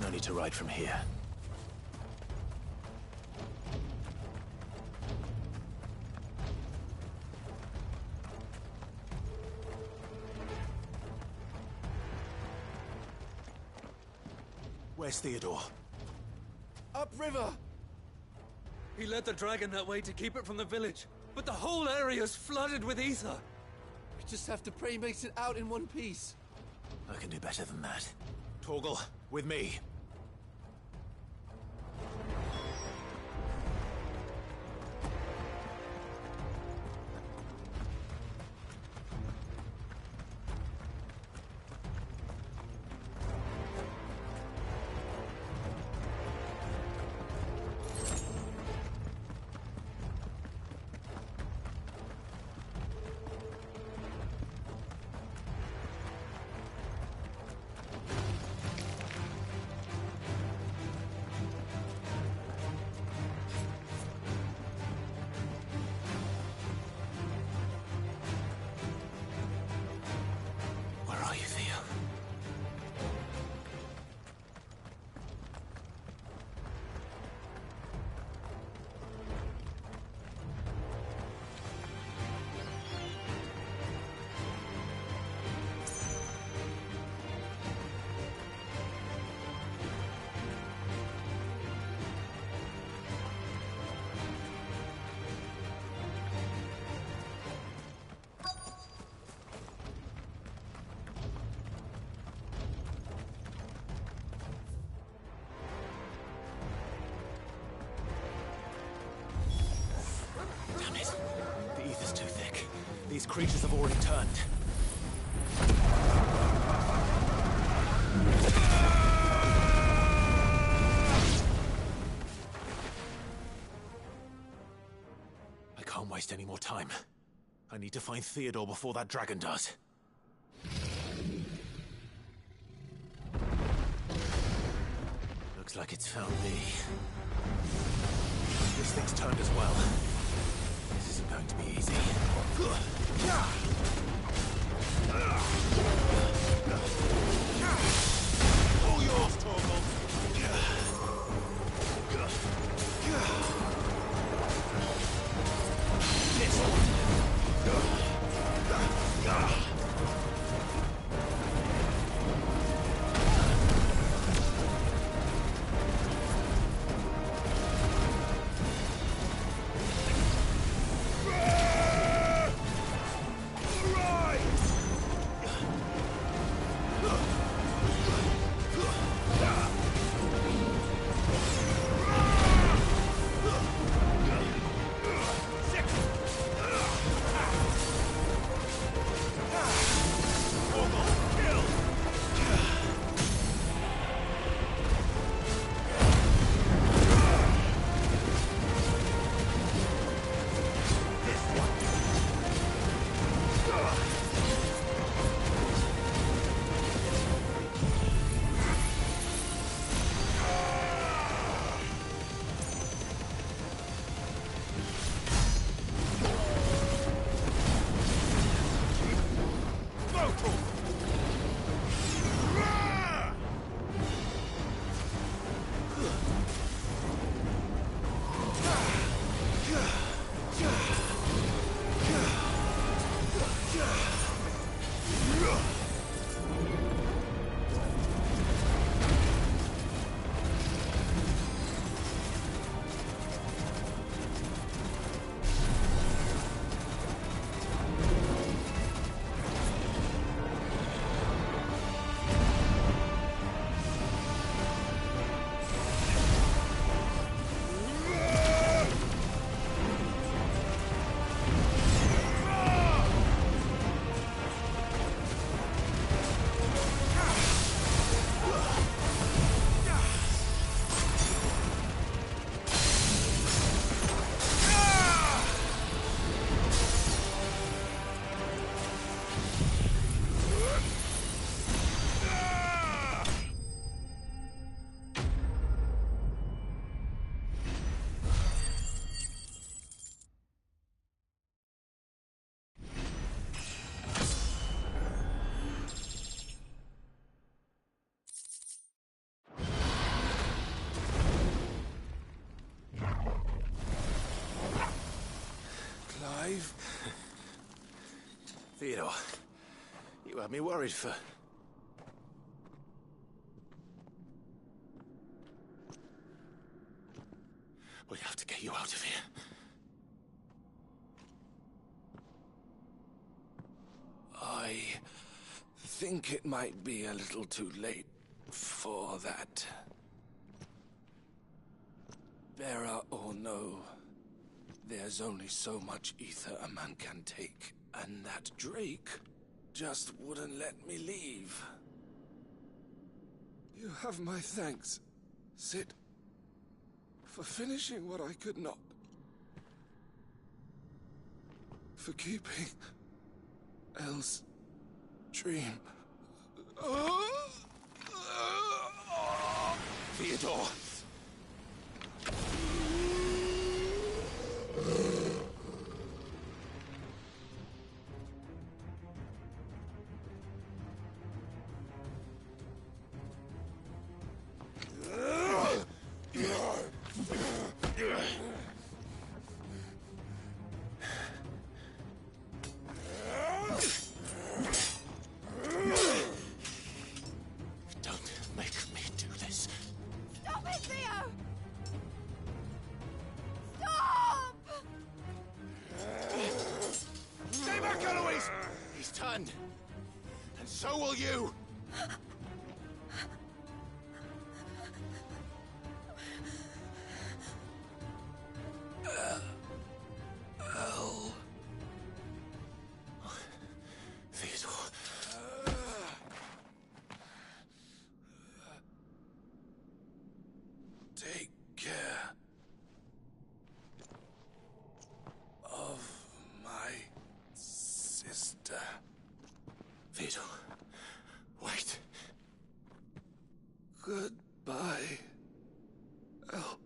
No need to ride from here. Where's Theodore? Upriver! He led the dragon that way to keep it from the village, but the whole area's flooded with aether. We just have to pray he makes it out in one piece. I can do better than that. Torgal, with me. creatures have already turned. I can't waste any more time. I need to find Theodore before that dragon does. Looks like it's found me. This thing's turned as well. This isn't going to be easy. All yours, Torgal. This one. Theodore, you had me worried for... We have to get you out of here. I think it might be a little too late for that. Bearer or no, there's only so much ether a man can take, and that Drake just wouldn't let me leave. You have my thanks, Sid, for finishing what I could not. For keeping Elle's dream. Theodore! And so will you! Goodbye. Oh.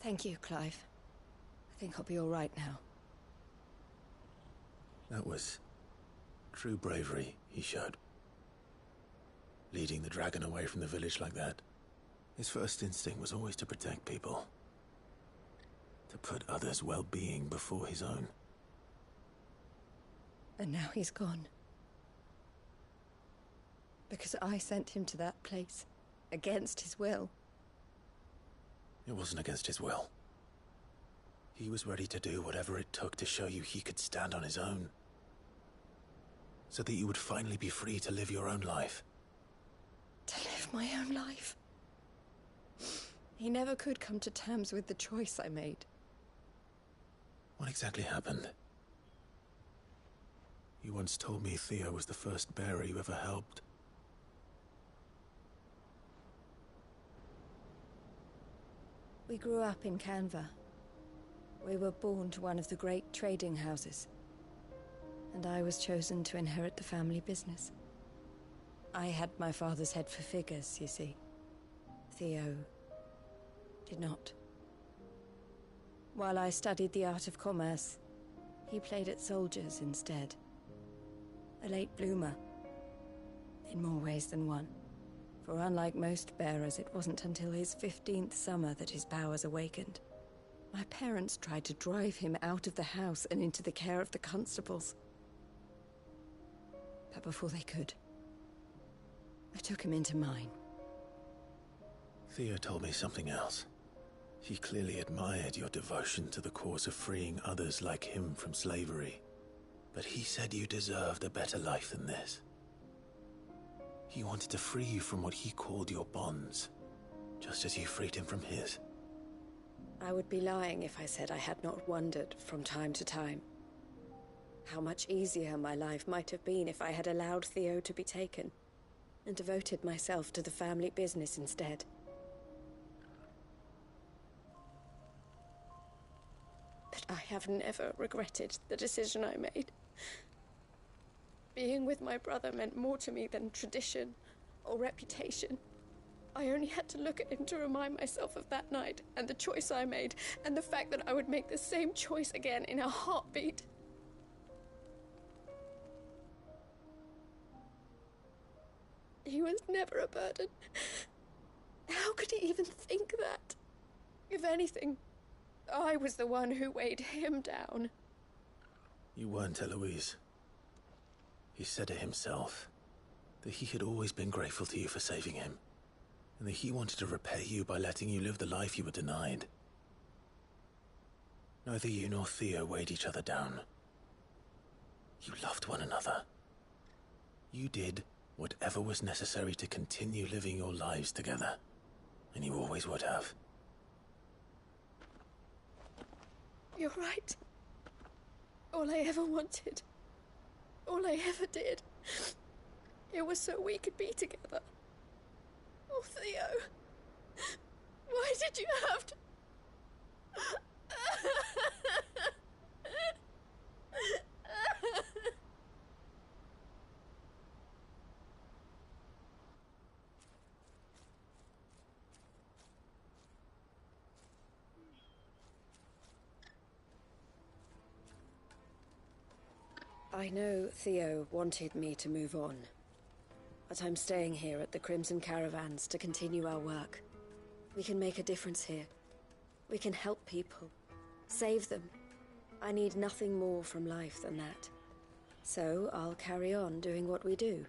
Thank you, Clive. I think I'll be all right now. That was true bravery he showed. Leading the dragon away from the village like that. His first instinct was always to protect people. To put others' well-being before his own. And now he's gone. Because I sent him to that place, against his will. It wasn't against his will. He was ready to do whatever it took to show you he could stand on his own. So that you would finally be free to live your own life. To live my own life? He never could come to terms with the choice I made. What exactly happened? You once told me Thea was the first bearer you ever helped. We grew up in Canva. We were born to one of the great trading houses. And I was chosen to inherit the family business. I had my father's head for figures, you see. Theo did not. While I studied the art of commerce, he played at soldiers instead. A late bloomer. In more ways than one. For unlike most bearers, it wasn't until his 15th summer that his powers awakened. My parents tried to drive him out of the house and into the care of the constables. But before they could, I took him into mine. Thea told me something else. He clearly admired your devotion to the cause of freeing others like him from slavery. But he said you deserved a better life than this. He wanted to free you from what he called your bonds, just as you freed him from his. I would be lying if I said I had not wondered from time to time how much easier my life might have been if I had allowed Theo to be taken and devoted myself to the family business instead. But I have never regretted the decision I made. Being with my brother meant more to me than tradition or reputation. I only had to look at him to remind myself of that night and the choice I made and the fact that I would make the same choice again in a heartbeat. He was never a burden. How could he even think that? If anything, I was the one who weighed him down. You weren't, Eloise. He said it himself, that he had always been grateful to you for saving him, and that he wanted to repay you by letting you live the life you were denied. Neither you nor Theo weighed each other down. You loved one another. You did whatever was necessary to continue living your lives together, and you always would have. You're right. All I ever wanted, all I ever did, it was so we could be together. Oh, Theo, why did you have to... I know Theo wanted me to move on. But I'm staying here at the Crimson Caravans to continue our work. We can make a difference here. We can help people. Save them. I need nothing more from life than that. So I'll carry on doing what we do.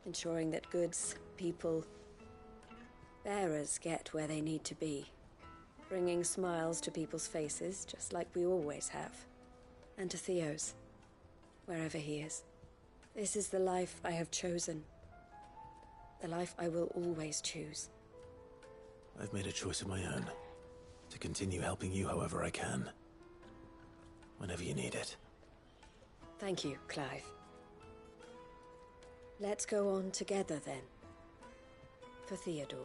Ensuring that goods, people, bearers get where they need to be. Bringing smiles to people's faces, just like we always have. And to Theo's, wherever he is. This is the life I have chosen. The life I will always choose. I've made a choice of my own. To continue helping you however I can. Whenever you need it. Thank you, Clive. Let's go on together then. For Theodore.